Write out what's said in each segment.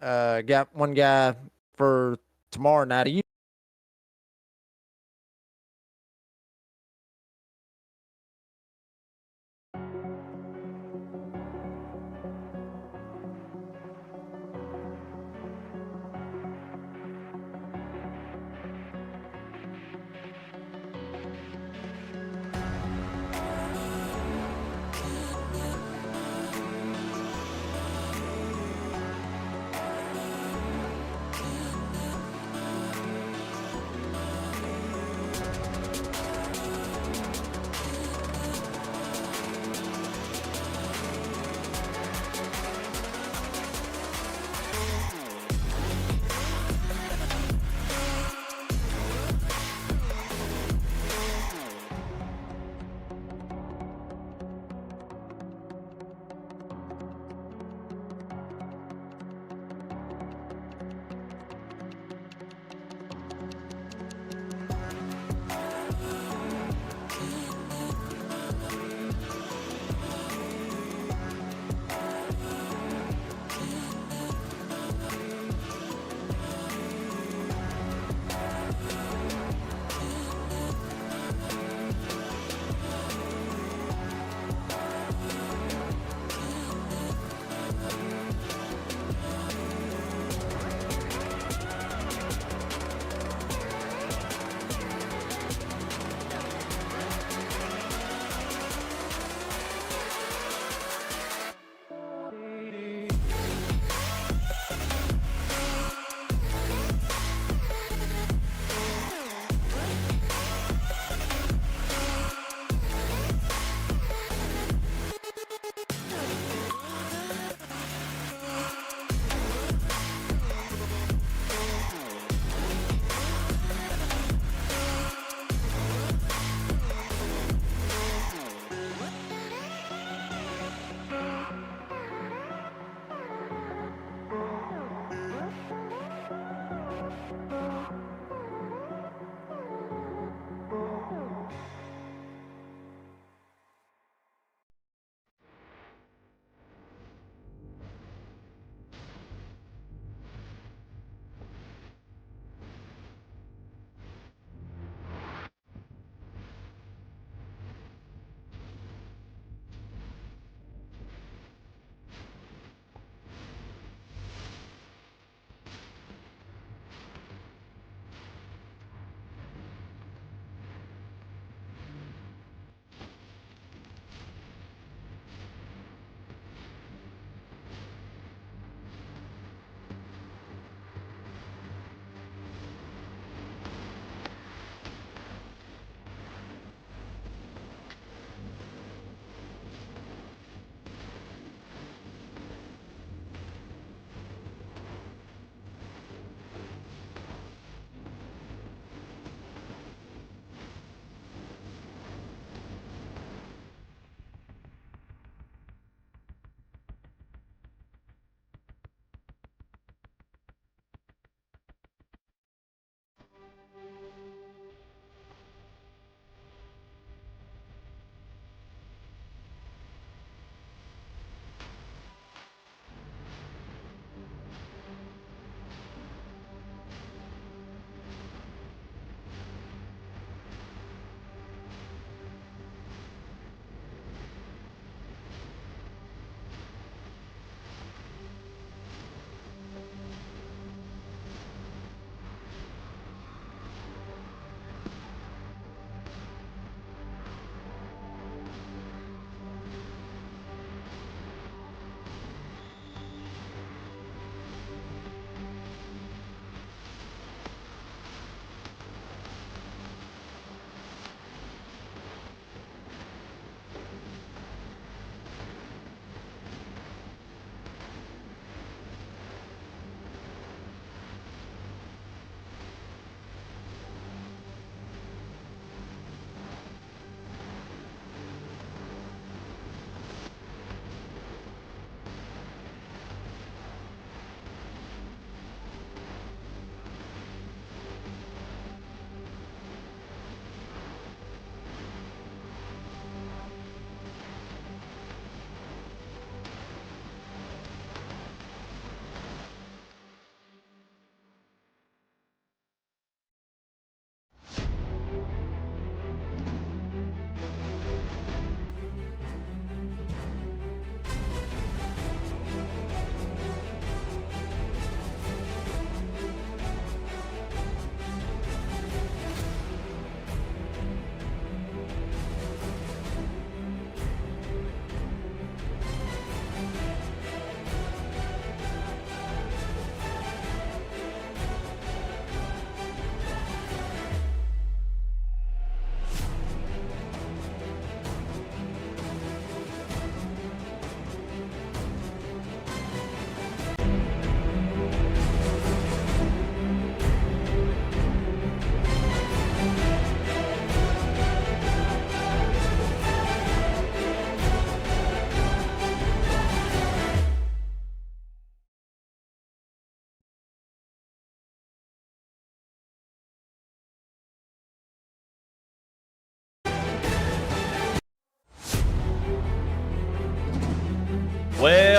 Got one guy for tomorrow night. Are you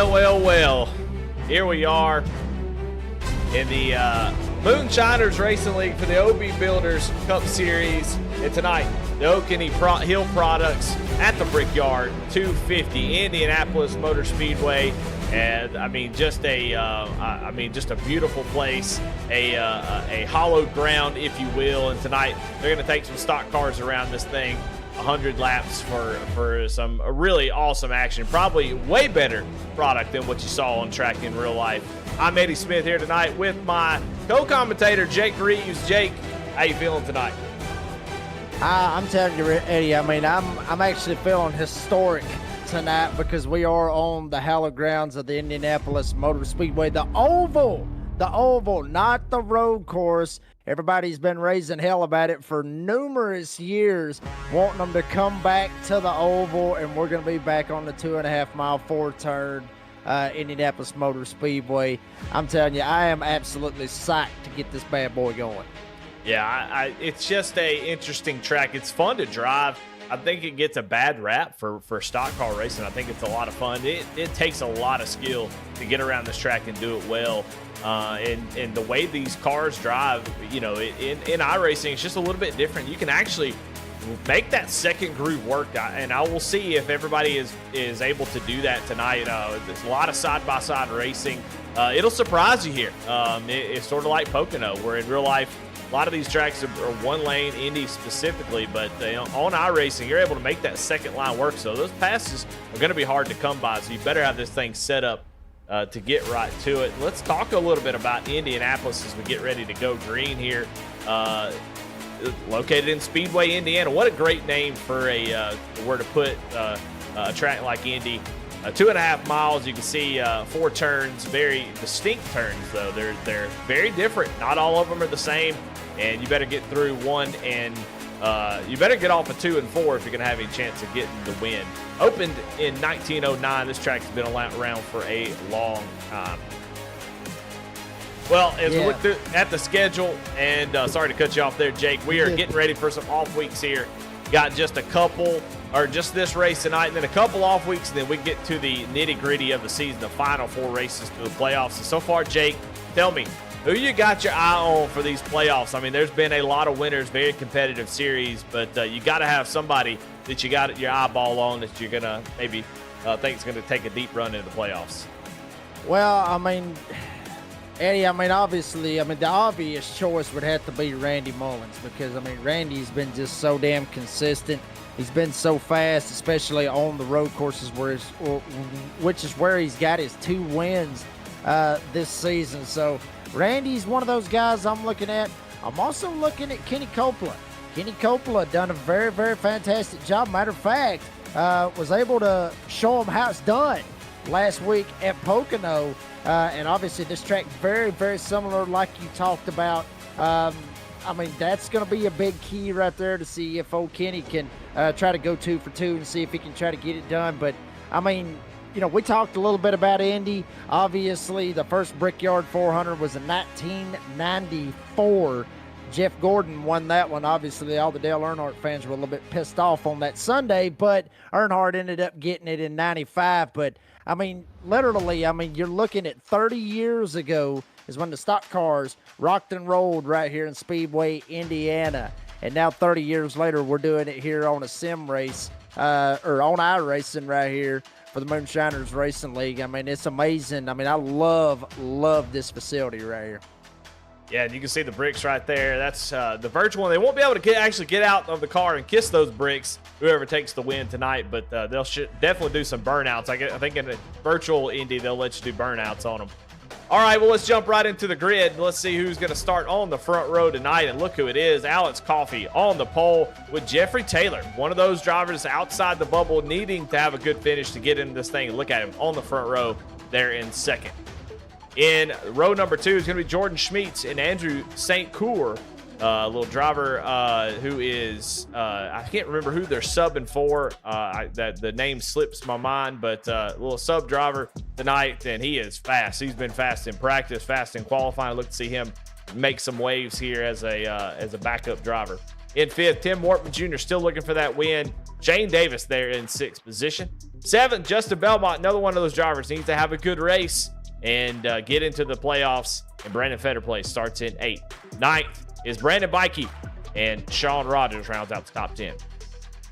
Well. Here we are in the Moonshiners Racing League for the OB Builders Cup Series. And tonight, the Oak-Kenny Hill Products at the Brickyard, 250 Indianapolis Motor Speedway. And I mean, just a beautiful place, a hollowed ground, if you will. And tonight, they're going to take some stock cars around this thing. 100 laps for some really awesome action. Probably way better product than what you saw on track in real life. I'm Eddie Smith here tonight with my co-commentator, Jake Reeves. Jake, how you feeling tonight? I'm telling you, Eddie, I mean, I'm actually feeling historic tonight because we are on the hallowed grounds of the Indianapolis Motor Speedway, the oval, not the road course. Everybody's been raising hell about it for numerous years, wanting them to come back to the oval, and we're going to be back on the 2.5 mile four-turn Indianapolis Motor Speedway. I'm telling you, I am absolutely psyched to get this bad boy going. Yeah, it's just a interesting track. It's fun to drive. I think it gets a bad rap for stock car racing. I think it's a lot of fun. It takes a lot of skill to get around this track and do it well. And the way these cars drive, you know, in iRacing, it's just a little bit different. You can actually make that second groove work, and I will see if everybody is able to do that tonight. There's a lot of side-by-side racing. It'll surprise you here. It's sort of like Pocono, where in real life, a lot of these tracks are one lane, Indy specifically, but on iRacing, you're able to make that second line work. So those passes are going to be hard to come by, so you better have this thing set up to get right to it. Let's talk a little bit about Indianapolis as we get ready to go green here. Located in Speedway, Indiana. What a great name for where to put a track like Indy. 2.5 miles, you can see 4 turns, very distinct turns though. They're very different. Not all of them are the same, and you better get through one, and you better get off of 2 and 4 if you're going to have any chance of getting the win. Opened in 1909, this track's been around for a long time. Well, as we look at the schedule, and sorry to cut you off there, Jake, we are getting ready for some off weeks here. Got just a couple, or just this race tonight, and then a couple off weeks, and then we get to the nitty-gritty of the season, the final 4 races to the playoffs. And so far, Jake, tell me, who you got your eye on for these playoffs? I mean, there's been a lot of winners, very competitive series, but you got to have somebody that you got your eyeball on that you're going to maybe think is going to take a deep run into the playoffs. Well, I mean, Eddie, I mean, obviously, the obvious choice would have to be Randy Mullins because, I mean, Randy's been just so damn consistent. He's been so fast, especially on the road courses, which is where he's got his 2 wins this season. So Randy's one of those guys I'm looking at. I'm also looking at Kenny Coppola. Kenny Coppola done a very, very fantastic job. Matter of fact, was able to show him how it's done last week at Pocono. And obviously this track very, very similar like you talked about. I mean, that's going to be a big key right there to see if old Kenny can try to go 2 for 2 and see if he can try to get it done. But, I mean, you know, we talked a little bit about Indy. Obviously, the first Brickyard 400 was in 1994. Jeff Gordon won that one. Obviously, all the Dale Earnhardt fans were a little bit pissed off on that Sunday, but Earnhardt ended up getting it in 95. But, I mean, literally, I mean, you're looking at 30 years ago is when the stock cars rocked and rolled right here in Speedway, Indiana. And now 30 years later, we're doing it here on a sim race, or on iRacing right here for the Moonshiners Racing League. I mean, it's amazing. I mean, I love this facility right here. Yeah, and you can see the bricks right there. That's the virtual one. They won't be able to actually get out of the car and kiss those bricks, whoever takes the win tonight, but they'll definitely do some burnouts. I think in the virtual Indy, they'll let you do burnouts on them. All right, well, let's jump right into the grid. Let's see who's going to start on the front row tonight, and look who it is. Alex Coffey on the pole with Jeffrey Taylor, one of those drivers outside the bubble needing to have a good finish to get into this thing. Look at him on the front row there in second. In row number 2 is going to be Jordan Schmeets and Andrew St. Cour, a little driver who is, I can't remember who they're subbing for. The name slips my mind, but a little sub driver tonight, and he is fast. He's been fast in practice, fast in qualifying. Look to see him make some waves here as a backup driver. In 5th, Tim Wortman Jr. still looking for that win. Shane Davis there in 6th position. 7th, Justin Belmont, another one of those drivers, needs to have a good race and get into the playoffs. And Brandon Fetterplace starts in 8th. 9th is Brandon Bikey, and Sean Rogers rounds out the top 10.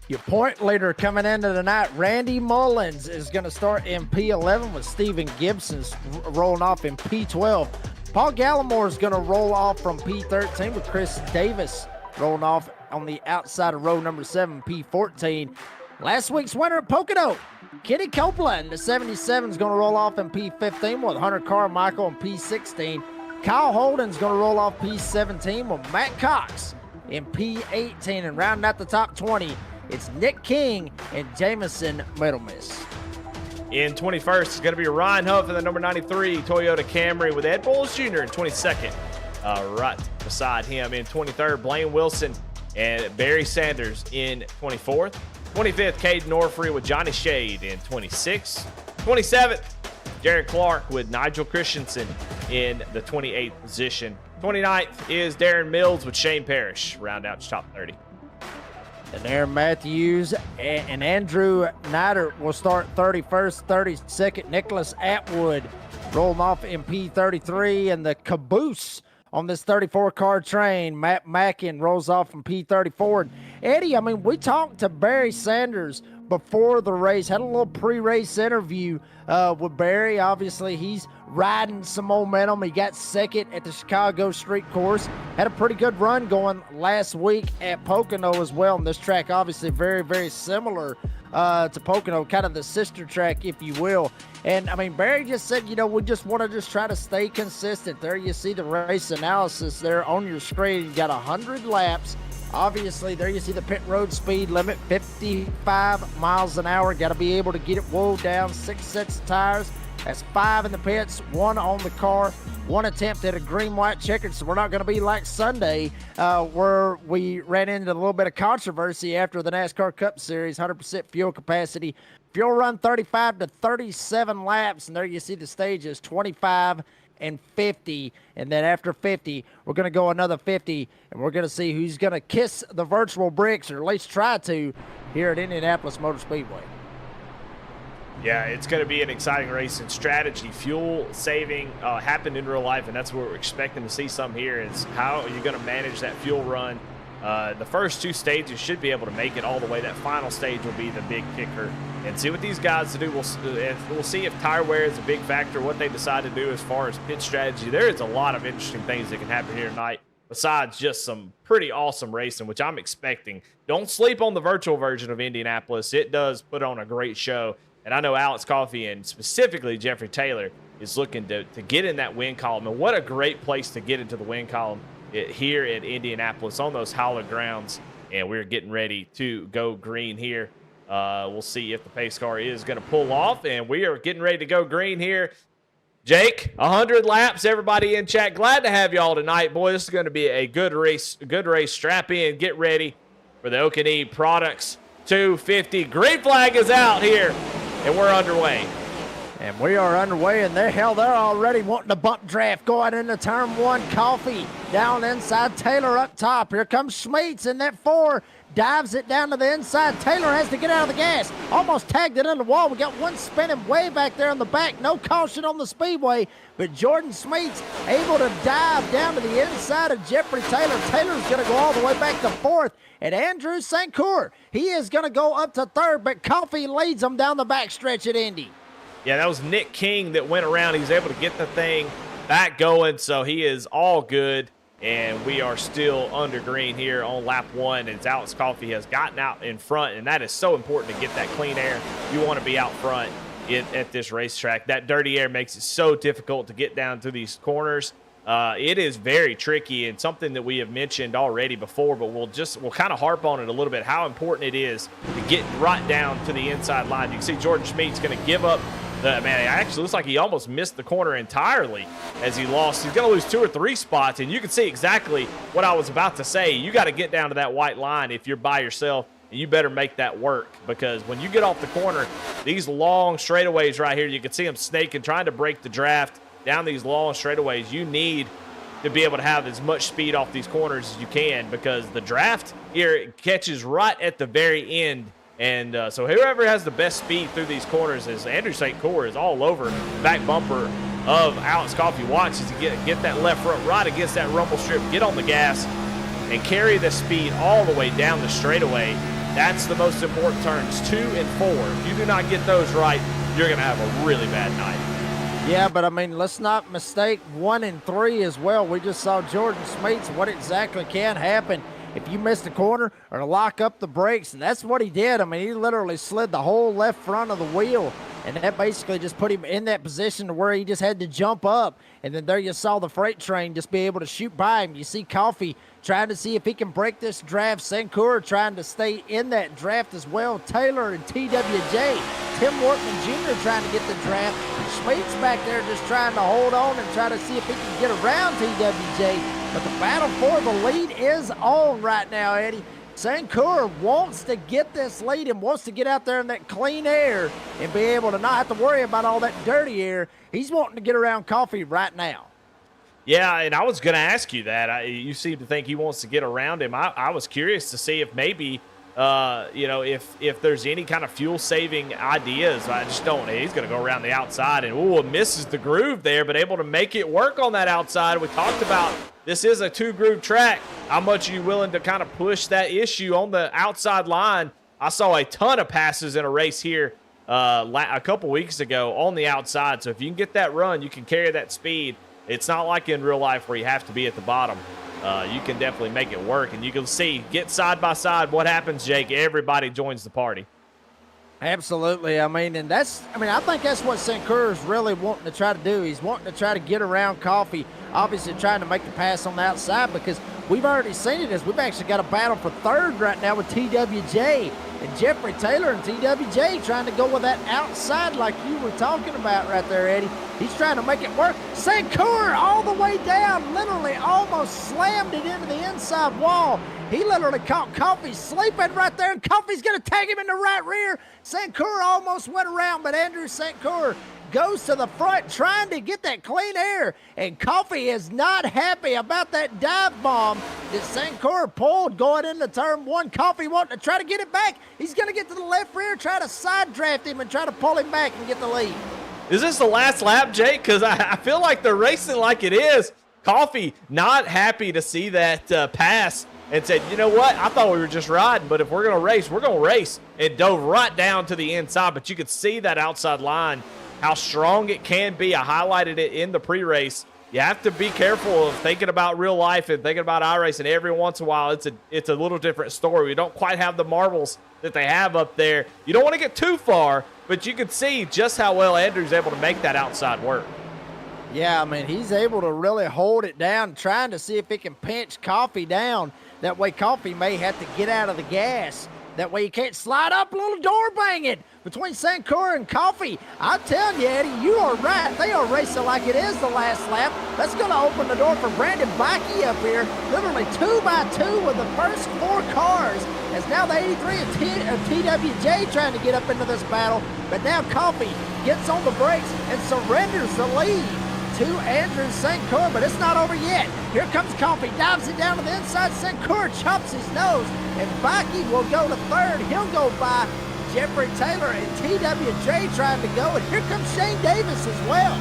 Your point leader coming into the night, Randy Mullins, is going to start in P11 with Steven Gibson rolling off in P12. Paul Gallimore is going to roll off from P13 with Chris Davis rolling off on the outside of row number 7, P14. Last week's winner at Pocono, Kenny Copeland, the 77 is going to roll off in P15 with Hunter Carmichael in P16. Kyle Holden's going to roll off P17 with Matt Cox in P18. And rounding out the top 20, it's Nick King and Jamison Middlemiss. In 21st, it's going to be Ryan Huff in the number 93 Toyota Camry with Ed Bowles Jr. in 22nd. Right beside him in 23rd, Blaine Wilson and Barry Sanders in 24th. 25th, Caden Norfree with Johnny Shade in 26th. 27th, Jared Clark with Nigel Christensen in the 28th position. 29th is Darren Mills with Shane Parrish, round out your top 30. And Aaron Matthews and Andrew Nider will start 31st, 32nd. Nicholas Atwood rolling off in P33, and the caboose on this 34-car train, Matt Mackin, rolls off from P34. And Eddie, I mean, we talked to Barry Sanders before the race, had a little pre-race interview with Barry. Obviously, he's riding some momentum. He got second at the Chicago Street Course. Had a pretty good run going last week at Pocono as well. And this track, obviously, very, very similar to Pocono, kind of the sister track, if you will. And, I mean, Barry just said, you know, we just want to just try to stay consistent. There you see the race analysis there on your screen. You got 100 laps. Obviously, there you see the pit road speed limit, 55 miles an hour. Got to be able to get it wound down. 6 sets of tires. That's 5 in the pits, 1 on the car, 1 attempt at a green-white checkered. So we're not going to be like Sunday where we ran into a little bit of controversy after the NASCAR Cup Series, 100% fuel capacity. Fuel run 35 to 37 laps, and there you see the stages, 25 and 50. And then after 50, we're going to go another 50, and we're going to see who's going to kiss the virtual bricks, or at least try to, here at Indianapolis Motor Speedway. Yeah, it's going to be an exciting race, and strategy, fuel saving happened in real life, and that's what we're expecting to see some here is how are you going to manage that fuel run. The first 2 stages should be able to make it all the way. That final stage will be the big kicker, and see what these guys do. We'll see if tire wear is a big factor, what they decide to do as far as pit strategy. There is a lot of interesting things that can happen here tonight besides just some pretty awesome racing, which I'm expecting. Don't sleep on the virtual version of Indianapolis. It does put on a great show. And I know Alex Coffey and specifically Jeffrey Taylor is looking to get in that win column. And what a great place to get into the win column here at Indianapolis on those hallowed grounds. And we're getting ready to go green here. We'll see if the pace car is going to pull off. And we are getting ready to go green here. Jake, 100 laps. Everybody in chat, glad to have you all tonight. Boy, this is going to be a good race. Good race. Strap in. Get ready for the Okanee Products 250. Green flag is out here. And we're underway. And we are underway, and they're already wanting to bump draft going into turn 1. Coffee down inside, Taylor up top. Here comes Schmeets in that 4. Dives it down to the inside. Taylor has to get out of the gas. Almost tagged it in the wall. We got one spinning way back there in the back. No caution on the speedway, but Jordan Schmeets able to dive down to the inside of Jeffrey Taylor. Taylor's going to go all the way back to 4th. And Andrew St. Coeur, he is going to go up to 3rd, but Coffee leads him down the backstretch at Indy. Yeah, that was Nick King that went around. He's able to get the thing back going, so he is all good. And we are still under green here on lap 1 as Alex Coffey has gotten out in front, and that is so important to get that clean air. You want to be out front at this racetrack. That dirty air makes it so difficult to get down to these corners. It is very tricky and something that we have mentioned already before, but we'll kind of harp on it a little bit, how important it is to get right down to the inside line. You can see Jordan Schmeet's going to give up. It actually looks like he almost missed the corner entirely as he lost. He's going to lose 2 or 3 spots, and you can see exactly what I was about to say. You got to get down to that white line if you're by yourself, and you better make that work, because when you get off the corner, these long straightaways right here, you can see them snaking, trying to break the draft down these long straightaways. You need to be able to have as much speed off these corners as you can, because the draft here catches right at the very end And so whoever has the best speed through these corners is Andrew St. Cyr is all over the back bumper of Alex Coffey. Watch as he get that left front right against that rumble strip, get on the gas, and carry the speed all the way down the straightaway. That's the most important turns, 2 and 4. If you do not get those right, you're going to have a really bad night. Yeah, but I mean, let's not mistake 1 and 3 as well. We just saw Jordan Smeets. What exactly can happen if you miss the corner or lock up the brakes? And that's what he did. I mean, he literally slid the whole left front of the wheel, and that basically just put him in that position to where he just had to jump up. And then there you saw the freight train just be able to shoot by him. You see Coffey trying to see if he can break this draft. St. Cyr trying to stay in that draft as well. Taylor and TWJ. Tim Workman Jr. trying to get the draft. Schmeet's back there just trying to hold on and try to see if he can get around TWJ. But the battle for the lead is on right now, Eddie. St. Cyr wants to get this lead and wants to get out there in that clean air and be able to not have to worry about all that dirty air. He's wanting to get around Coffey right now. Yeah, and I was going to ask you that. You seem to think he wants to get around him. I was curious to see if maybe, if there's any kind of fuel-saving ideas. I just don't. He's going to go around the outside and, misses the groove there, but able to make it work on that outside. We talked about this is a 2-groove track. How much are you willing to kind of push that issue on the outside line? I saw a ton of passes in a race here a couple weeks ago on the outside. So if you can get that run, you can carry that speed. It's not like in real life where you have to be at the bottom. You can definitely make it work, and you can see, get side by side, what happens, Jake? Everybody joins the party. Absolutely. I think that's what St. Cyr is really wanting to try to do. He's wanting to try to get around Coffey, obviously trying to make the pass on the outside, because we've already seen it as we've actually got a battle for third right now with TWJ and Jeffrey Taylor and TWJ trying to go with that outside like you were talking about right there, Eddie. He's trying to make it work. St. Cyr all the way down, literally almost slammed it into the inside wall. He literally caught Coffey sleeping right there, and Coffey's going to tag him in the right rear. St. Cyr almost went around, but Andrew St. Cyr goes to the front trying to get that clean air, and Coffey is not happy about that dive bomb that St. Cyr pulled going into turn 1. Coffey wanting to try to get it back. He's going to get to the left rear, try to side draft him and try to pull him back and get the lead. Is this the last lap, Jake? Because I feel like they're racing like it is. Coffey not happy to see that pass and said, you know what? I thought we were just riding, but if we're going to race, we're going to race. It dove right down to the inside, but you could see that outside line, how strong it can be. I highlighted it in the pre-race. You have to be careful of thinking about real life and thinking about iRacing. Every once in a while, it's a little different story. We don't quite have the marbles that they have up there. You don't want to get too far, but you can see just how well Andrew's able to make that outside work. Yeah, I mean, he's able to really hold it down, trying to see if he can pinch Coffey down. That way Coffey may have to get out of the gas. That way you can't slide up a little door banging between St. Cyr and Coffey. I'm telling you, Eddie, you are right. They are racing like it is the last lap. That's going to open the door for Brandon Bikey up here. Literally 2 by 2 with the first 4 cars. As now the 83 of TWJ trying to get up into this battle. But now Coffey gets on the brakes and surrenders the lead to Andrew St. Cyr, but it's not over yet. Here comes Coffey, dives it down to the inside. St. Cyr chops his nose, and Bikey will go to third. He'll go by Jeffrey Taylor and TWJ trying to go, and here comes Shane Davis as well.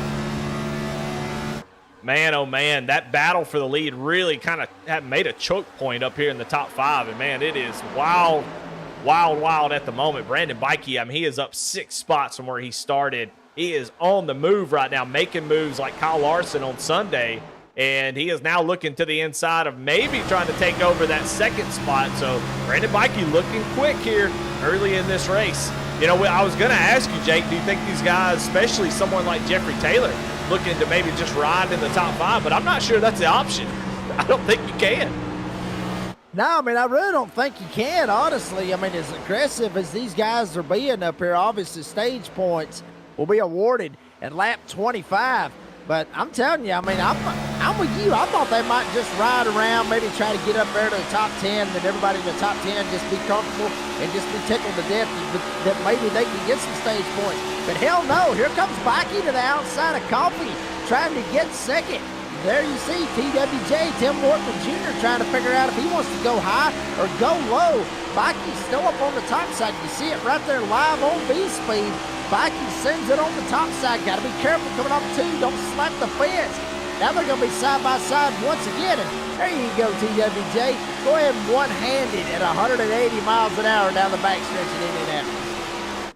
Man, oh man, that battle for the lead really kind of made a choke point up here in the top 5, and man, it is wild, wild, wild at the moment. Brandon Bikey, I mean, he is up 6 spots from where he started. He is on the move right now, making moves like Kyle Larson on Sunday, and he is now looking to the inside of maybe trying to take over that 2nd spot. So Brandon Bikey looking quick here early in this race. You know, I was going to ask you, Jake, do you think these guys, especially someone like Jeffrey Taylor, looking to maybe just ride in the top 5? But I'm not sure that's the option. I don't think you can. No, I mean, I really don't think you can, honestly. I mean, as aggressive as these guys are being up here, obviously stage points will be awarded at lap 25. But I'm telling you, I mean, I'm with you. I thought they might just ride around, maybe try to get up there to the top 10, that everybody in the top 10 just be comfortable and just be tickled to death that maybe they can get some stage points. But hell no, here comes Bikey to the outside of Coffey, trying to get second. There you see TWJ, Tim Workman Jr., trying to figure out if he wants to go high or go low. Bikey's still up on the top side. You see it right there live on B-Speed. Bikey sends it on the top side. Got to be careful coming off two. Don't slap the fence. Now they're going to be side by side once again. And there you go, TWJ. Go ahead and one-handed at 180 miles an hour down the backstretch in Indianapolis.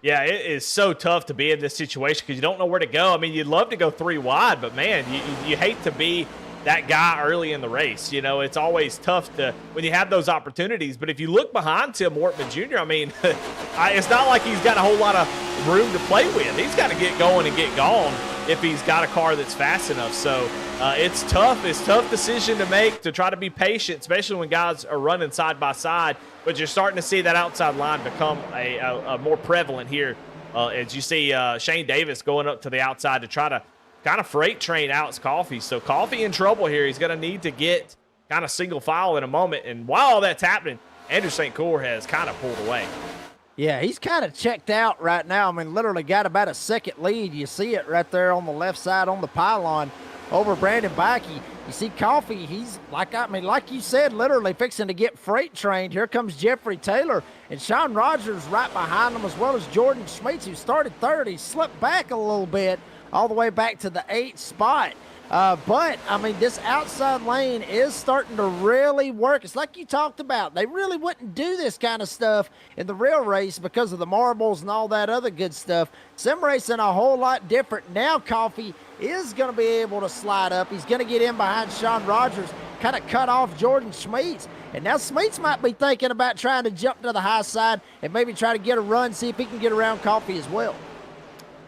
Yeah, it is so tough to be in this situation because you don't know where to go. I mean, you'd love to go 3 wide, but man, you hate to be that guy early in the race. You know, it's always tough to when you have those opportunities. But if you look behind Tim Workman Jr., I mean, it's not like he's got a whole lot of room to play with. He's got to get going and get gone if he's got a car that's fast enough. So it's tough. It's a tough decision to make, to try to be patient, especially when guys are running side by side. But you're starting to see that outside line become a more prevalent here as you see Shane Davis going up to the outside to try to kind of freight train Alex Coffey. So Coffey in trouble here. He's going to need to get kind of single file in a moment. And while all that's happening, Andrew St. Cour has kind of pulled away. Yeah, he's kind of checked out right now. I mean, literally got about a second lead. You see it right there on the left side on the pylon over Brandon Bikey. You see Coffey, he's like you said, literally fixing to get freight trained. Here comes Jeffrey Taylor and Sean Rogers right behind him, as well as Jordan Schmeets, who started third. He slipped back a little bit all the way back to the 8th spot. But, I mean, this outside lane is starting to really work. It's like you talked about. They really wouldn't do this kind of stuff in the real race because of the marbles and all that other good stuff. Sim racing a whole lot different. Now Coffey is going to be able to slide up. He's going to get in behind Sean Rogers, kind of cut off Jordan Schmeets. And now Schmeets might be thinking about trying to jump to the high side and maybe try to get a run, see if he can get around Coffey as well.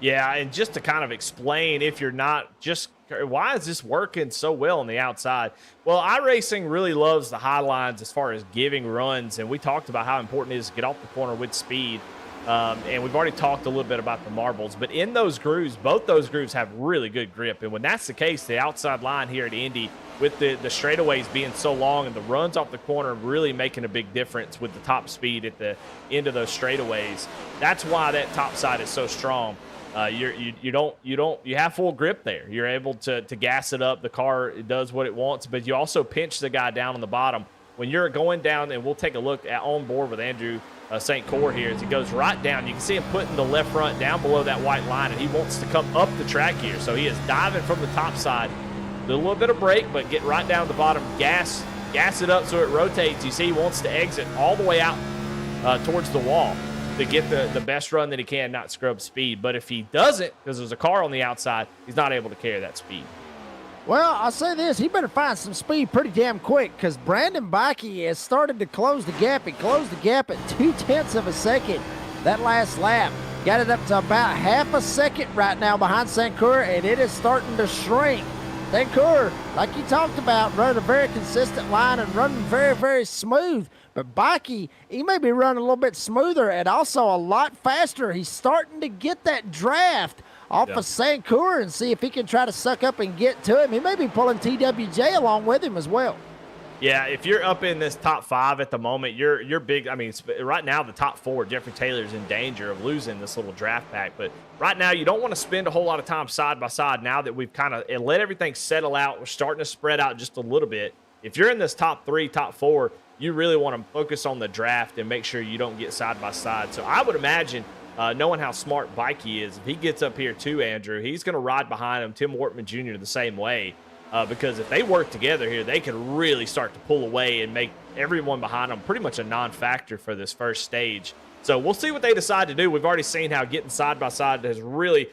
Yeah, and just to kind of explain, if you're not just why is this working so well on the outside? Well, iRacing really loves the high lines as far as giving runs, and we talked about how important it is to get off the corner with speed. And we've already talked a little bit about the marbles, but in those grooves, both those grooves have really good grip. And when that's the case, the outside line here at Indy, with the straightaways being so long and the runs off the corner really making a big difference with the top speed at the end of those straightaways, that's why that top side is so strong. You have full grip there. You're able to gas it up. The car does what it wants, but you also pinch the guy down on the bottom. When you're going down, and we'll take a look at on board with Andrew St. Cour here as he goes right down. You can see him putting the left front down below that white line, and he wants to come up the track here. So he is diving from the top side. Do a little bit of brake, but get right down to the bottom. Gas it up so it rotates. You see he wants to exit all the way out towards the wall to get the best run that he can, not scrub speed. But if he doesn't, because there's a car on the outside, he's not able to carry that speed. Well, I'll say this. He better find some speed pretty damn quick because Brandon Bikey has started to close the gap. He closed the gap at 0.2 of a second that last lap. Got it up to about half a second right now behind St. Cour, and it is starting to shrink. St. Cour, like you talked about, running a very consistent line and running very, very smooth. But Bikey, he may be running a little bit smoother and also a lot faster. He's starting to get that draft off of St. Cour and see if he can try to suck up and get to him. He may be pulling TWJ along with him as well. Yeah, if you're up in this top 5 at the moment, you're big. I mean, right now the top 4, Jeffrey Taylor's in danger of losing this little draft pack. But right now you don't want to spend a whole lot of time side by side now that we've kind of let everything settle out. We're starting to spread out just a little bit. If you're in this top 3, top 4, you really want to focus on the draft and make sure you don't get side by side. So I would imagine, knowing how smart Bikey is, if he gets up here too, Andrew, he's going to ride behind him, Tim Workman Jr. the same way. Because if they work together here, they can really start to pull away and make everyone behind them pretty much a non-factor for this first stage. So we'll see what they decide to do. We've already seen how getting side by side has really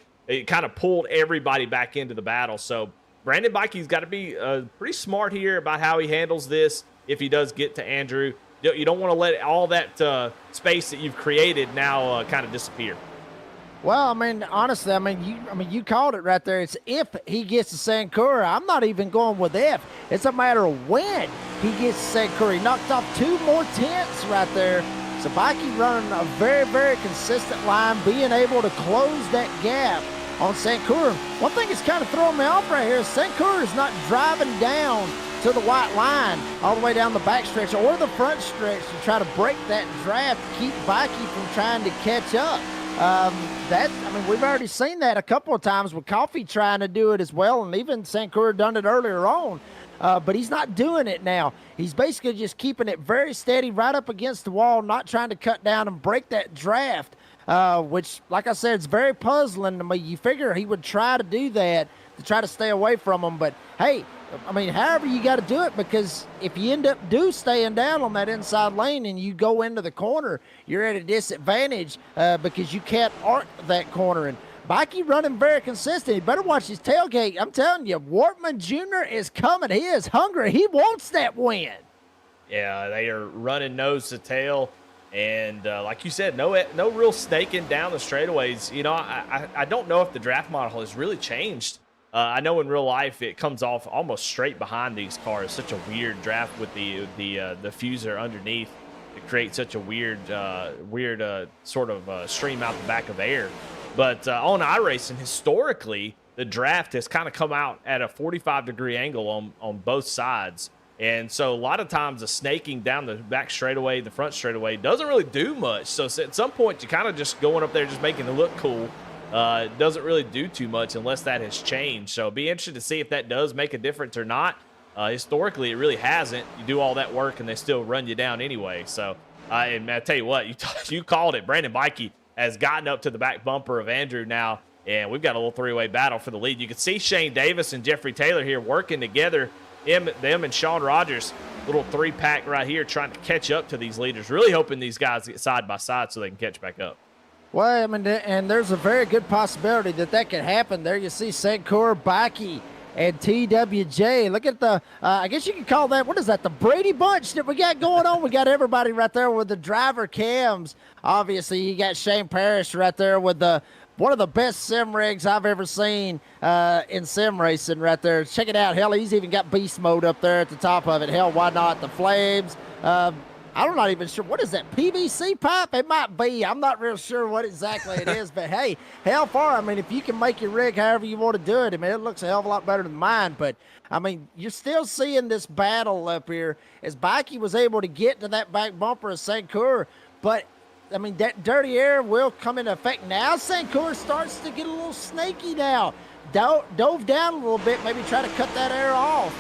kind of pulled everybody back into the battle. So Brandon Bikey's got to be pretty smart here about how he handles this if he does get to Andrew. You don't want to let all that space that you've created now kind of disappear. Well, I mean, honestly, you called it right there. It's if he gets to St. Cour. I'm not even going with if. It's a matter of when he gets to St. Cour. He knocked off 2 more tenths right there. So Bikey running a very, very consistent line, being able to close that gap on St. Cour. One thing that's kind of throwing me off right here is St. Cour is not driving down to the white line all the way down the back stretch or the front stretch to try to break that draft, keep Bikey from trying to catch up. I mean, we've already seen that a couple of times with Coffee trying to do it as well, and even Sankura done it earlier on. But he's not doing it now. He's basically just keeping it very steady right up against the wall, not trying to cut down and break that draft, which, like I said, it's very puzzling to me. You figure he would try to do that to try to stay away from him. But, hey, I mean, however you got to do it, because if you end up staying down on that inside lane and you go into the corner, you're at a disadvantage because you can't arc that corner. And Bikey running very consistent. He better watch his tailgate. I'm telling you, Wortman Jr. is coming. He is hungry. He wants that win. Yeah, they are running nose to tail. And like you said, no real snaking down the straightaways. You know, I don't know if the draft model has really changed. I know in real life it comes off almost straight behind these cars. Such a weird draft with the diffuser underneath. It creates such a weird sort of stream out the back of air. But on iRacing, historically, the draft has kind of come out at a 45-degree angle on both sides. And so a lot of times the snaking down the back straightaway, the front straightaway, doesn't really do much. So at some point, you kind of just going up there just making it look cool. It doesn't really do too much unless that has changed. So it'll be interesting to see if that does make a difference or not. Historically, it really hasn't. You do all that work and they still run you down anyway. So, and I tell you what, you called it. Brandon Bikey has gotten up to the back bumper of Andrew now, and we've got a little three-way battle for the lead. You can see Shane Davis and Jeffrey Taylor here working together. Them and Sean Rogers, little three-pack right here, trying to catch up to these leaders. Really hoping these guys get side by side so they can catch back up. Well, I mean, and there's a very good possibility that could happen. There you see Sankura, Bikey, and TWJ. Look at the, I guess you could call that, what is that, the Brady Bunch that we got going on? We got everybody right there with the driver cams. Obviously, you got Shane Parrish right there with one of the best sim rigs I've ever seen in sim racing right there. Check it out. Hell, he's even got beast mode up there at the top of it. Hell, why not? The flames. I'm not even sure. What is that, PVC pipe? It might be. I'm not real sure what exactly it is. But, hey, hell far. I mean, if you can make your rig however you want to do it, I mean, it looks a hell of a lot better than mine. But, I mean, you're still seeing this battle up here as Bikey was able to get to that back bumper of Sankura. But, I mean, that dirty air will come into effect. Now Sankura starts to get a little snaky now. Dove down a little bit, maybe try to cut that air off.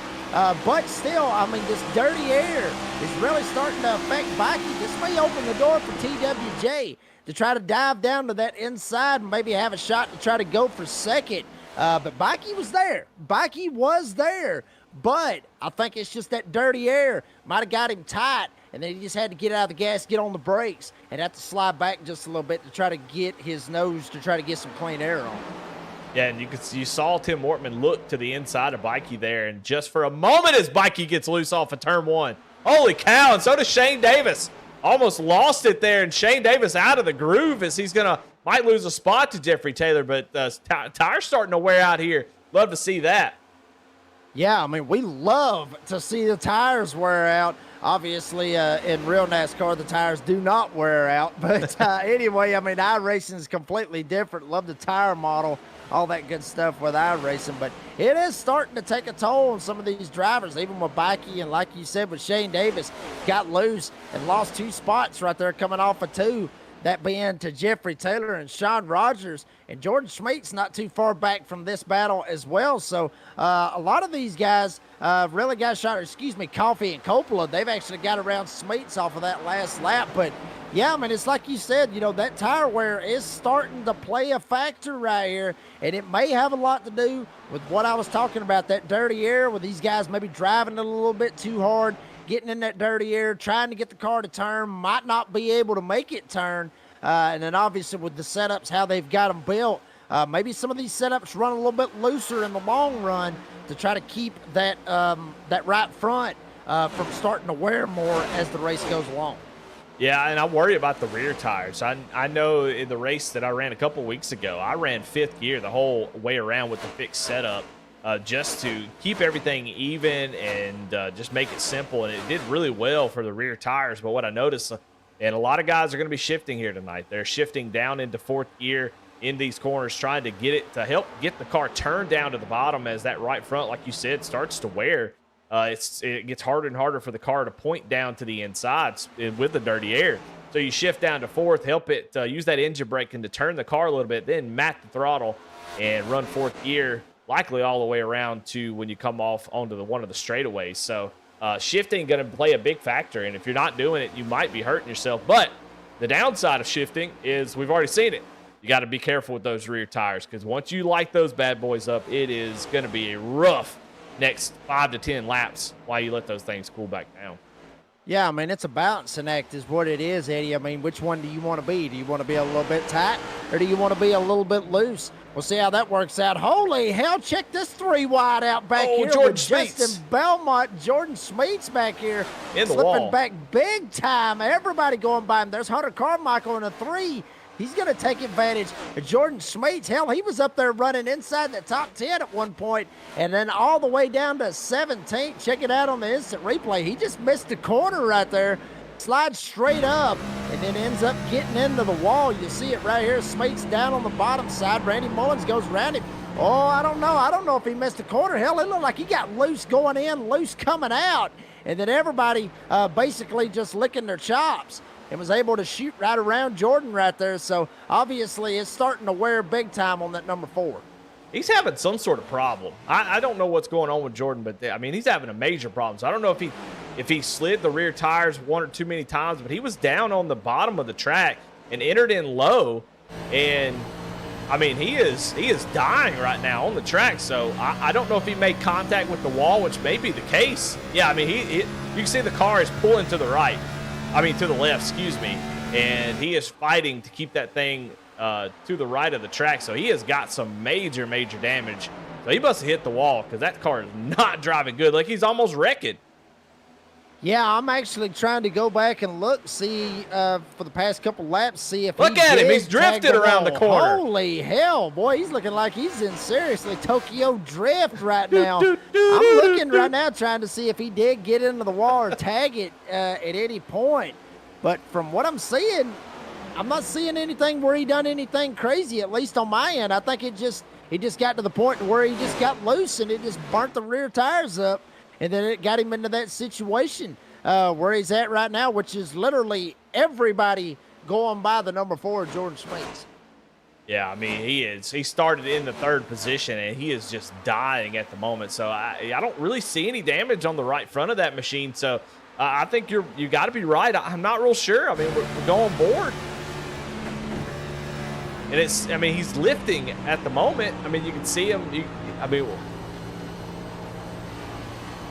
But still, I mean, this dirty air is really starting to affect Bikey. This may open the door for TWJ to try to dive down to that inside and maybe have a shot to try to go for second. But Bikey was there. Bikey was there. But I think it's just that dirty air might have got him tight, and then he just had to get out of the gas, get on the brakes, and have to slide back just a little bit to try to get his nose to try to get some clean air on. Yeah, and you saw Tim Wortman look to the inside of Bikey there, and just for a moment as Bikey gets loose off of turn one. Holy cow, and so does Shane Davis. Almost lost it there, and Shane Davis out of the groove as he's might lose a spot to Jeffrey Taylor, but tire's starting to wear out here. Love to see that. Yeah, I mean, we love to see the tires wear out. Obviously, in real NASCAR, the tires do not wear out. But anyway, I mean, iRacing is completely different. Love the tire model, all that good stuff with iRacing. But it is starting to take a toll on some of these drivers, even with Bikey. And like you said, with Shane Davis, got loose and lost 2 spots right there coming off of 2. That being to Jeffrey Taylor and Sean Rogers. And Jordan Schmeet's not too far back from this battle as well. So a lot of these guys really got shot. Coffee and Coppola, they've actually got around Schmeet's off of that last lap. But, yeah, I mean, it's like you said, that tire wear is starting to play a factor right here. And it may have a lot to do with what I was talking about, that dirty air, with these guys maybe driving it a little bit too hard, getting in that dirty air, trying to get the car to turn, might not be able to make it turn. And then obviously with the setups, how they've got them built, maybe some of these setups run a little bit looser in the long run to try to keep that right front from starting to wear more as the race goes along. Yeah, and I worry about the rear tires. I know in the race that I ran a couple weeks ago, I ran 5th gear the whole way around with the fixed setup. Just to keep everything even and just make it simple. And it did really well for the rear tires. But what I noticed, and a lot of guys are going to be shifting here tonight. They're shifting down into 4th gear in these corners, trying to get it to help get the car turned down to the bottom as that right front, like you said, starts to wear. It gets harder and harder for the car to point down to the insides with the dirty air. So you shift down to fourth, help it use that engine braking to turn the car a little bit, then mat the throttle and run fourth gear, likely all the way around to when you come off onto one of the straightaways. So shifting going to play a big factor, and if you're not doing it, you might be hurting yourself. But the downside of shifting is we've already seen it. You got to be careful with those rear tires, because once you light those bad boys up, it is going to be a rough next 5 to 10 laps while you let those things cool back down. Yeah, I mean, it's a balancing act is what it is, Eddie. I mean, which one do you want to be? Do you want to be a little bit tight, or do you want to be a little bit loose? We'll see how that works out. Holy hell, check this 3 wide out back here Jordan with Justin Belmont. Jordan Smeets back here. In the slipping wall. back big time. Everybody going by him. There's Hunter Carmichael in a 3. He's going to take advantage of Jordan Smeets. Hell, he was up there running inside the top 10 at one point, and then all the way down to 17th. Check it out on the instant replay. He just missed the corner right there, slides straight up, and then ends up getting into the wall. You see it right here. Smeets down on the bottom side. Randy Mullins goes around him. Oh, I don't know. I don't know if he missed the corner. Hell, it looked like he got loose going in, loose coming out, and then everybody basically just licking their chops. And was able to shoot right around Jordan right there. So obviously it's starting to wear big time on that number 4. He's having some sort of problem. I don't know what's going on with Jordan, but I mean, he's having a major problem. So I don't know if he slid the rear tires one or too many times, but he was down on the bottom of the track and entered in low. And I mean, he is dying right now on the track. So I don't know if he made contact with the wall, which may be the case. Yeah, I mean, you can see the car is pulling to the right. I mean, to the left, excuse me. And he is fighting to keep that thing to the right of the track. So he has got some major, major damage. So he must have hit the wall, because that car is not driving good. Like, he's almost wrecking. Yeah, I'm actually trying to go back and look, see for the past couple laps, see if look at him. He's drifted around the corner. Holy hell, boy, he's looking like he's in seriously Tokyo drift right now. I'm looking right now trying to see if he did get into the wall or tag it at any point. But from what I'm seeing, I'm not seeing anything where he done anything crazy, at least on my end. I think he just got to the point where he just got loose and it just burnt the rear tires up. And then it got him into that situation where he's at right now, which is literally everybody going by the number 4, Jordan Smeets. Yeah, I mean, he started in the 3rd position, and he is just dying at the moment. So I don't really see any damage on the right front of that machine. So I think you got to be right. I'm not real sure. I mean, we're going board. And I mean, he's lifting at the moment. I mean, you can see him.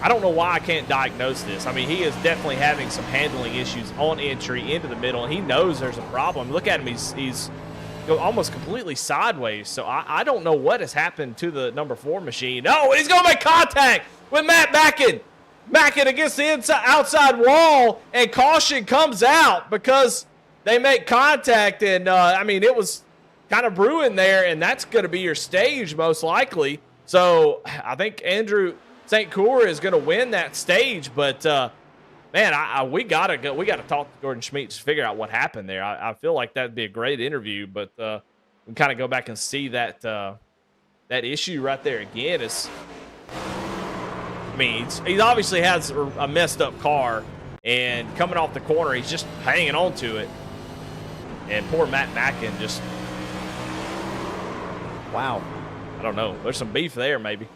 I don't know why I can't diagnose this. I mean, he is definitely having some handling issues on entry into the middle, and he knows there's a problem. Look at him. He's almost completely sideways. So I don't know what has happened to the number 4 machine. Oh, he's going to make contact with Matt Mackin. Mackin against the outside wall, and caution comes out because they make contact. And, I mean, it was kind of brewing there, and that's going to be your stage most likely. So I think Andrew St. Cour is going to win that stage, but man, we gotta talk to Jordan Smeets to figure out what happened there. I feel like that'd be a great interview, but we can kind of go back and see that that issue right there again. I mean, he obviously has a messed up car, and coming off the corner, he's just hanging on to it. And poor Matt Mackin just, wow. I don't know. There's some beef there, maybe.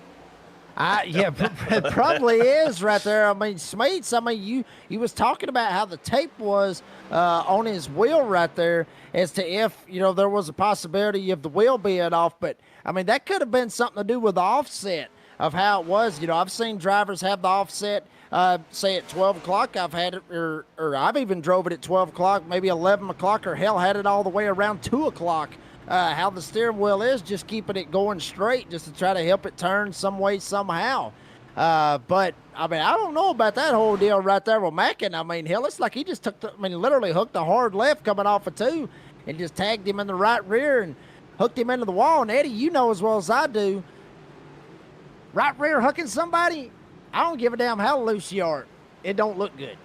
Yeah, it probably is right there. I mean, Smeets, you was talking about how the tape was on his wheel right there as to if, there was a possibility of the wheel being off. But, I mean, that could have been something to do with the offset of how it was. I've seen drivers have the offset, say at 12 o'clock. I've had it, or I've even drove it at 12 o'clock, maybe 11 o'clock, or hell, had it all the way around 2 o'clock. How the steering wheel is, just keeping it going straight just to try to help it turn some way, somehow. But, I mean, I don't know about that whole deal right there with Mackin. I mean, hell, it's like he just literally hooked a hard left coming off of 2 and just tagged him in the right rear and hooked him into the wall. And, Eddie, you know as well as I do, right rear hooking somebody, I don't give a damn how loose you are. It don't look good.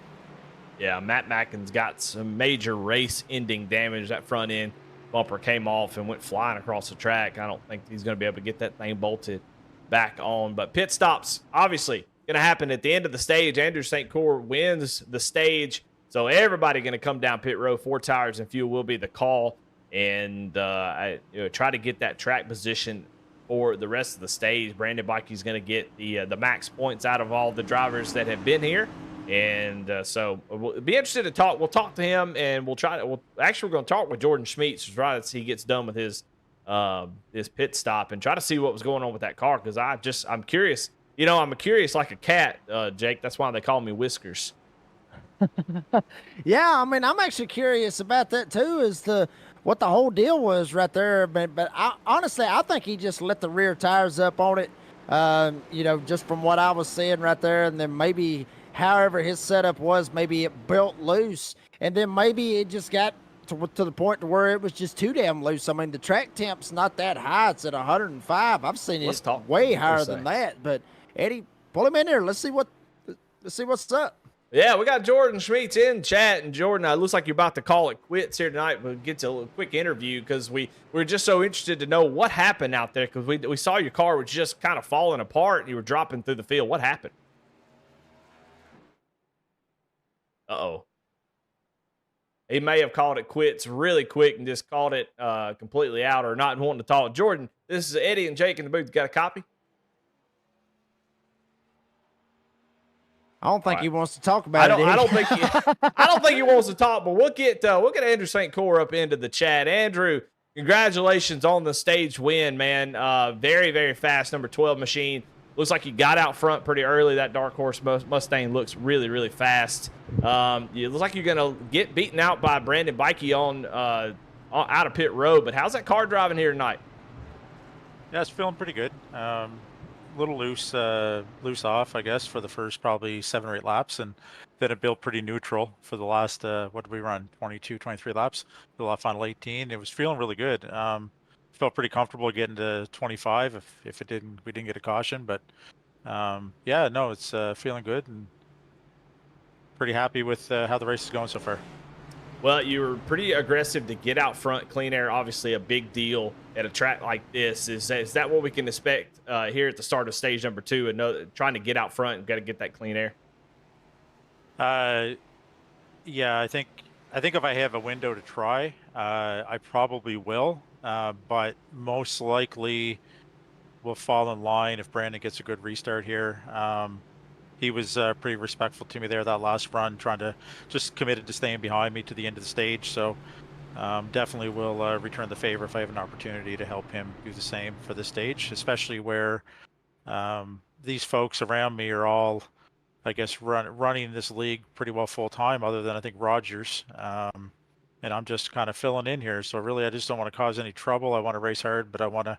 Yeah, Matt Mackin's got some major race-ending damage. That front end bumper came off and went flying across the track. I don't think he's going to be able to get that thing bolted back on. But pit stops, obviously, going to happen at the end of the stage. Andrew St. Cour wins the stage So everybody going to come down pit road. 4 tires and fuel will be the call, and try to get that track position for the rest of the stage. Brandon Bikey's going to get the max points out of all the drivers that have been here. And so we'll be interested to talk. We'll talk to him, and we're going to talk with Jordan Schmeets right as he gets done with his pit stop, and try to see what was going on with that car. Cause I'm curious, I'm curious like a cat, Jake. That's why they call me Whiskers. Yeah. I mean, I'm actually curious about that too, as to what the whole deal was right there. But honestly, I think he just let the rear tires up on it. Just from what I was seeing right there, and then maybe however his setup was, maybe it built loose, and then maybe it just got to the point to where it was just too damn loose. I mean, the track temp's not that high. It's at 105. I've seen it way higher than that. But Eddie, pull him in there. Let's see what's up. Yeah, we got Jordan Schmeets in chat, and Jordan, it looks like you're about to call it quits here tonight. We'll get to a quick interview because we're just so interested to know what happened out there, because we saw your car was just kind of falling apart and you were dropping through the field. What happened? Uh-oh. He may have called it quits really quick and just called it completely out, or not wanting to talk. Jordan, this is Eddie and Jake in the booth. You got a copy? I don't think he wants to talk about it. I don't think he wants to talk. But we'll get Andrew St. Core up into the chat. Andrew, congratulations on the stage win, man. Very, very fast number 12 machine. Looks like you got out front pretty early. That Dark Horse Mustang looks really, really fast. It looks like you're going to get beaten out by Brandon Bikey on out of pit road. But how's that car driving here tonight? Yeah, it's feeling pretty good. A little loose off, I guess, for the first probably 7 or 8 laps. And then it built pretty neutral for the last, what did we run, 22, 23 laps? The lap final 18. It was feeling really good. Felt pretty comfortable getting to 25 if we didn't get a caution, but yeah, no, it's feeling good and pretty happy with how the race is going so far. Well, you were pretty aggressive to get out front. Clean air, obviously a big deal at a track like this. Is that what we can expect here at the start of stage number 2, and trying to get out front and got to get that clean air? Yeah, I think if I have a window to try, I probably will. But most likely will fall in line if Brandon gets a good restart here. He was pretty respectful to me there that last run, trying to just committed to staying behind me to the end of the stage. So definitely will return the favor if I have an opportunity to help him do the same for this stage, especially where these folks around me are all, I guess, running this league pretty well full time, other than I think Rogers. And I'm just kind of filling in here. So really, I just don't want to cause any trouble. I want to race hard, but I want to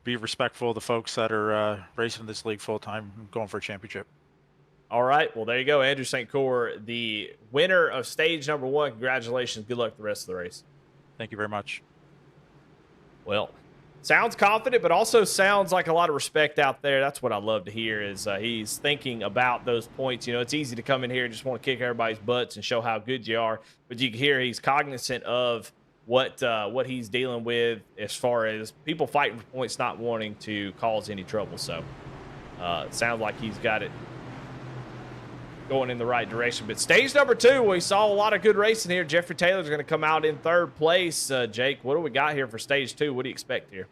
be respectful of the folks that are racing this league full time and going for a championship. All right. Well, there you go. Andrew St. Core, the winner of stage number 1. Congratulations. Good luck the rest of the race. Thank you very much. Well, sounds confident, but also sounds like a lot of respect out there. That's what I love to hear, is he's thinking about those points. It's easy to come in here and just want to kick everybody's butts and show how good you are. But you can hear he's cognizant of what he's dealing with as far as people fighting for points, not wanting to cause any trouble. So it sounds like he's got it going in the right direction. But stage number 2, we saw a lot of good racing here. Jeffrey Taylor's going to come out in 3rd place. Jake, what do we got here for stage 2? What do you expect here?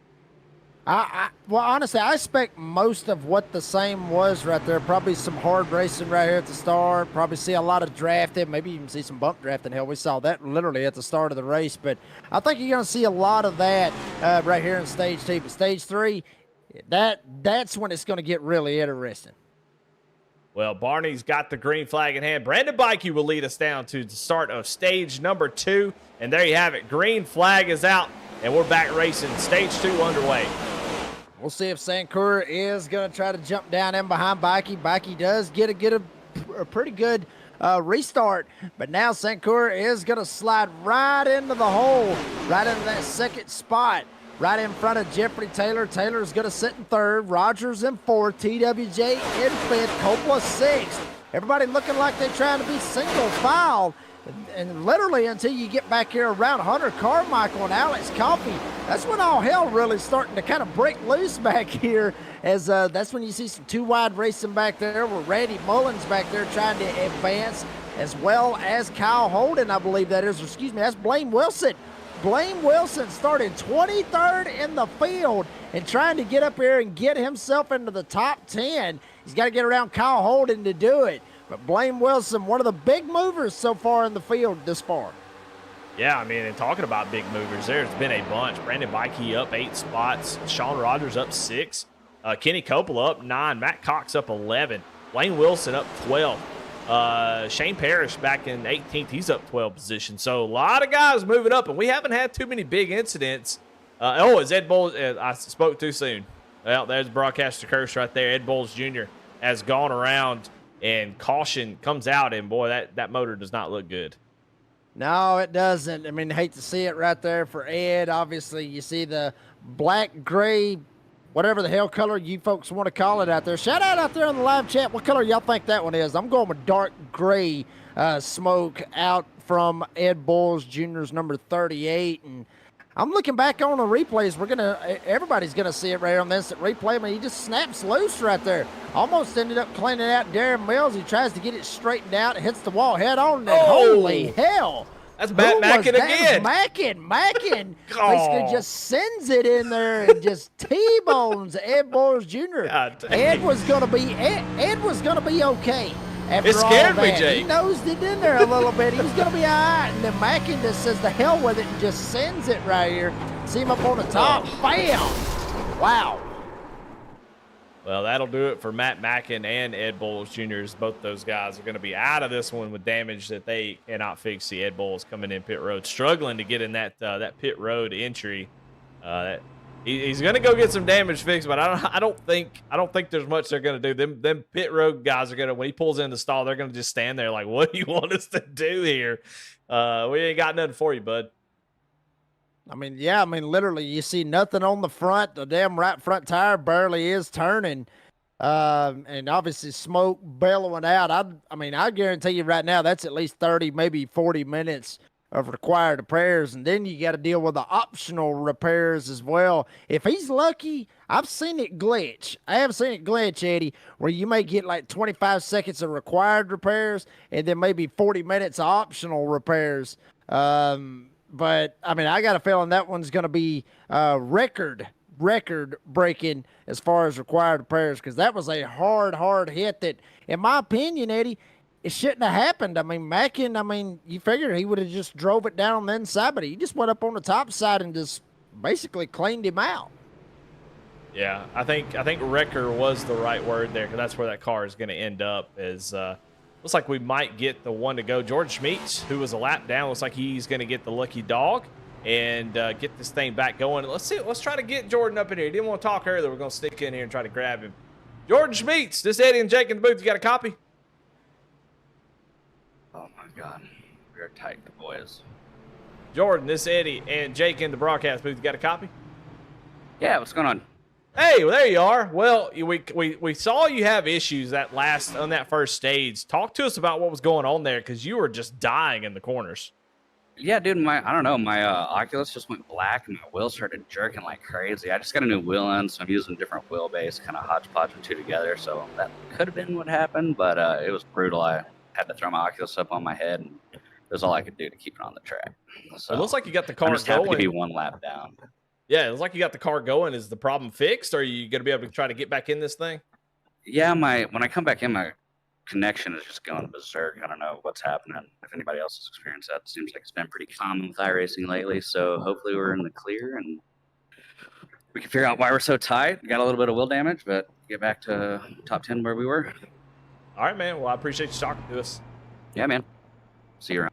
Well, honestly, I expect most of what the same was right there. Probably some hard racing right here at the start. Probably see a lot of drafting. Maybe even see some bump drafting. Hell, we saw that literally at the start of the race. But I think you're going to see a lot of that right here in stage 2. But stage 3, that's when it's going to get really interesting. Well, Barney's got the green flag in hand. Brandon Bikey will lead us down to the start of stage number 2. And there you have it. Green flag is out, and we're back racing. Stage 2 underway. We'll see if Sankura is going to try to jump down in behind Bikey. Bikey does get a pretty good restart, but now Sankura is going to slide right into the hole, right into that 2nd spot, right in front of Jeffrey Taylor. Taylor's going to sit in 3rd, Rogers in 4th, TWJ in 5th, Coppola 6th. Everybody looking like they're trying to be single file. And literally until you get back here around Hunter Carmichael and Alex Coffey, that's when all hell really starting to kind of break loose back here, as that's when you see some 2 wide racing back there with Randy Mullins back there trying to advance. as well as Kyle Holden, I believe that is. Excuse me, that's Blaine Wilson. Blaine Wilson started 23rd in the field and trying to get up here and get himself into the top 10. He's got to get around Kyle Holden to do it. But Blaine Wilson, one of the big movers so far in the field this far. Yeah, I mean, and talking about big movers, there's been a bunch. Brandon Bikey up 8 spots. Sean Rogers up 6. Kenny Coppola up 9. Matt Cox up 11. Blaine Wilson up 12. Shane Parrish back in 18th. He's up 12 positions. So a lot of guys moving up, and we haven't had too many big incidents. It's Ed Bowles. I spoke too soon. Well, there's broadcaster curse right there. Ed Bowles Jr. has gone around, and caution comes out, and boy, that motor does not look good. No, it doesn't. I mean, hate to see it right there for Ed. Obviously, you see the black, gray, whatever the hell color you folks want to call it out there. Shout out there in the live chat. What color y'all think that one is? I'm going with dark gray smoke out from Ed Bowles Jr.'s number 38. And I'm looking back on the replays. Everybody's going to see it right on the instant replay. I mean, he just snaps loose right there. Almost ended up cleaning out Darren Mills. He tries to get it straightened out. It hits the wall head on. And holy hell. That's Matt Mackin again. Mackin basically just sends it in there and just T-bones Ed Bowles Jr. Ed was gonna be okay. It scared me, Jake. He nosed it in there a little bit. He was gonna be all right, and then Mackin just says the hell with it and just sends it right here. See him up on the top. Bam! Wow. Well, that'll do it for Matt Mackin and Ed Bowles Jr. Both those guys are going to be out of this one with damage that they cannot fix. See Ed Bowles coming in pit road, struggling to get in that pit road entry. He's going to go get some damage fixed, but I don't think there's much they're going to do. Them pit road guys are going to, when he pulls in the stall, they're going to just stand there like, what do you want us to do here? We ain't got nothing for you, bud. I mean, yeah, literally, you see nothing on the front. The damn right front tire barely is turning. And obviously smoke bellowing out. I guarantee you right now, that's at least 30, maybe 40 minutes of required repairs. And then you got to deal with the optional repairs as well. If he's lucky, I've seen it glitch. I have seen it glitch, Eddie, where you may get like 25 seconds of required repairs and then maybe 40 minutes of optional repairs. But, I got a feeling that one's going to be record-breaking as far as required repairs, because that was a hard hit that, in my opinion, Eddie, it shouldn't have happened. Mackin, you figure he would have just drove it down on the inside, but he just went up on the top side and just basically cleaned him out. Yeah, I think wrecker was the right word there, because that's where that car is going to end up. Looks like we might get the one to go. George Schmeets, who was a lap down, looks like he's going to get the lucky dog and get this thing back going. Let's see. Let's try to get Jordan up in here. He didn't want to talk earlier. We're going to sneak in here and try to grab him. George Schmeets, this Eddie and Jake in the booth. You got a copy? Oh, my God. We're tight, boys. Jordan, this Eddie and Jake in the broadcast booth. You got a copy? Yeah, what's going on? Hey, well, there you are. Well, we saw you have issues on that first stage. Talk to us about what was going on there, because you were just dying in the corners. Yeah, dude, my Oculus just went black and my wheels started jerking like crazy. I just got a new wheel in, so I'm using different wheelbase, kind of hodgepodge them two together. So that could have been what happened, but it was brutal. I had to throw my Oculus up on my head, and it was all I could do to keep it on the track. So it looks like you got the car I'm just going. happy to be one lap down. Yeah, it looks like you got the car going. Is the problem fixed, or are you going to be able to try to get back in this thing? Yeah, when I come back in, my connection is just going berserk. I don't know what's happening. If anybody else has experienced that, it seems like it's been pretty common with iRacing lately. So hopefully we're in the clear and we can figure out why we're so tight. We got a little bit of wheel damage, but get back to top 10 where we were. All right, man. Well, I appreciate you talking to us. Yeah, man. See you around.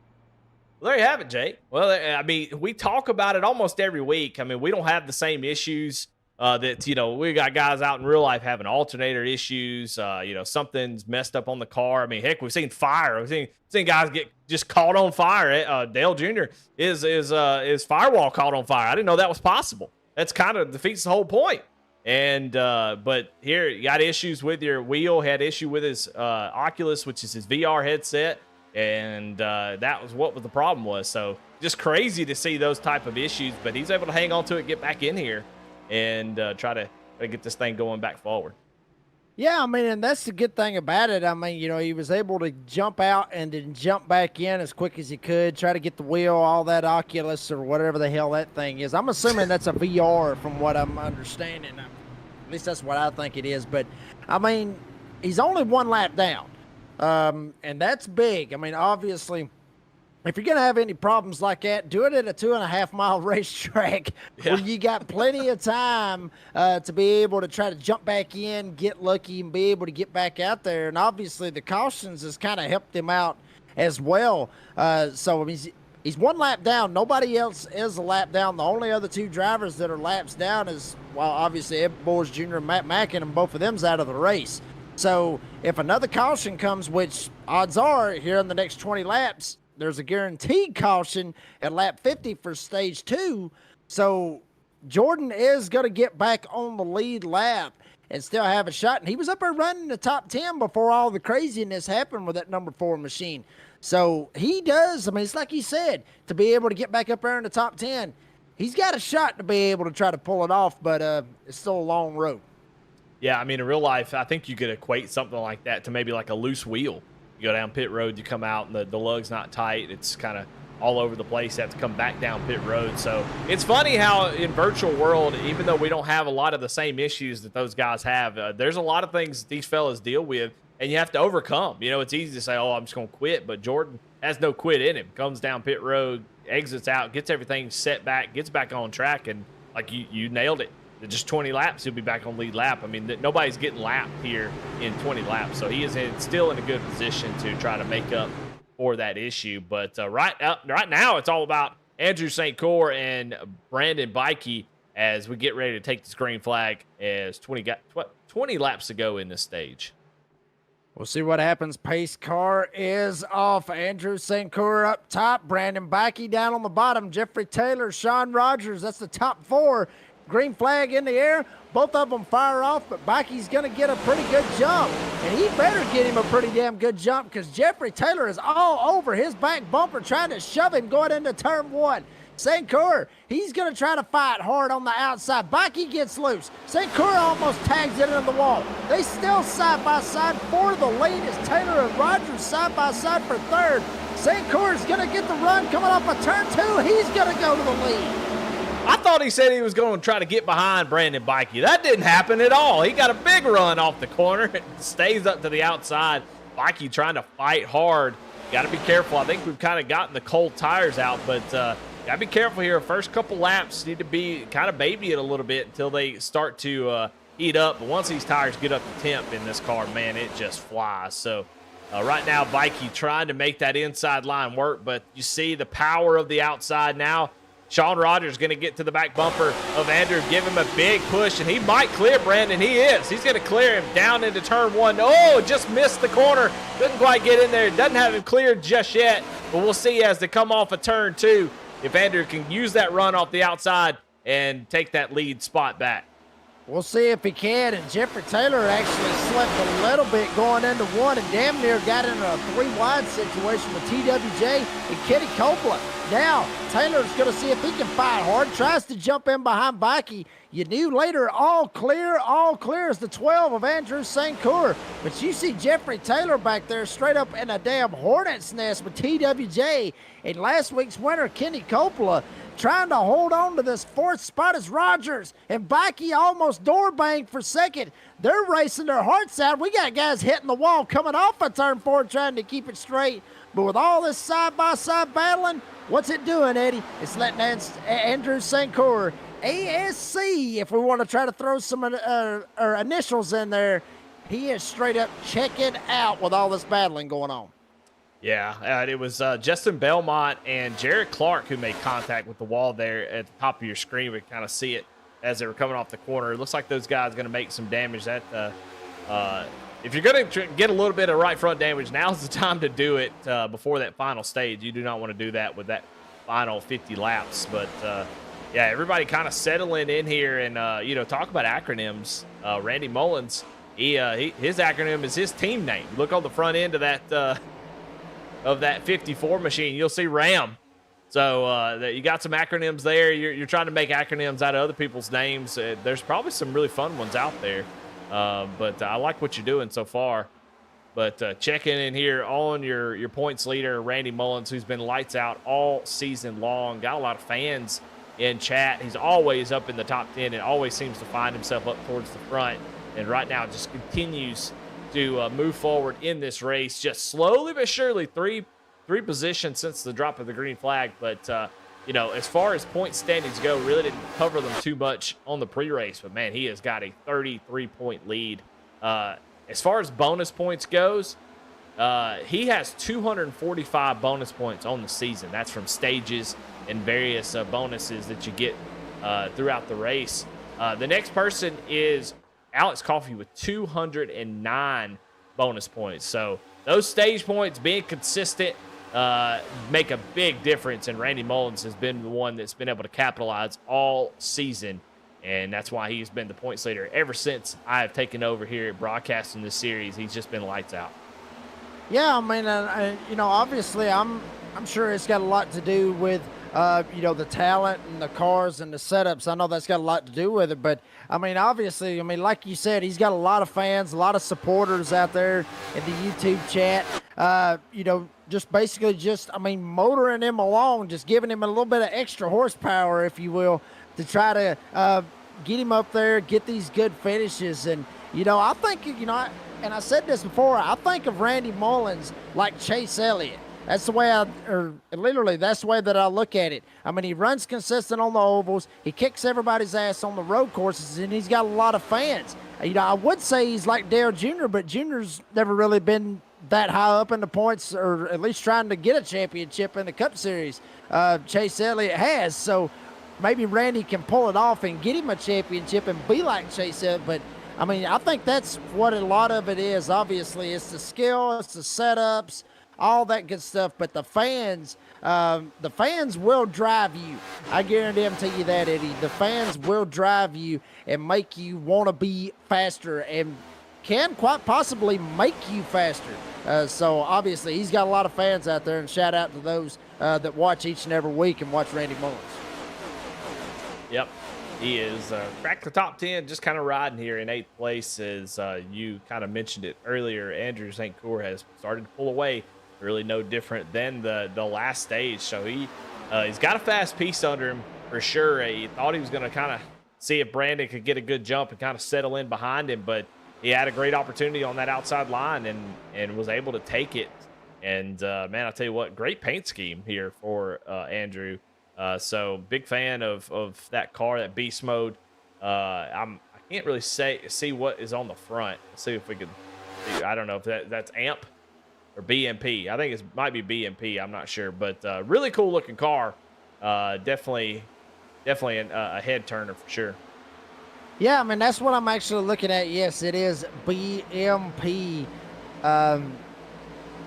Well, there you have it, Jake. Well, we talk about it almost every week. We don't have the same issues that, we got guys out in real life having alternator issues. Something's messed up on the car. Heck, we've seen fire. We've seen guys get just caught on fire. Dale Jr. is firewall caught on fire. I didn't know that was possible. That's kind of defeats the whole point. And but here you got issues with your wheel. Had issue with his Oculus, which is his VR headset. And that was what the problem was. So just crazy to see those type of issues, but he's able to hang on to it, get back in here, and try to get this thing going back forward. Yeah, I mean, and that's the good thing about it. I mean, he was able to jump out and then jump back in as quick as he could, try to get the wheel, all that Oculus or whatever the hell that thing is. I'm assuming that's a VR from what I'm understanding. At least that's what I think it is. But, I mean, he's only one lap down, and that's big. I mean, obviously, if you're going to have any problems like that, do it at a 2.5 mile racetrack where you got plenty of time to be able to try to jump back in, get lucky, and be able to get back out there. And obviously the cautions has kind of helped him out as well. So I mean, he's one lap down. Nobody else is a lap down. The only other two drivers that are laps down is, well, obviously Ed Boers Jr. and Matt Mackin, and both of them's out of the race. So if another caution comes, which odds are here in the next 20 laps, there's a guaranteed caution at lap 50 for stage 2. So Jordan is going to get back on the lead lap and still have a shot. And he was up there running the top 10 before all the craziness happened with that number 4 machine. So he does. I mean, it's like he said, to be able to get back up there in the top 10, he's got a shot to be able to try to pull it off, but it's still a long road. Yeah, I mean, in real life, I think you could equate something like that to maybe like a loose wheel. You go down pit road, you come out, and the lug's not tight. It's kind of all over the place. You have to come back down pit road. So it's funny how in virtual world, even though we don't have a lot of the same issues that those guys have, there's a lot of things these fellas deal with, and you have to overcome. It's easy to say, oh, I'm just going to quit, but Jordan has no quit in him. Comes down pit road, exits out, gets everything set back, gets back on track, and like you nailed it. Just 20 laps, he'll be back on lead lap. I mean, nobody's getting lapped here in 20 laps, so he is still in a good position to try to make up for that issue. But right now, it's all about Andrew St. Cyr and Brandon Bikey as we get ready to take this green flag as 20 laps to go in this stage. We'll see what happens. Pace car is off. Andrew St. Cyr up top. Brandon Bikey down on the bottom. Jeffrey Taylor, Sean Rogers. That's the top 4. Green flag in the air. Both of them fire off, but Bikey's going to get a pretty good jump. And he better get him a pretty damn good jump because Jeffrey Taylor is all over his back bumper trying to shove him going into turn 1. St. Cyr, he's going to try to fight hard on the outside. Bikey gets loose. St. Cyr almost tags it into the wall. They still side by side for the lead as Taylor and Rogers side by side for third. St. Cyr is going to get the run coming off of turn 2. He's going to go to the lead. I thought he said he was going to try to get behind Brandon Bikey. That didn't happen at all. He got a big run off the corner. It stays up to the outside. Bikey trying to fight hard. Got to be careful. I think we've kind of gotten the cold tires out, but got to be careful here. First couple laps need to be kind of baby it a little bit until they start to heat up. But once these tires get up to temp in this car, man, it just flies. So right now, Bikey trying to make that inside line work, but you see the power of the outside now. Sean Rogers going to get to the back bumper of Andrew, give him a big push, and he might clear Brandon. He is. He's going to clear him down into turn 1. Oh, just missed the corner. Couldn't quite get in there. Doesn't have him cleared just yet, but we'll see as they come off of turn 2 if Andrew can use that run off the outside and take that lead spot back. We'll see if he can, and Jeffrey Taylor actually slipped a little bit going into 1 and damn near got into a 3-wide situation with TWJ and Kenny Copeland. Now, Taylor's going to see if he can fight hard, tries to jump in behind Bikey. You knew later, all clear is the 12 of Andrew St. Cyr. But you see Jeffrey Taylor back there straight up in a damn hornet's nest with TWJ. And last week's winner, Kenny Copeland, trying to hold on to this 4th spot is Rogers. And Bikey almost door banged for 2nd. They're racing their hearts out. We got guys hitting the wall coming off of turn 4 trying to keep it straight. But with all this side-by-side battling, what's it doing, Eddie? It's letting Andrew St. Cyr, ASC, if we want to try to throw some initials in there, he is straight up checking out with all this battling going on. Yeah, it was Justin Belmont and Jarrett Clark who made contact with the wall there at the top of your screen. We kind of see it as they were coming off the corner. It looks like those guys are going to make some damage. That if you're going to get a little bit of right front damage, now's the time to do it before that final stage. You do not want to do that with that final 50 laps. But, yeah, everybody kind of settling in here and, talk about acronyms. Randy Mullins, his acronym is his team name. Look on the front end of that 54 machine. You'll see RAM. So you got some acronyms there. You're trying to make acronyms out of other people's names. There's probably some really fun ones out there. But I like what you're doing so far. But checking in here on your points leader, Randy Mullins, who's been lights out all season long. Got a lot of fans in chat. He's always up in the top 10 and always seems to find himself up towards the front. And right now just continues to move forward in this race. Just slowly but surely, three positions since the drop of the green flag. But, you know, as far as point standings go, really didn't cover them too much on the pre-race. But, man, he has got a 33-point lead. As far as bonus points goes, he has 245 bonus points on the season. That's from stages and various bonuses that you get throughout the race. The next person is Alex Coffey with 209 bonus points. So those stage points being consistent make a big difference, and Randy Mullins has been the one that's been able to capitalize all season. And that's why he's been the points leader ever since I have taken over here broadcasting this series. He's just been lights out. Yeah, I mean, you know, obviously, I'm sure it's got a lot to do with, you know, the talent and the cars and the setups. I know that's got a lot to do with it, but I mean, obviously, I mean, like you said, he's got a lot of fans, a lot of supporters out there in the YouTube chat. You know, just basically just, I mean, motoring him along, just giving him a little bit of extra horsepower, if you will, to try to get him up there, get these good finishes. And, you know, I think, you know, and I said this before, I think of Randy Mullins like Chase Elliott. That's the way literally, that's the way that I look at it. I mean, he runs consistent on the ovals. He kicks everybody's ass on the road courses, and he's got a lot of fans. You know, I would say he's like Dale Jr., but Jr.'s never really been that high up in the points, or at least trying to get a championship in the Cup Series. Chase Elliott has, so maybe Randy can pull it off and get him a championship and be like Chase Elliott. But, I mean, I think that's what a lot of it is. Obviously, it's the skill, it's the setups, all that good stuff. But the fans will drive you. I guarantee you that, Eddie. The fans will drive you and make you want to be faster, and can quite possibly make you faster. So, obviously, he's got a lot of fans out there, and shout out to those that watch each and every week and watch Randy Mullins. Yep, he is cracked the top 10, just kind of riding here in 8th place. As you kind of mentioned it earlier, Andrew St. Cour has started to pull away. Really no different than the last stage. So he's got a fast piece under him for sure. He thought he was going to kind of see if Brandon could get a good jump and kind of settle in behind him, but he had a great opportunity on that outside line and was able to take it. And, man, I'll tell you what, great paint scheme here for Andrew. So big fan of that car, that beast mode. I can't really see what is on the front. Let's see if we could. I don't know if that's AMP or BMP. I think it might be BMP. I'm not sure, but really cool looking car. Definitely a head turner for sure. Yeah, I mean, that's what I'm actually looking at. Yes, it is BMP.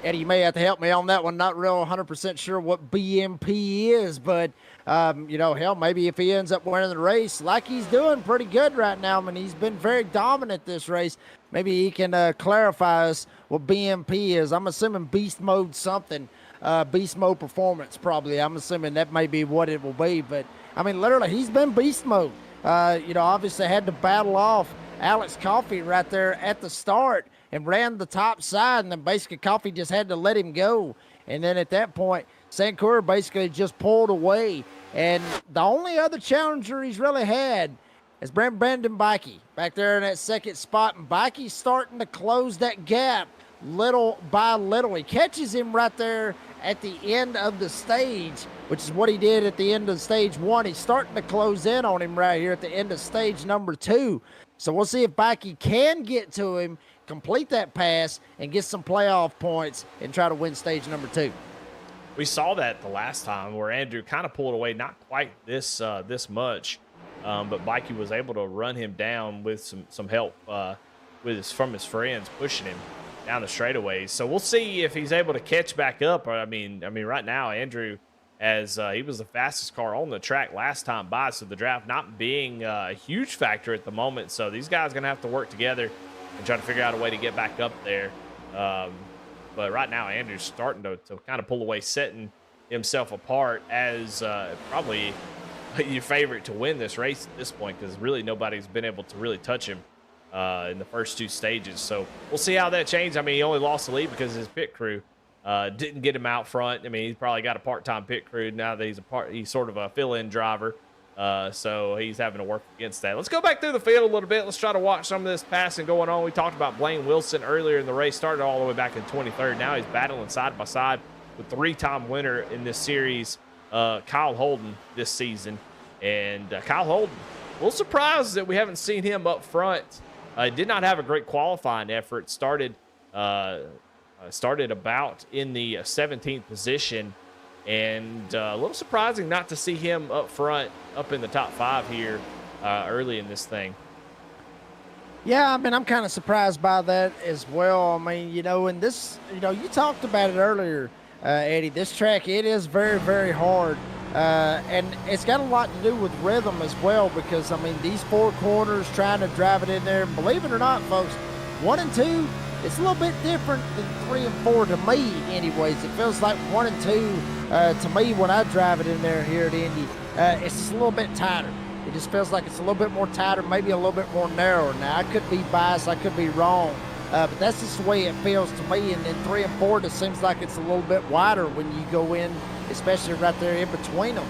Eddie, you may have to help me on that one. Not real 100% sure what BMP is, but, you know, hell, maybe if he ends up winning the race, like he's doing pretty good right now, I mean, he's been very dominant this race. Maybe he can clarify us what BMP is. I'm assuming beast mode something, beast mode performance probably. I'm assuming that may be what it will be, but, I mean, literally, he's been beast mode. You know, obviously had to battle off Alex Coffey right there at the start and ran the top side, and then basically Coffey just had to let him go. And then at that point, St. Cour basically just pulled away. And the only other challenger he's really had is Brandon Bikey back there in that second spot. And Bikey's starting to close that gap little by little. He catches him right there at the end of the stage, which is what he did at the end of stage 1. He's starting to close in on him right here at the end of stage number 2. So we'll see if Bikey can get to him, complete that pass, and get some playoff points and try to win stage number 2. We saw that the last time where Andrew kind of pulled away, not quite this much, but Bikey was able to run him down with some help from his friends pushing him down the straightaways. So we'll see if he's able to catch back up. I mean, right now Andrew, as he was the fastest car on the track last time by, so the draft not being a huge factor at the moment. So these guys are going to have to work together and try to figure out a way to get back up there. But right now, Andrew's starting to kind of pull away, setting himself apart as probably your favorite to win this race at this point, because really nobody's been able to really touch him in the first 2 stages. So we'll see how that changes. I mean, he only lost the lead because his pit crew didn't get him out front. I mean, he's probably got a part-time pit crew now that he's sort of a fill-in driver. So he's having to work against that. Let's go back through the field a little bit. Let's try to watch some of this passing going on. We talked about Blaine Wilson earlier in the race, started all the way back in 23rd. Now he's battling side by side with 3-time winner in this series, Kyle Holden, this season. And Kyle Holden, a little surprised that we haven't seen him up front. Did not have a great qualifying effort. Started about in the 17th position. And a little surprising not to see him up front, up in the top 5 here early in this thing. Yeah, I mean, I'm kind of surprised by that as well. I mean, and this, you talked about it earlier, Eddie. This track, it is very, very hard. And it's got a lot to do with rhythm as well because, I mean, these 4 corners, trying to drive it in there. And believe it or not, folks, 1 and 2, it's a little bit different than 3 and 4 to me anyways. It feels like 1 and 2 to me when I drive it in there here at Indy. It's just a little bit tighter. It just feels like it's a little bit more tighter, maybe a little bit more narrow. Now, I could be biased, I could be wrong, but that's just the way it feels to me. And then 3 and 4 just seems like it's a little bit wider when you go in, especially right there in between them.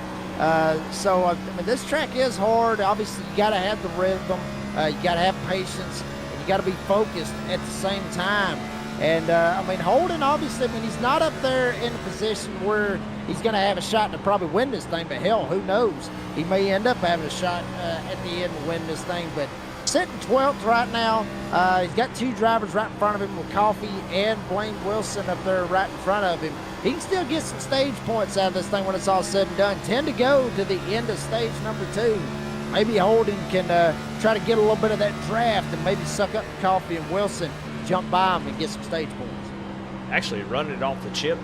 So, I mean, this track is hard. Obviously, you got to have the rhythm. You got to have patience. And you got to be focused at the same time. And, I mean, Holden, obviously, I mean, he's not up there in a position where he's going to have a shot to probably win this thing. But, hell, who knows? He may end up having a shot at the end to win this thing. But sitting 12th right now. He's got 2 drivers right in front of him with Coffey and Blaine Wilson up there right in front of him. He can still get some stage points out of this thing when it's all said and done. 10 to go to the end of stage number 2. Maybe Holden can try to get a little bit of that draft and maybe suck up Coffey and Wilson, jump by him and get some stage points. Actually running it off the chip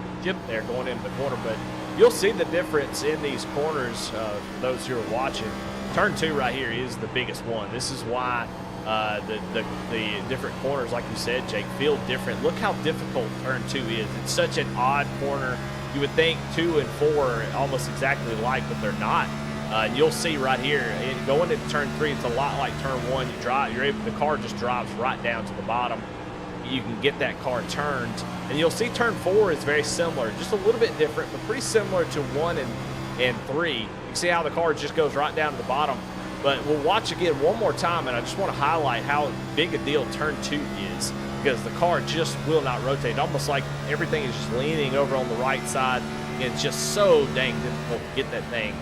there going into the corner, but you'll see the difference in these corners for those who are watching. Turn 2 right here is the biggest one. This is why the different corners, like you said, Jake, feel different. Look how difficult turn 2 is. It's such an odd corner. You would think 2 and 4 are almost exactly alike, but they're not. You'll see right here, going into turn 3, it's a lot like turn 1. The car just drives right down to the bottom. You can get that car turned, and you'll see turn 4 is very similar, just a little bit different, but pretty similar to 1 and 3. You can see how the car just goes right down to the bottom. But we'll watch again one more time, and I just want to highlight how big a deal turn 2 is, because the car just will not rotate. Almost like everything is just leaning over on the right side. And it's just so dang difficult to get that thing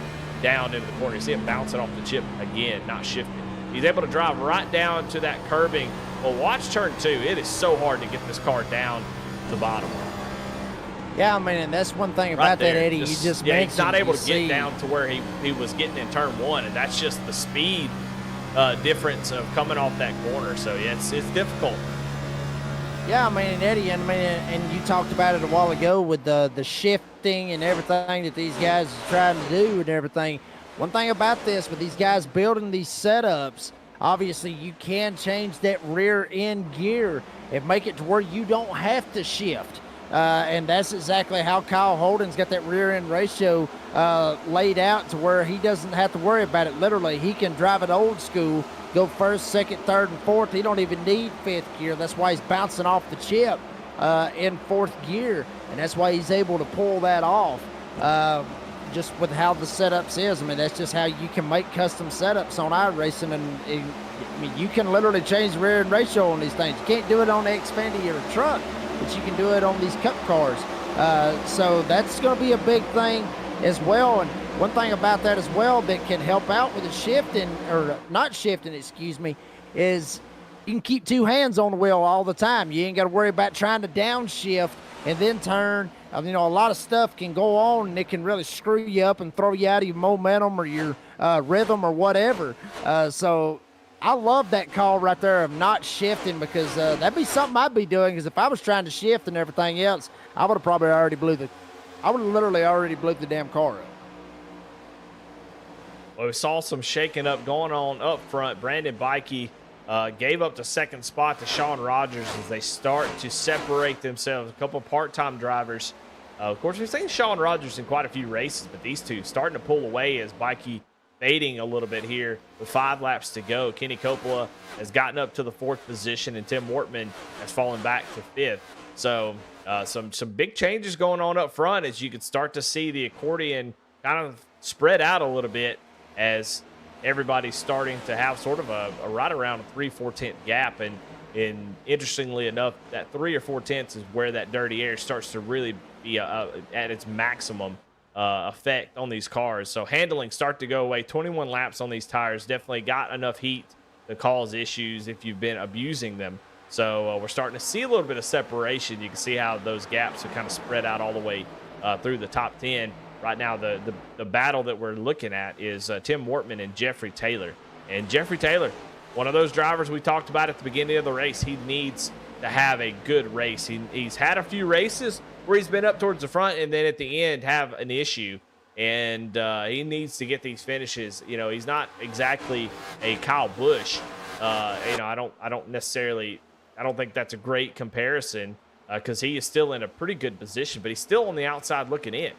down into the corner. You see it bouncing off the chip again, not shifting. He's able to drive right down to that curbing. Well, watch turn 2. It is so hard to get this car down to the bottom. Yeah, I mean, and that's one thing about that, Eddie. You just mentioned. He's not able to get down to where he was getting in turn 1, and that's just the speed difference of coming off that corner. So, yeah, it's difficult. Yeah, I mean, and Eddie, and you talked about it a while ago with the shifting and everything that these guys are trying to do and everything. One thing about this, with these guys building these setups, obviously you can change that rear end gear and make it to where you don't have to shift. And that's exactly how Kyle Holden's got that rear end ratio laid out to where he doesn't have to worry about it. Literally, he can drive it old school, go first, second, third, and fourth. He don't even need 5th gear. That's why he's bouncing off the chip in 4th gear, and that's why he's able to pull that off. Just with how the setups is. I mean, that's just how you can make custom setups on iRacing, and I mean, you can literally change the rear end ratio on these things. You can't do it on the Xfinity or a truck, but you can do it on these cup cars. So that's going to be a big thing as well. And one thing about that as well that can help out with the shifting, or not shifting, excuse me, is you can keep 2 hands on the wheel all the time. You ain't got to worry about trying to downshift and then turn. You know, a lot of stuff can go on, and it can really screw you up and throw you out of your momentum or your rhythm or whatever. So I love that call right there of not shifting, because that'd be something I'd be doing, because if I was trying to shift and everything else, I would have probably already literally already blew the damn car up. Well, we saw some shaking up going on up front. Brandon Bikey gave up the 2nd spot to Sean Rogers as they start to separate themselves. A couple of part-time drivers. Of course, we've seen Sean Rogers in quite a few races, but these two starting to pull away as Bikey fading a little bit here with 5 laps to go. Kenny Coppola has gotten up to the 4th position, and Tim Wortman has fallen back to 5th. So some big changes going on up front as you can start to see the accordion kind of spread out a little bit as everybody's starting to have sort of a right around a 3/4 gap. And interestingly enough, that 3 or 4 tenths is where that dirty air starts to really be at its maximum effect on these cars. So handling start to go away. 21 laps on these tires definitely got enough heat to cause issues if you've been abusing them. So we're starting to see a little bit of separation. You can see how those gaps are kind of spread out all the way through the top 10. Right now, the battle that we're looking at is Tim Wortman and Jeffrey Taylor. And Jeffrey Taylor, one of those drivers we talked about at the beginning of the race, he needs to have a good race. He's had a few races where he's been up towards the front and then at the end have an issue. And he needs to get these finishes. You know, he's not exactly a Kyle Busch. You know, I don't think that's a great comparison because he is still in a pretty good position, but he's still on the outside looking in.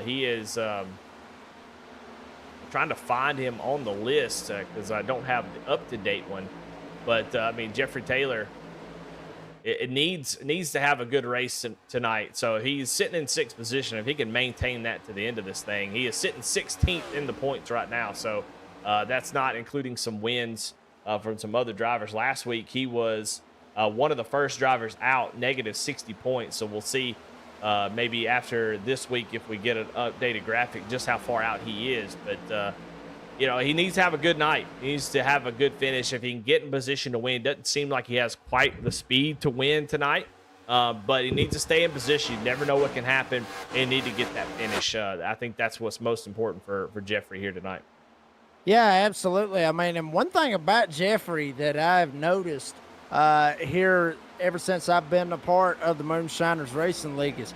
He is trying to find him on the list because I don't have the up-to-date one. But, I mean, Jeffrey Taylor, it needs to have a good race tonight. So he's sitting in 6th position. If he can maintain that to the end of this thing, he is sitting 16th in the points right now. So that's not including some wins from some other drivers. Last week, he was one of the first drivers out, negative 60 points. So we'll see maybe after this week if we get an updated graphic just how far out he is. But, you know, he needs to have a good night. He needs to have a good finish. If he can get in position to win, doesn't seem like he has quite the speed to win tonight. But he needs to stay in position. You never know what can happen, and need to get that finish. I think that's what's most important for Jeffrey here tonight. Yeah, absolutely. I mean, and one thing about Jeffrey that I've noticed here ever since I've been a part of the Moonshiners Racing League is,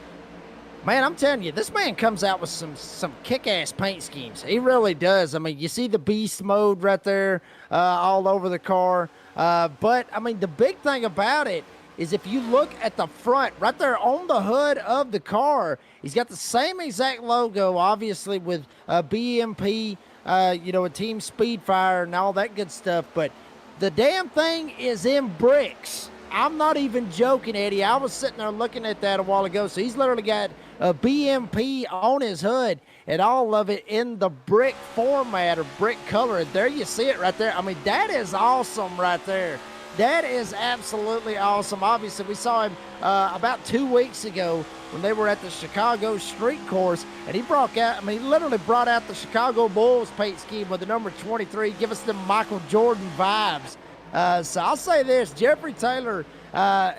man, I'm telling you, this man comes out with some kick-ass paint schemes. He really does. I mean, you see the beast mode right there all over the car. But, I mean, the big thing about it is if you look at the front, right there on the hood of the car, he's got the same exact logo, obviously, with BMP, you know, a Team Speedfire and all that good stuff. But the damn thing is in bricks. I'm not even joking, Eddie. I was sitting there looking at that a while ago. So he's literally got a BMP on his hood and all of it in the brick format or brick color. And there you see it right there. I mean, that is awesome right there. That is absolutely awesome. Obviously, we saw him about 2 weeks ago when they were at the Chicago Street Course, and he brought out, I mean, he literally brought out the Chicago Bulls paint scheme with the number 23, give us the Michael Jordan vibes. So I'll say this, Jeffrey Taylor,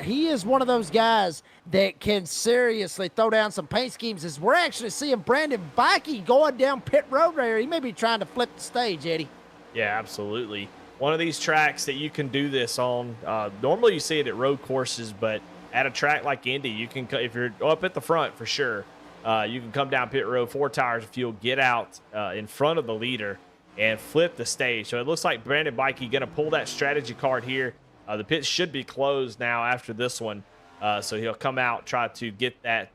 he is one of those guys that can seriously throw down some paint schemes. As we're actually seeing Brandon Bikey going down pit road right here. He may be trying to flip the stage, Eddie. Yeah, absolutely. One of these tracks that you can do this on, normally you see it at road courses, but at a track like Indy, you can, if you're up at the front for sure, you can come down pit road, 4 tires of fuel, get out in front of the leader and flip the stage. So it looks like Brandon Bikey going to pull that strategy card here. The pits should be closed now after this one. So he'll come out, try to get that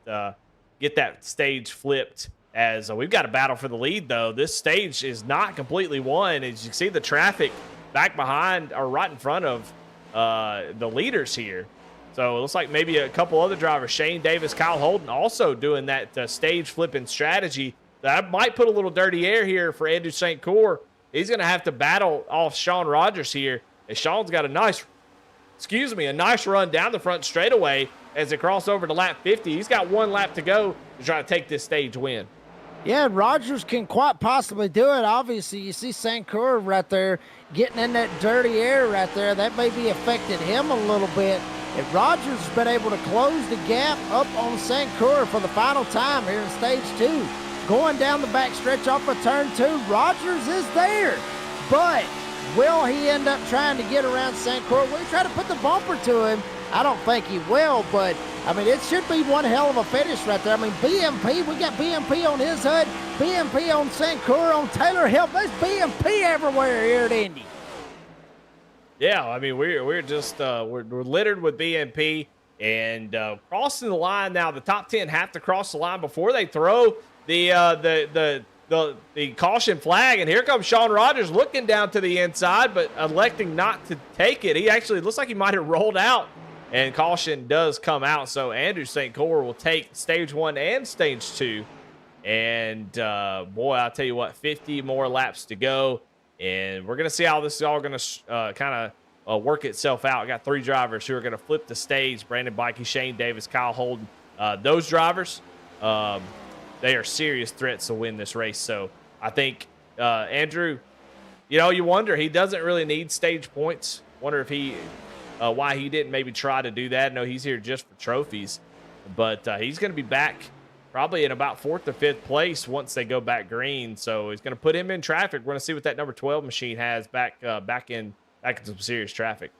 stage flipped. As we've got a battle for the lead, though. This stage is not completely won. As you can see, the traffic back behind or right in front of the leaders here. So it looks like maybe a couple other drivers, Shane Davis, Kyle Holden, also doing that stage flipping strategy. That might put a little dirty air here for Andrew St. Cyr. He's going to have to battle off Sean Rogers here. And Sean's got a nice run down the front straightaway as they cross over to lap 50. He's got 1 lap to go to try to take this stage win. Yeah, Rogers can quite possibly do it. Obviously, you see St. Cyr right there getting in that dirty air right there. That may be affected him a little bit. If Rogers has been able to close the gap up on St. Cyr for the final time here in stage 2, going down the back stretch off of turn 2, Rogers is there. But will he end up trying to get around St. Cyr? Will he try to put the bumper to him? I don't think he will, but, I mean, it should be one hell of a finish right there. I mean, BMP, we got BMP on his hood, BMP on St. Cyr, on Taylor Hill. There's BMP everywhere here at Indy. Yeah, I mean, we're just we're littered with BMP and crossing the line now. The top 10 have to cross the line before they throw the the caution flag, and here comes Sean Rogers looking down to the inside, but electing not to take it. He actually looks like he might have rolled out, and caution does come out. So Andrew St. Clair will take stage 1 and stage 2. And boy, I'll tell you what, 50 more laps to go, and we're gonna see how this is all gonna kind of work itself out. I got 3 drivers who are gonna flip the stage: Brandon Bikey, Shane Davis, Kyle Holden. Those drivers, they are serious threats to win this race. So I think Andrew, you wonder, he doesn't really need stage points. Wonder if why he didn't maybe try to do that. No, he's here just for trophies, but he's gonna be back probably in about 4th or 5th place once they go back green. So he's going to put him in traffic. We're going to see what that number 12 machine has back in some serious traffic.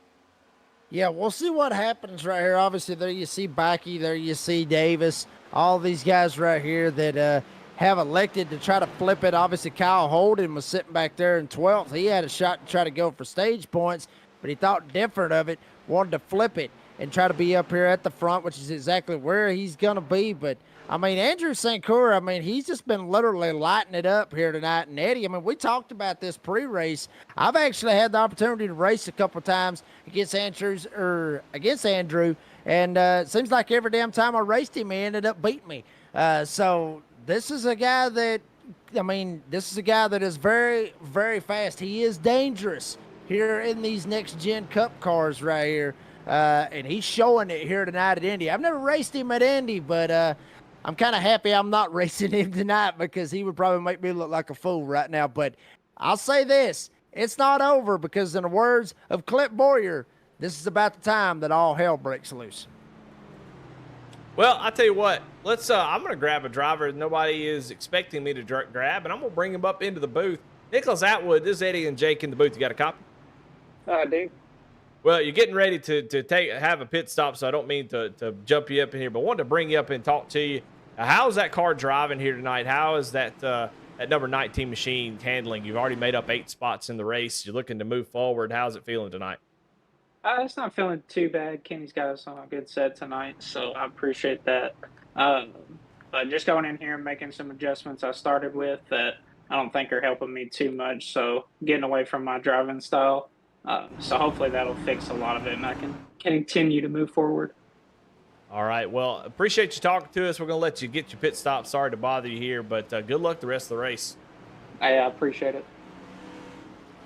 Yeah, we'll see what happens right here. Obviously, there you see Backey, there you see Davis, all these guys right here that have elected to try to flip it. Obviously, Kyle Holden was sitting back there in 12th. He had a shot to try to go for stage points, but he thought different of it, wanted to flip it and try to be up here at the front, which is exactly where he's going to be. But I mean, Andrew St. Clair, I mean, he's just been literally lighting it up here tonight. And Eddie, I mean, we talked about this pre-race. I've actually had the opportunity to race a couple times against Andrew, and it seems like every damn time I raced him, he ended up beating me. So this is a guy that, is very, very fast. He is dangerous here in these next-gen Cup cars right here, and he's showing it here tonight at Indy. I've never raced him at Indy, but I'm kind of happy I'm not racing him tonight because he would probably make me look like a fool right now. But I'll say this, it's not over, because in the words of Clint Boyer, this is about the time that all hell breaks loose. Well, I tell you what, I'm going to grab a driver nobody is expecting me to grab, and I'm going to bring him up into the booth. Nicholas Atwood, this is Eddie and Jake in the booth. You got a copy? I do. Well, you're getting ready to have a pit stop, so I don't mean to jump you up in here, but wanted to bring you up and talk to you. How's that car driving here tonight? How is that number 19 machine handling? You've already made up 8 spots in the race. You're looking to move forward. How's it feeling tonight? It's not feeling too bad. Kenny's got us on a good set tonight, so I appreciate that. But just going in here and making some adjustments I started with that I don't think are helping me too much, so getting away from my driving style. So hopefully that'll fix a lot of it, and I can continue to move forward. All right. Well, appreciate you talking to us. We're going to let you get your pit stop. Sorry to bother you here, but good luck the rest of the race. I appreciate it.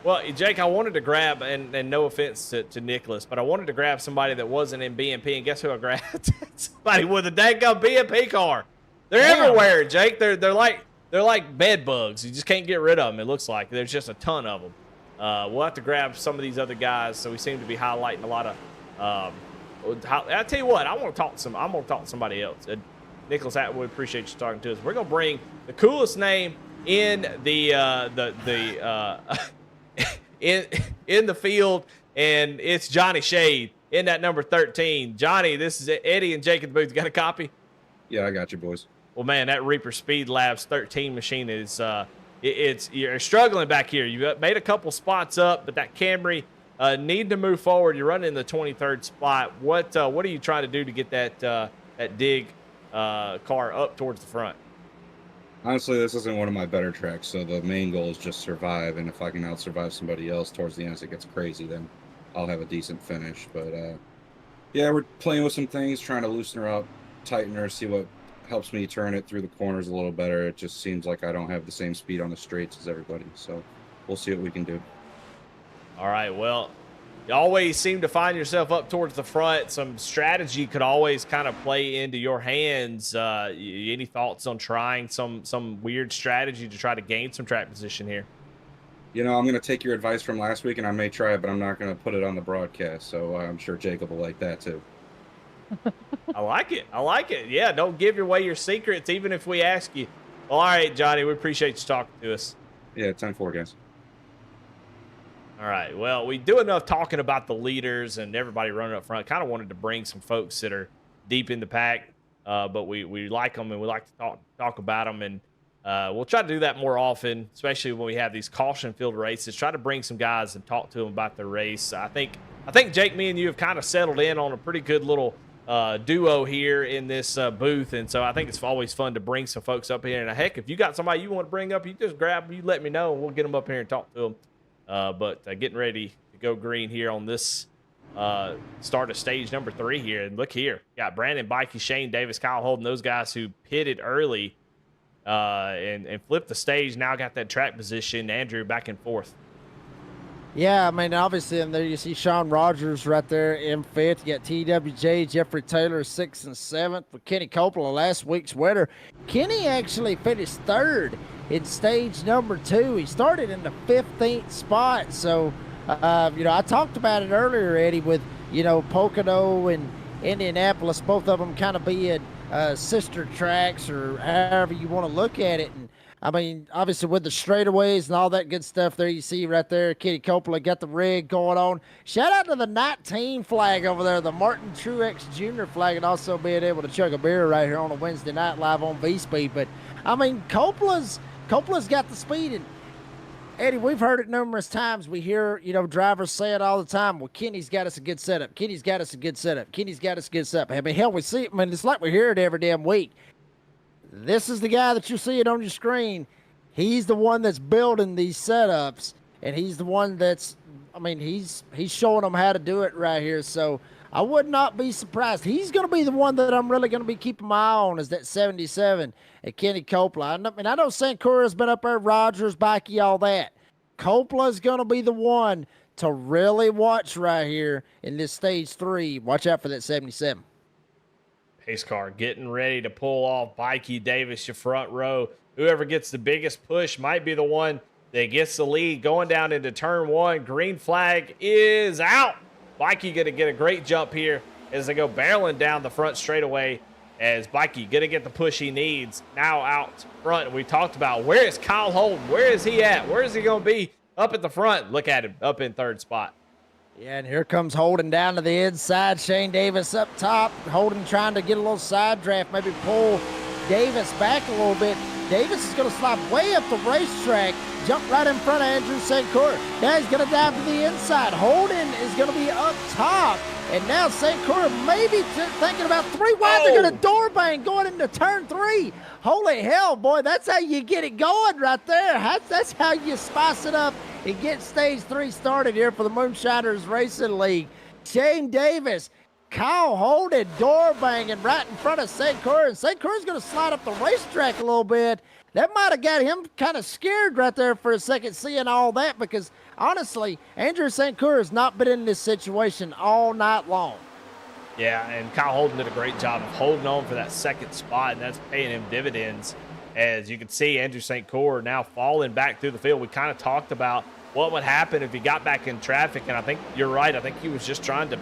Well, Jake, I wanted to grab, and no offense to Nicholas, but I wanted to grab somebody that wasn't in BMP, and guess who I grabbed? Somebody with a daggum BMP car. They're everywhere, Jake. They're like bed bugs. You just can't get rid of them. It looks like there's just a ton of them. We'll have to grab some of these other guys. So we seem to be highlighting a lot of. I tell you what, I'm gonna talk to somebody else. Nicholas Atwood, appreciate you talking to us. We're gonna bring the coolest name in the in the field, and it's Johnny Shade in that number 13. Johnny, this is Eddie and Jake in the booth. You got a copy? Yeah, I got you, boys. Well, man, that Reaper Speed Labs 13 machine is you're struggling back here. You made a couple spots up, but that Camry need to move forward. You're running in the 23rd spot. What are you trying to do to get that dig car up towards the front? Honestly, this isn't one of my better tracks, so the main goal is just survive, and if I can out-survive somebody else towards the end as it gets crazy, then I'll have a decent finish. But, yeah, we're playing with some things, trying to loosen her up, tighten her, see what helps me turn it through the corners a little better. It just seems like I don't have the same speed on the straights as everybody, so we'll see what we can do. All right, well, you always seem to find yourself up towards the front. Some strategy could always kind of play into your hands. Any thoughts on trying some weird strategy to try to gain some track position here? You know, I'm going to take your advice from last week, and I may try it, but I'm not going to put it on the broadcast, so I'm sure Jacob will like that too. I like it. Yeah, don't give away your secrets, even if we ask you. Well, all right, Johnny, we appreciate you talking to us. Yeah, 10-4, guys. All right, well, we do enough talking about the leaders and everybody running up front. Kind of wanted to bring some folks that are deep in the pack, but we like them and we like to talk about them, and we'll try to do that more often, especially when we have these caution field races. Try to bring some guys and talk to them about their race. I think Jake, me and you have kind of settled in on a pretty good little duo here in this booth. And so I think it's always fun to bring some folks up here. And heck, if you got somebody you want to bring up, you just grab them, you let me know, and we'll get them up here and talk to them. But getting ready to go green here on this start of stage number 3 here. And look here, got Brandon Bikey, Shane Davis, Kyle Holden, those guys who pitted early and flipped the stage, now got that track position. Andrew back and forth. Yeah, I mean, obviously, in there you see Sean Rogers right there in 5th. You got TWJ, Jeffrey Taylor, 6th and 7th. With Kenny Coppola, last week's winner. Kenny actually finished 3rd in stage number 2. He started in the 15th spot. So, I talked about it earlier, Eddie, with, Pocono and Indianapolis, both of them kind of being sister tracks or however you want to look at it. And I mean, obviously with the straightaways and all that good stuff there, you see right there, Kenny Coppola got the rig going on. Shout out to the 19 flag over there, the Martin Truex Jr. flag, and also being able to chug a beer right here on a Wednesday night live on V-Speed. But, I mean, Coppola's got the speed. And, Eddie, we've heard it numerous times. We hear, drivers say it all the time. Well, Kenny's got us a good setup. Kenny's got us a good setup. Kenny's got us a good setup. I mean, hell, we see it. I mean, it's like we hear it every damn week. This is the guy that you see it on your screen. He's the one that's building these setups, and he's the one that's, I mean, he's showing them how to do it right here. So I would not be surprised. He's going to be the one that I'm really going to be keeping my eye on, is that 77 at Kenny Coppola. I know St. Cora's been up there, Rogers, Bikey, all that. Coppola's going to be the one to really watch right here in this stage 3. Watch out for that 77. Pace car getting ready to pull off. Bikey, Davis, your front row. Whoever gets the biggest push might be the one that gets the lead. Going down into turn 1. Green flag is out. Bikey going to get a great jump here as they go barreling down the front straightaway, as Bikey going to get the push he needs. Now out front. We talked about, where is Kyle Holden? Where is he at? Where is he going to be? Up at the front. Look at him up in 3rd spot. Yeah, and here comes Holden down to the inside. Shane Davis up top. Holden trying to get a little side draft, maybe pull Davis back a little bit. Davis is going to slide way up the racetrack, jump right in front of Andrew St. Coeur. Now he's going to dive to the inside. Holden is going to be up top. And now St. Coeur maybe thinking about 3 wide. They're going to door bang going into turn 3. Holy hell, boy, that's how you get it going right there. That's how you spice it up and get stage 3 started here for the Moonshiners Racing League. Shane Davis, Kyle Holden door banging right in front of St. Coeur. And St. Coeur's going to slide up the racetrack a little bit. That might have got him kind of scared right there for a second, seeing all that, because honestly, Andrew St. Coeur has not been in this situation all night long. Yeah, and Kyle Holden did a great job of holding on for that 2nd spot, and that's paying him dividends. As you can see, Andrew St. Coeur now falling back through the field. We kind of talked about what would happen if he got back in traffic, and I think you're right. I think he was just trying to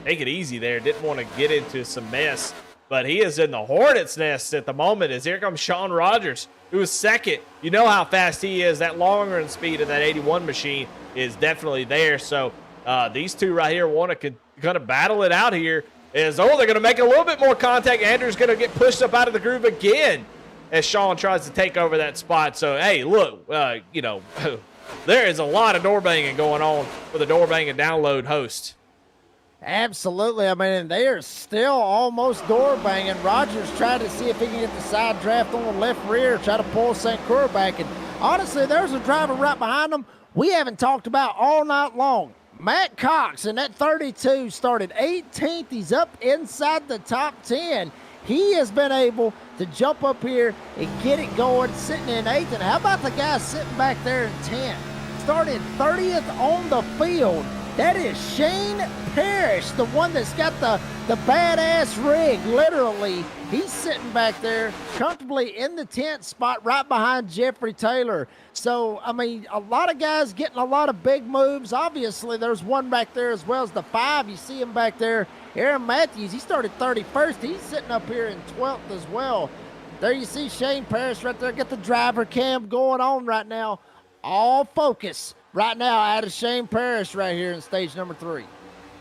take it easy there. Didn't want to get into some mess, but he is in the hornet's nest at the moment, as here comes Sean Rogers, who is 2nd. You know how fast he is. That long run speed of that 81 machine is definitely there. So these two right here want to kind of battle it out here. They're going to make a little bit more contact. Andrew's going to get pushed up out of the groove again as Sean tries to take over that spot. So, hey, look, there is a lot of door banging going on for the door banging download host. Absolutely. I mean, they are still almost door banging. Rogers tried to see if he can get the side draft on the left rear, try to pull St. Coeur back. And honestly, there's a driver right behind them we haven't talked about all night long. Matt Cox in that 32 started 18th. He's up inside the top 10. He has been able to jump up here and get it going, sitting in 8th. And how about the guy sitting back there in 10th? Started 30th on the field. That is Shane Parrish, the one that's got the badass rig, literally. He's sitting back there comfortably in the 10th spot right behind Jeffrey Taylor. So, I mean, a lot of guys getting a lot of big moves. Obviously, there's one back there as well as the 5. You see him back there. Aaron Matthews, he started 31st. He's sitting up here in 12th as well. There you see Shane Parrish right there. Get the driver cam going on right now. All focus right now out of Shane Parrish right here in stage number 3.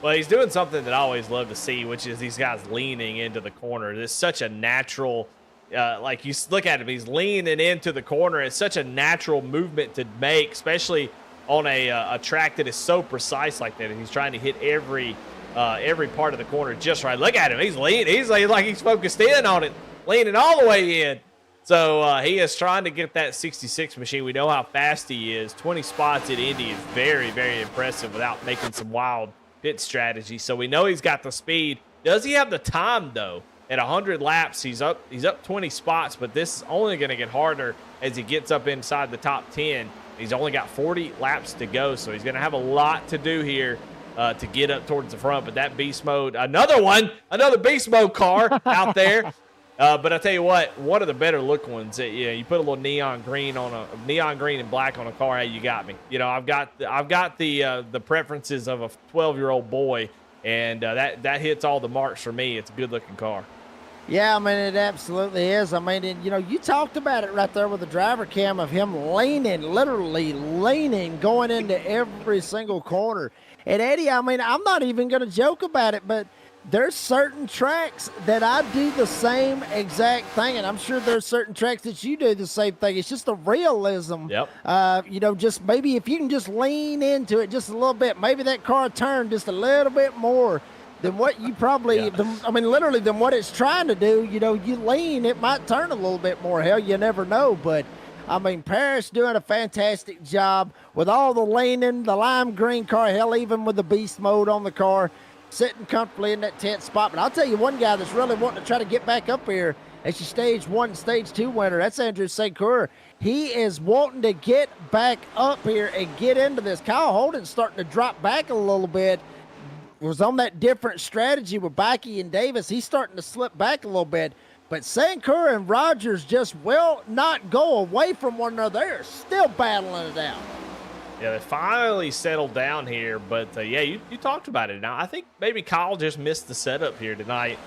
Well, he's doing something that I always love to see, which is these guys leaning into the corner. It's such a natural, like you look at him, he's leaning into the corner. It's such a natural movement to make, especially on a track that is so precise like that. And he's trying to hit every every part of the corner just right. Look at him. He's leaning. He's like he's focused in on it, leaning all the way in. So he is trying to get that 66 machine. We know how fast he is. 20 spots at Indy is very, very impressive without making some wild pit strategy. So we know he's got the speed. Does he have the time, though? At 100 laps, he's up 20 spots, but this is only going to get harder as he gets up inside the top 10. He's only got 40 laps to go, so he's going to have a lot to do here to get up towards the front. But that beast mode, another beast mode car out there. But I tell you what, one of the better look ones. You put a little neon green and black on a car. Hey, you got me. I've got the preferences of a 12-year-old boy, and that hits all the marks for me. It's a good looking car. Yeah, I mean, it absolutely is. I mean, you talked about it right there with the driver cam of him literally leaning, going into every single corner. And Eddie, I mean, I'm not even going to joke about it, but there's certain tracks that I do the same exact thing, and I'm sure there's certain tracks that you do the same thing. It's just the realism. Yep. Just maybe if you can just lean into it just a little bit, maybe that car turned just a little bit more than what you probably, literally than what it's trying to do. You lean, it might turn a little bit more. Hell, you never know. But, I mean, Parrish doing a fantastic job with all the leaning, the lime green car, hell, even with the beast mode on the car, sitting comfortably in that 10th spot. But I'll tell you one guy that's really wanting to try to get back up here as your Stage 1 and Stage 2 winner. That's Andrew St. Coeur. He is wanting to get back up here and get into this. Kyle Holden's starting to drop back a little bit. Was on that different strategy with Bakke and Davis. He's starting to slip back a little bit. But St. Coeur and Rogers just will not go away from one another. They're still battling it out. Yeah, they finally settled down here. But, you talked about it. Now, I think maybe Kyle just missed the setup here tonight.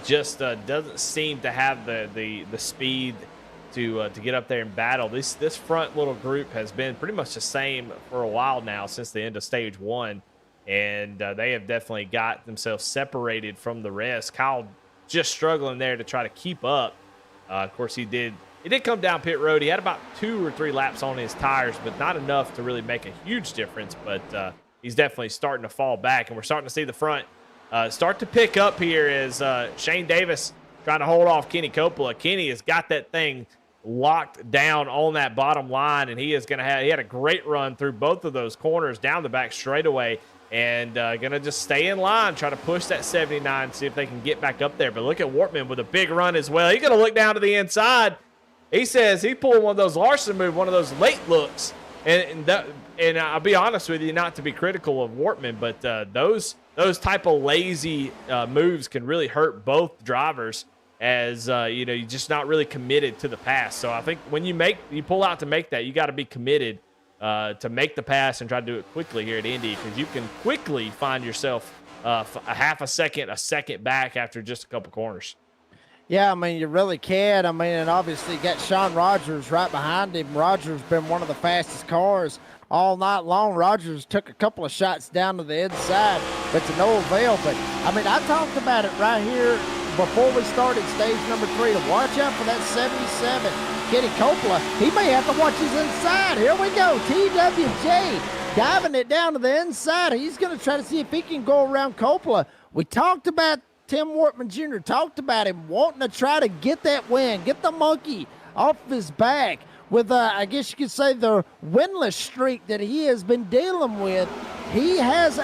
Just doesn't seem to have the speed to get up there and battle. This front little group has been pretty much the same for a while now since the end of Stage 1. And they have definitely got themselves separated from the rest. Kyle just struggling there to try to keep up. Of course, he did come down pit road. He had about 2 or 3 laps on his tires, but not enough to really make a huge difference. But he's definitely starting to fall back, and we're starting to see the front start to pick up here as Shane Davis trying to hold off Kenny Coppola. Kenny has got that thing locked down on that bottom line, and he had a great run through both of those corners down the back straightaway. And going to just stay in line, try to push that 79, see if they can get back up there. But look at Wortman with a big run as well. He's going to look down to the inside. He says he pulled one of those Larson move, one of those late looks. And I'll be honest with you, not to be critical of Wortman, but those type of lazy moves can really hurt both drivers as, you're just not really committed to the pass. So I think when you pull out to make that, you got to be committed to make the pass and try to do it quickly here at Indy, because you can quickly find yourself a half a second back after just a couple corners. Yeah, I mean, you really can. I mean, and obviously you got Sean Rogers right behind him. Rogers been one of the fastest cars all night long. Rogers took a couple of shots down to the inside, but to no avail. But, I mean, I talked about it right here before we started stage number 3 to watch out for that 77. Kenny Coppola, he may have to watch his inside. Here we go, TWJ diving it down to the inside. He's going to try to see if he can go around Coppola. We talked about Tim Wortman Jr., talked about him wanting to try to get that win, get the monkey off his back with, I guess you could say, the winless streak that he has been dealing with. He has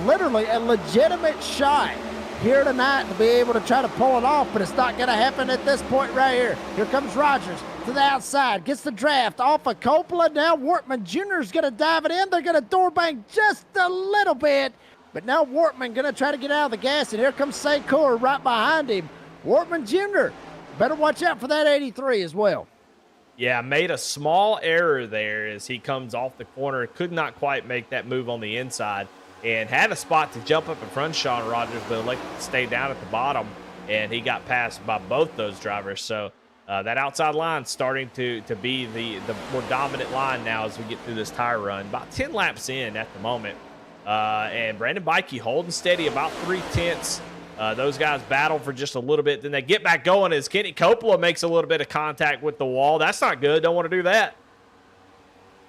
literally a legitimate shot here tonight to be able to try to pull it off, but it's not going to happen at this point right here. Here comes Rogers to the outside, gets the draft off of Coppola. Now Wortman Jr. is going to dive it in. They're going to door bang just a little bit, but now Wortman going to try to get out of the gas, and here comes St. Coeur right behind him. Wortman Jr., better watch out for that 83 as well. Yeah, made a small error there as he comes off the corner. Could not quite make that move on the inside, and had a spot to jump up in front of Sean Rogers, but elected to stay down at the bottom, and he got passed by both those drivers. So that outside line starting to be the more dominant line now as we get through this tire run. About 10 laps in at the moment. And Brandon Bakke holding steady about 3/10. Those guys battle for just a little bit. Then they get back going as Kenny Coppola makes a little bit of contact with the wall. That's not good. Don't want to do that.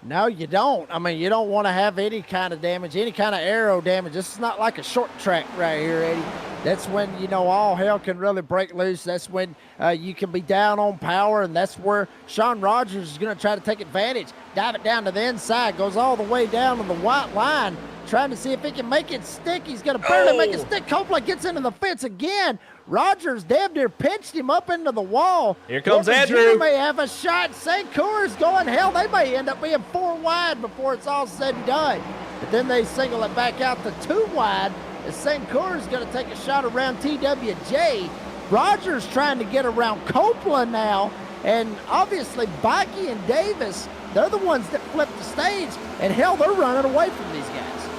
No, you don't. I mean, you don't want to have any kind of damage, any kind of aero damage. This is not like a short track right here, Eddie. That's when, you know, all hell can really break loose. That's when you can be down on power, and that's where Sean Rogers is going to try to take advantage. Dive it down to the inside, goes all the way down to the white line, trying to see if he can make it stick. He's going to barely make it stick. Coppola gets into the fence again. Rogers damn near pinched him up into the wall. Here comes North Andrew. Virginia may have a shot. St. Cour's going, hell, they may end up being 4 wide before it's all said and done. But then they single it back out to 2 wide. As St. Cour's going to take a shot around TWJ. Rogers trying to get around Coppola now. And obviously, Bikey and Davis, they're the ones that flipped the stage. And hell, they're running away from these guys.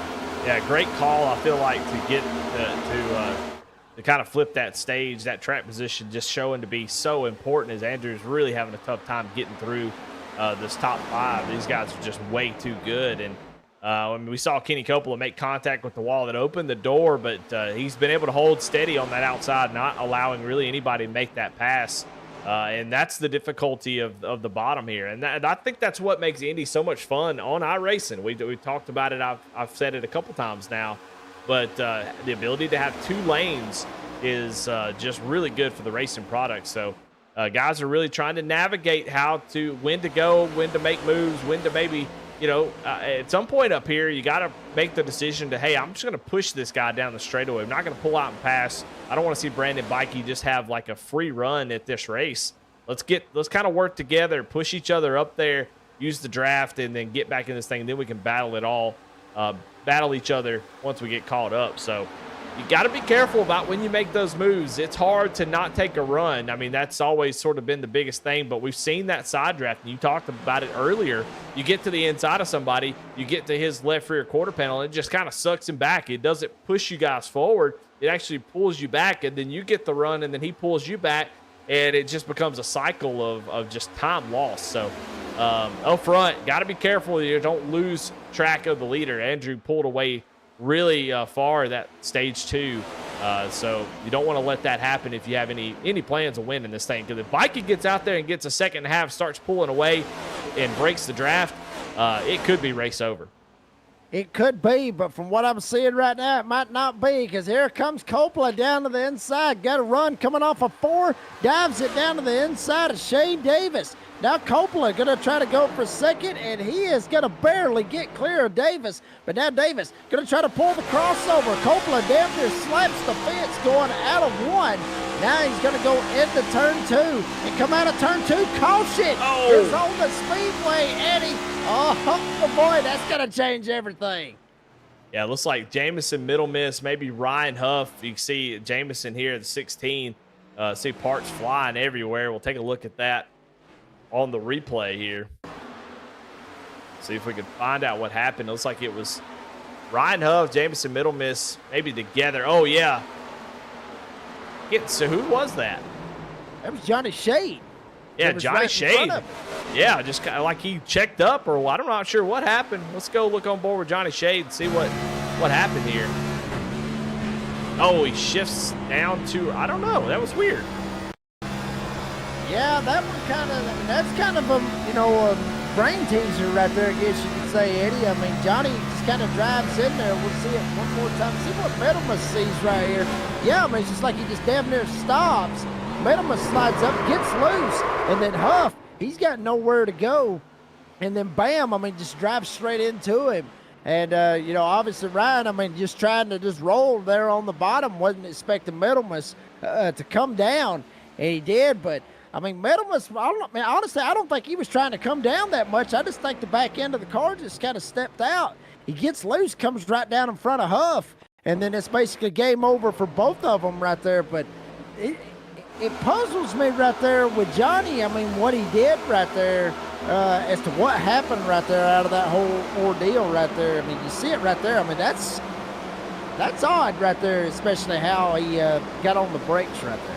Yeah, great call, I feel like, to get to kind of flip that stage, that track position, just showing to be so important as Andrew's really having a tough time getting through this top 5. These guys are just way too good. And I mean, we saw Kenny Coppola make contact with the wall that opened the door, but he's been able to hold steady on that outside, not allowing really anybody to make that pass. And that's the difficulty of the bottom here. And I think that's what makes Indy so much fun on iRacing. We talked about it. I've said it a couple times now. But the ability to have 2 lanes is just really good for the racing product. So guys are really trying to navigate when to go, when to make moves, when to maybe, you know, at some point up here, you got to make the decision to, hey, I'm just going to push this guy down the straightaway. I'm not going to pull out and pass. I don't want to see Brandon Bikey just have like a free run at this race. Let's kind of work together, push each other up there, use the draft, and then get back in this thing. And then we can battle it all. Battle each other once we get caught up. So you got to be careful about when you make those moves. It's hard to not take a run. I mean, that's always sort of been the biggest thing, but we've seen that side draft, and you talked about it earlier. You get to the inside of somebody, you get to his left rear quarter panel, and it just kind of sucks him back. It doesn't push you guys forward. It actually pulls you back, and then you get the run, and then he pulls you back, and it just becomes a cycle of just time lost. So up front, got to be careful you don't lose track of the leader. Andrew pulled away really far that stage 2, so you don't want to let that happen if you have any plans of winning this thing. Because if Bikey gets out there and gets a second half, starts pulling away, and breaks the draft, it could be race over. It could be, but from what I'm seeing right now, it might not be, because here comes Coppola down to the inside. Got a run coming off of 4, dives it down to the inside of Shane Davis. Now Coppola going to try to go for second, and he is going to barely get clear of Davis. But now Davis going to try to pull the crossover. Coppola damn near slaps the fence going out of 1. Now he's going to go into turn 2 and come out of turn 2. Caution! Oh. It's on the Speedway, Eddie. Oh, boy, that's going to change everything. Yeah, it looks like Jamison middle miss, maybe Ryan Huff. You can see Jamison here at the 16. See parts flying everywhere. We'll take a look at that on the replay here. See if we can find out what happened. It looks like it was Ryan Huff, Jamison middle miss, maybe together. Oh, yeah. So who was that? That was Johnny Shade. Yeah, Johnny Shade. Yeah, just kind of like he checked up, or I'm not sure what happened. Let's go look on board with Johnny Shade and see what happened here. Oh, he shifts down to, I don't know. That was weird. Yeah, that one that's kind of a brain teaser right there, I guess you could say, Eddie. I mean, Johnny just kind of drives in there. We'll see it one more time. See what Middlemas sees right here. Yeah, I mean, it's just like he just damn near stops. Middlemas slides up, gets loose, and then Huff, he's got nowhere to go. And then bam, I mean, just drives straight into him. And, obviously Ryan, I mean, just trying to just roll there on the bottom. Wasn't expecting Middlemas to come down, and he did. But, I mean, Middlemas, honestly, I don't think he was trying to come down that much. I just think the back end of the car just kind of stepped out. He gets loose, comes right down in front of Huff, and then it's basically game over for both of them right there. But it puzzles me right there with Johnny. I mean, what he did right there as to what happened right there out of that whole ordeal right there. I mean, you see it right there. I mean, that's odd right there, especially how he got on the brakes right there.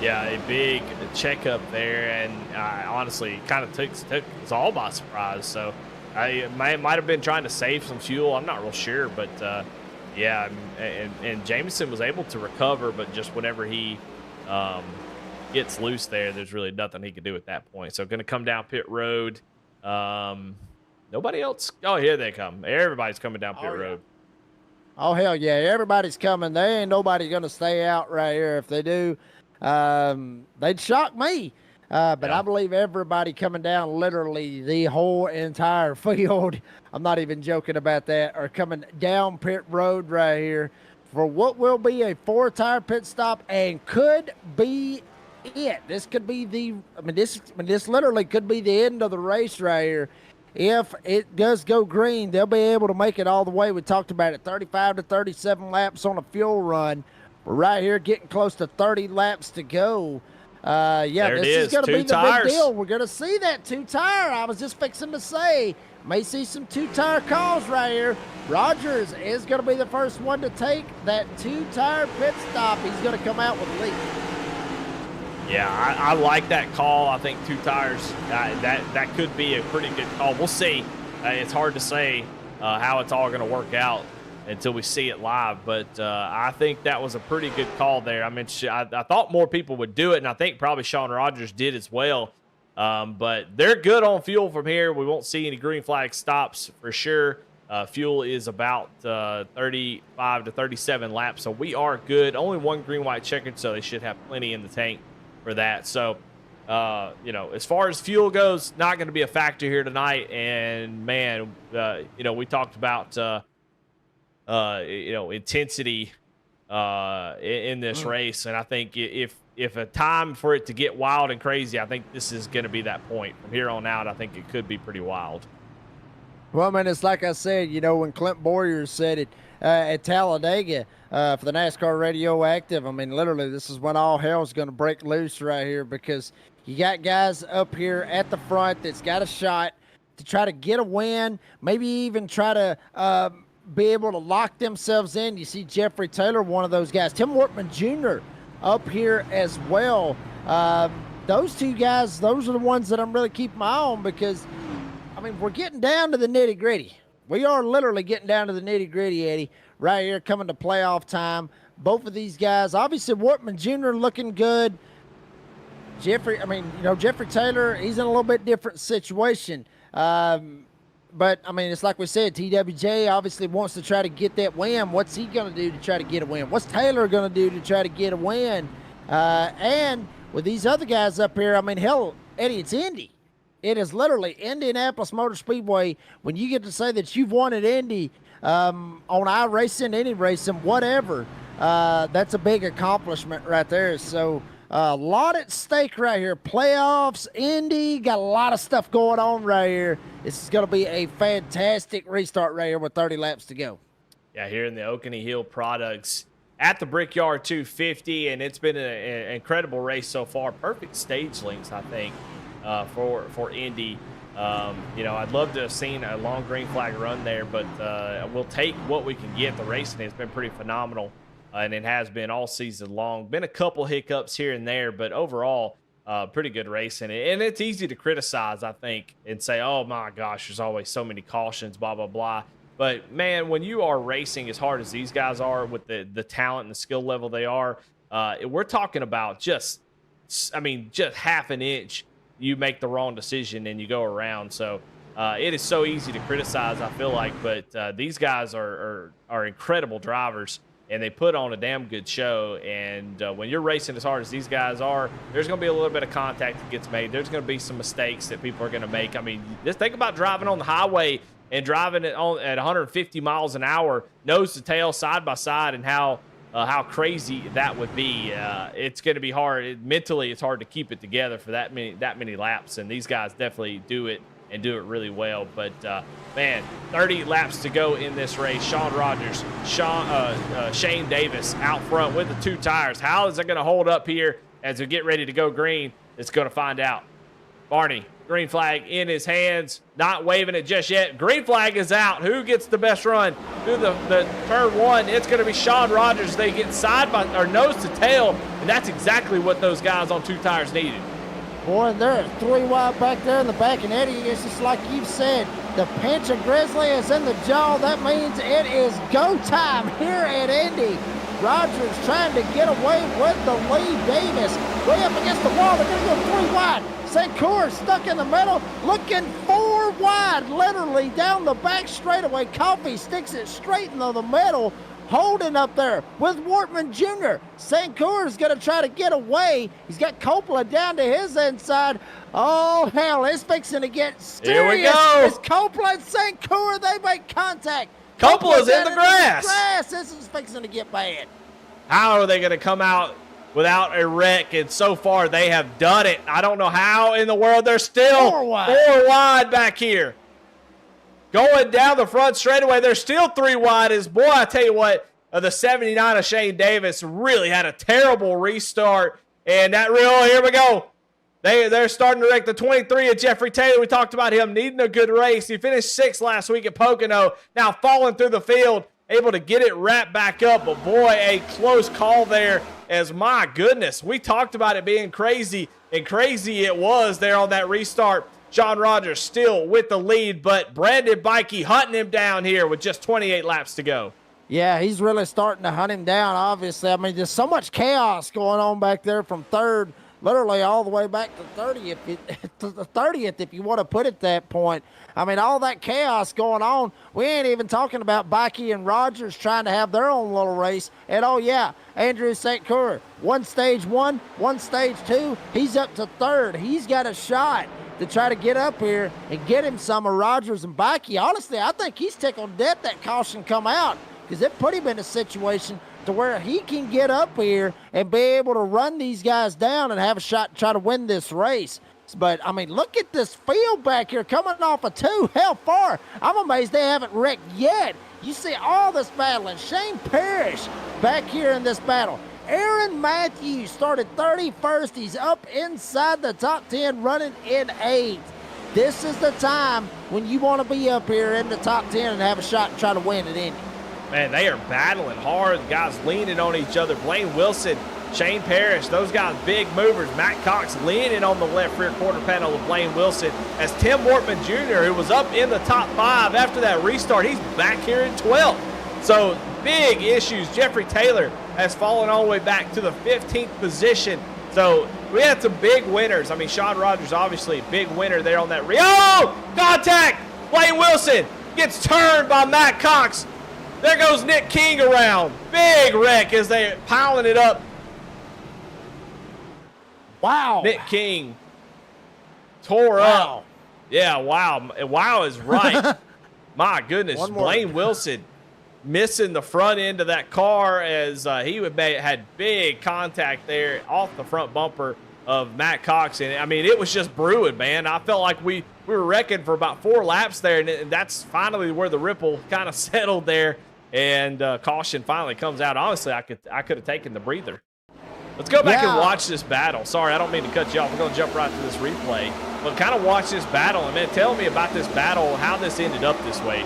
Yeah, a big checkup there, and honestly, kind of took us all by surprise. So I might have been trying to save some fuel. I'm not real sure, but yeah, and Jameson was able to recover, but just whenever he gets loose there, there's really nothing he can do at that point. So going to come down pit road. Nobody else. Oh, here they come. Everybody's coming down pit road. Oh, hell yeah. Everybody's coming. There ain't nobody going to stay out right here. If they do, they'd shock me. But I believe everybody coming down, literally the whole entire field, I'm not even joking about that, are coming down pit road right here for what will be a 4-tire pit stop and could be it. This could be this literally could be the end of the race right here. If it does go green, they'll be able to make it all the way. We talked about it, 35 to 37 laps on a fuel run. We're right here getting close to 30 laps to go. This is going to be the big deal. We're going to see that 2-tire. I was just fixing to say, may see some 2-tire calls right here. Rogers is going to be the first one to take that 2-tire pit stop. He's going to come out with lead. Yeah, I like that call. I think 2 tires, that could be a pretty good call. We'll see. It's hard to say how it's all going to work out until we see it live. But I think that was a pretty good call there. I mean, I thought more people would do it, and I think probably Sean Rogers did as well. But they're good on fuel from here. We won't see any green flag stops for sure. Fuel is about 35 to 37 laps, so we are good. Only 1 green, white checkered, so they should have plenty in the tank for that. So, as far as fuel goes, not going to be a factor here tonight. And man, we talked about, intensity in this race. And I think if a time for it to get wild and crazy, I think this is going to be that point. From here on out, I think it could be pretty wild. Well, man, it's like I said, when Clint Boyer said it at Talladega for the NASCAR Radioactive, I mean, literally, this is when all hell's going to break loose right here, because you got guys up here at the front that's got a shot to try to get a win, maybe even try to be able to lock themselves in. You see Jeffrey Taylor, one of those guys. Tim Workman Jr. up here as well. Those 2 guys, those are the ones that I'm really keeping my eye on, because I mean, we're getting down to the nitty-gritty. We are literally getting down to the nitty-gritty, Eddie, right here coming to playoff time. Both of these guys, obviously Workman Jr. looking good. Jeffrey Taylor, he's in a little bit different situation. But, I mean, it's like we said, TWJ obviously wants to try to get that win. What's he going to do to try to get a win? What's Taylor going to do to try to get a win? And with these other guys up here, I mean, hell, Eddie, it's Indy. It is literally Indianapolis Motor Speedway. When you get to say that you've won at Indy on iRacing, any racing, whatever, that's a big accomplishment right there. So a lot at stake right here. Playoffs, Indy, got a lot of stuff going on right here. This is going to be a fantastic restart right here with 30 laps to go. Yeah, here in the Oconee Hill Products at the Brickyard 250, and it's been an incredible race so far. Perfect stage lengths, I think. For Indy. I'd love to have seen a long green flag run there, but we'll take what we can get. The racing has been pretty phenomenal, and it has been all season long. Been a couple hiccups here and there, but overall, pretty good racing. And it's easy to criticize, I think, and say, oh my gosh, there's always so many cautions, blah, blah, blah. But man, when you are racing as hard as these guys are with the talent and the skill level they are, we're talking about just half an inch. You make the wrong decision and you go around. So it is so easy to criticize, I feel like, but these guys are incredible drivers, and they put on a damn good show. And when you're racing as hard as these guys are, there's going to be a little bit of contact that gets made. There's going to be some mistakes that people are going to make. I mean, just think about driving on the highway and driving it at 150 miles an hour, nose to tail, side by side, and how crazy that would be. It's going to be hard. Mentally, it's hard to keep it together for that many laps, and these guys definitely do it and do it really well. But, man, 30 laps to go in this race. Sean Rogers, Shane Davis out front with the 2 tires. How is it going to hold up here as we get ready to go green? It's going to find out. Barney, green flag in his hands, not waving it just yet. Green flag is out. Who gets the best run through the turn 1? It's going to be Sean Rogers. They get nose to tail, and that's exactly what those guys on 2 tires needed. Boy, and they're 3 wide back there in the back, and Eddie, it's just like you've said, the pinch of Grizzly is in the jaw. That means it is go time here at Indy. Rogers trying to get away with the lead. Davis way up against the wall. They're going to go 3 wide. St. Coeur stuck in the middle, looking 4 wide, literally down the back straightaway. Coffee sticks it straight into the middle. Holden up there with Wortman Jr. St. Coeur is going to try to get away. He's got Coppola down to his inside. Oh, hell, it's fixing to get serious. Here we go. It's Coppola and St. Coeur. They make contact. Coppola's in the grass. This is fixing to get bad. How are they going to come out without a wreck? And so far, they have done it. I don't know how in the world they're still 4 wide. 4 wide back here. Going down the front straightaway, they're still 3 wide. As boy, I tell you what, the 79 of Shane Davis really had a terrible restart. And that here we go. They're starting to wreck the 23 of Jeffrey Taylor. We talked about him needing a good race. He finished 6th last week at Pocono. Now falling through the field, able to get it wrapped back up. But boy, a close call there. As my goodness, we talked about it being crazy, and crazy it was there on that restart. Sean Rogers still with the lead, but Brandon Bikey hunting him down here with just 28 laps to go. Yeah, he's really starting to hunt him down, obviously. I mean, there's so much chaos going on back there from 3rd, literally all the way back to 30th, to the 30th, if you want to put it that point. I mean, all that chaos going on. We ain't even talking about Bikey and Rogers trying to have their own little race. And, oh, yeah, Andrew St. Coeur, one stage 1, one stage 2. He's up to 3rd. He's got a shot to try to get up here and get him some of Rogers and Bikey. Honestly, I think he's tickled death that caution come out, because it put him in a situation to where he can get up here and be able to run these guys down and have a shot to try to win this race. But, I mean, look at this field back here coming off of 2. How far? I'm amazed they haven't wrecked yet. You see all this battling. Shane Parrish back here in this battle. Aaron Matthews started 31st. He's up inside the top 10, running in 8th. This is the time when you want to be up here in the top 10 and have a shot to try to win it, Indy. Man, they are battling hard. The guys leaning on each other. Blaine Wilson, Shane Parrish, those guys big movers. Matt Cox leaning on the left rear quarter panel of Blaine Wilson, as Tim Wortman Jr., who was up in the top 5 after that restart, he's back here in 12th. So big issues. Jeffrey Taylor has fallen all the way back to the 15th position. So we had some big winners. I mean, Sean Rogers, obviously, big winner there on that. Contact! Blaine Wilson gets turned by Matt Cox. There goes Nick King around. Big wreck as they're piling it up. Wow. Nick King tore up. Yeah, wow. Wow is right. My goodness. Blaine Wilson missing the front end of that car as he had big contact there off the front bumper of Matt Cox. And, I mean, it was just brewing, man. I felt like we were wrecking for about 4 laps there, and that's finally where the ripple kind of settled there, and caution finally comes out. Honestly, I could have taken the breather. Let's go back and watch this battle. Sorry, I don't mean to cut you off. We're going to jump right to this replay. But kind of watch this battle. And, man, tell me about this battle, how this ended up this way.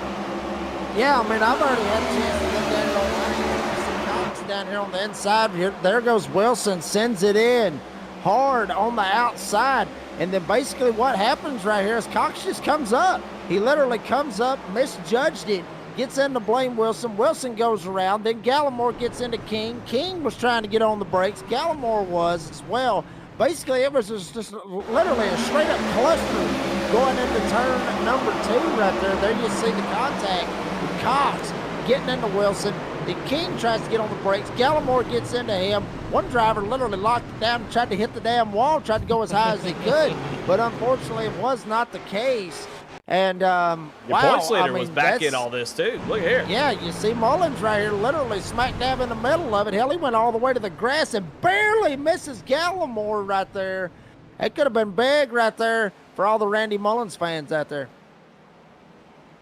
Yeah, I mean, I've already had a chance to look at it online. Some Cox down here on the inside. Here, there goes Wilson, sends it in hard on the outside. And then basically what happens right here is Cox just comes up. He literally comes up, misjudged it, gets into Blaine Wilson. Wilson goes around. Then Gallimore gets into King. King was trying to get on the brakes. Gallimore was as well. Basically, it was just literally a straight-up cluster going into turn number 2 right there. There you see the contact with Cox getting into Wilson. Then King tries to get on the brakes. Gallimore gets into him. One driver literally locked it down and tried to hit the damn wall, tried to go as high as he could. But unfortunately, it was not the case. And, wow. Points leader was back in all this, too. Look here. Yeah, you see Mullins right here literally smack dab in the middle of it. Hell, he went all the way to the grass and barely misses Gallimore right there. It could have been big right there for all the Randy Mullins fans out there.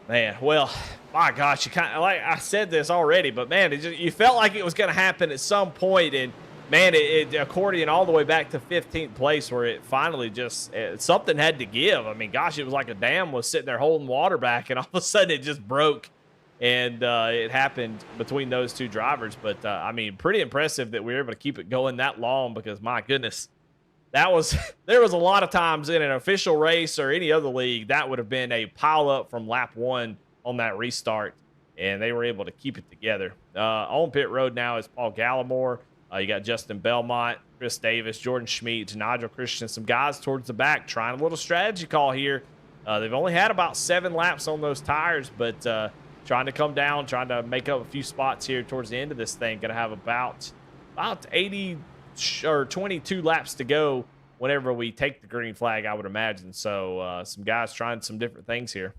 Man, well, my gosh, you kind of, like I said this already, but, man, you felt like it was going to happen at some point, and man, it accordion all the way back to 15th place, where it finally just something had to give. I mean, gosh, it was like a dam was sitting there holding water back, and all of a sudden it just broke, and it happened between those 2 drivers. But I mean, pretty impressive that we were able to keep it going that long, because my goodness, there was a lot of times in an official race or any other league that would have been a pile up from lap 1 on that restart. and they were able to keep it together. On pit road now is Paul Gallimore. You got Justin Belmont, Chris Davis, Jordan Schmidt, Nigel Christian, some guys towards the back trying a little strategy call here. They've only had about 7 laps on those tires, but trying to come down, trying to make up a few spots here towards the end of this thing. Going to have about 80 or 22 laps to go whenever we take the green flag, I would imagine. So some guys trying some different things here.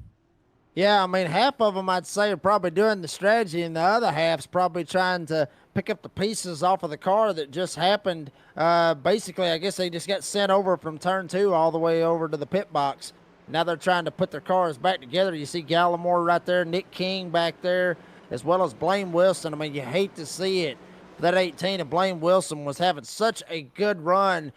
Yeah, I mean, half of them I'd say are probably doing the strategy, and the other half's probably trying to pick up the pieces off of the car that just happened. Basically, I guess they just got sent over from turn 2 all the way over to the pit box. Now they're trying to put their cars back together. You see Gallimore right there, Nick King back there, as well as Blaine Wilson. I mean, you hate to see it. That 18 of Blaine Wilson was having such a good run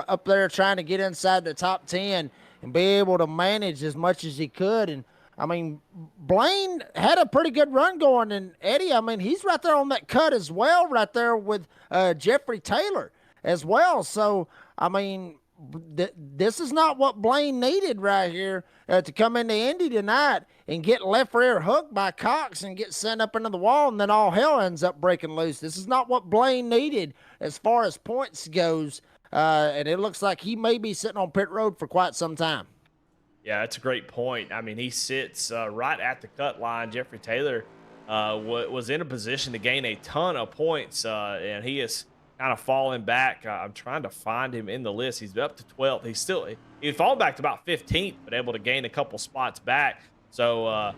up there trying to get inside the top 10 and be able to manage as much as he could. And I mean, Blaine had a pretty good run going, and Eddie, I mean, he's right there on that cut as well, right there with Jeffrey Taylor as well. So, I mean, this is not what Blaine needed right here to come into Indy tonight and get left rear hooked by Cox and get sent up into the wall, and then all hell ends up breaking loose. This is not what Blaine needed as far as points goes, and it looks like he may be sitting on pit road for quite some time. Yeah, that's a great point. I mean, he sits right at the cut line. Jeffrey Taylor was in a position to gain a ton of points, and he is kind of falling back. I'm trying to find him in the list. He's up to 12th. He'd fallen back to about 15th, but able to gain a couple spots back. So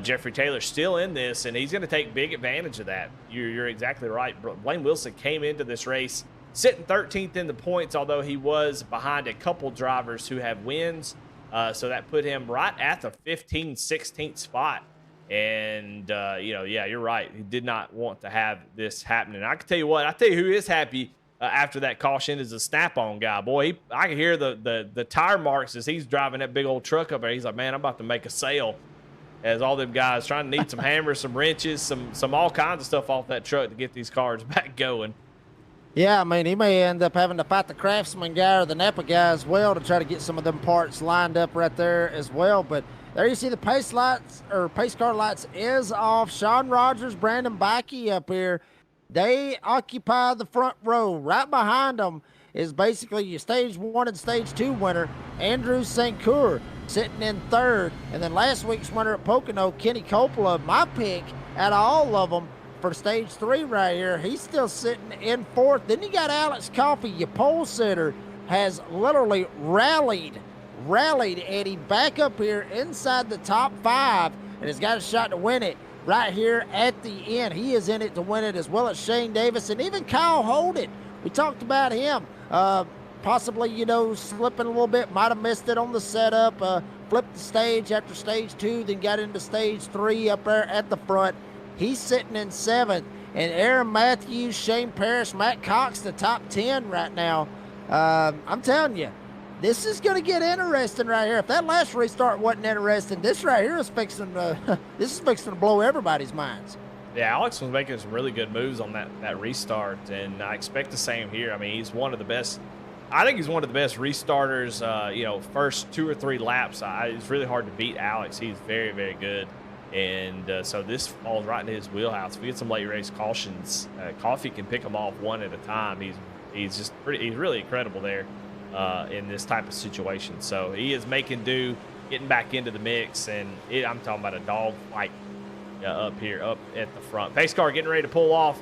Jeffrey Taylor's still in this, and he's going to take big advantage of that. You're exactly right. Blaine Wilson came into this race sitting 13th in the points, although he was behind a couple drivers who have wins. So that put him right at the 15th, 16th spot. And, yeah, you're right. He did not want to have this happening. I can tell you what, I tell you who is happy after that caution is the Snap-on guy. Boy, I can hear the tire marks as he's driving that big old truck up there. He's like, man, I'm about to make a sale. As all them guys trying to need some hammers, some wrenches, some all kinds of stuff off that truck to get these cars back going. Yeah, I mean, he may end up having to fight the Craftsman guy or the Napa guy as well to try to get some of them parts lined up right there as well. But there you see the pace car lights is off. Sean Rogers, Brandon Bakke up here. They occupy the front row. Right behind them is basically your stage 1 and stage 2 winner, Andrew St. Coeur, sitting in 3rd. And then last week's winner at Pocono, Kenny Coppola, my pick out of all of them, for stage 3 right here. He's still sitting in 4th. Then you got Alex Coffey, your pole sitter, has literally rallied Eddie back up here inside the top 5 and has got a shot to win it right here at the end. He is in it to win it, as well as Shane Davis and even Kyle Holden. We talked about him possibly, slipping a little bit, might have missed it on the setup, flipped the stage after stage 2, then got into stage 3 up there at the front. He's sitting in 7th, and Aaron Matthews, Shane Parrish, Matt Cox, the top 10 right now. I'm telling you, this is going to get interesting right here. If that last restart wasn't interesting, this right here is fixing to blow everybody's minds. Yeah, Alex was making some really good moves on that restart, and I expect the same here. I mean, he's one of the best. I think he's one of the best restarters. First 2 or 3 laps, it's really hard to beat Alex. He's very, very good. And so this falls right into his wheelhouse. If we get some late race cautions, Coffey can pick them off one at a time. He's really incredible there in this type of situation. So he is making do, getting back into the mix, and I'm talking about a dog fight up here, up at the front. Pace car getting ready to pull off,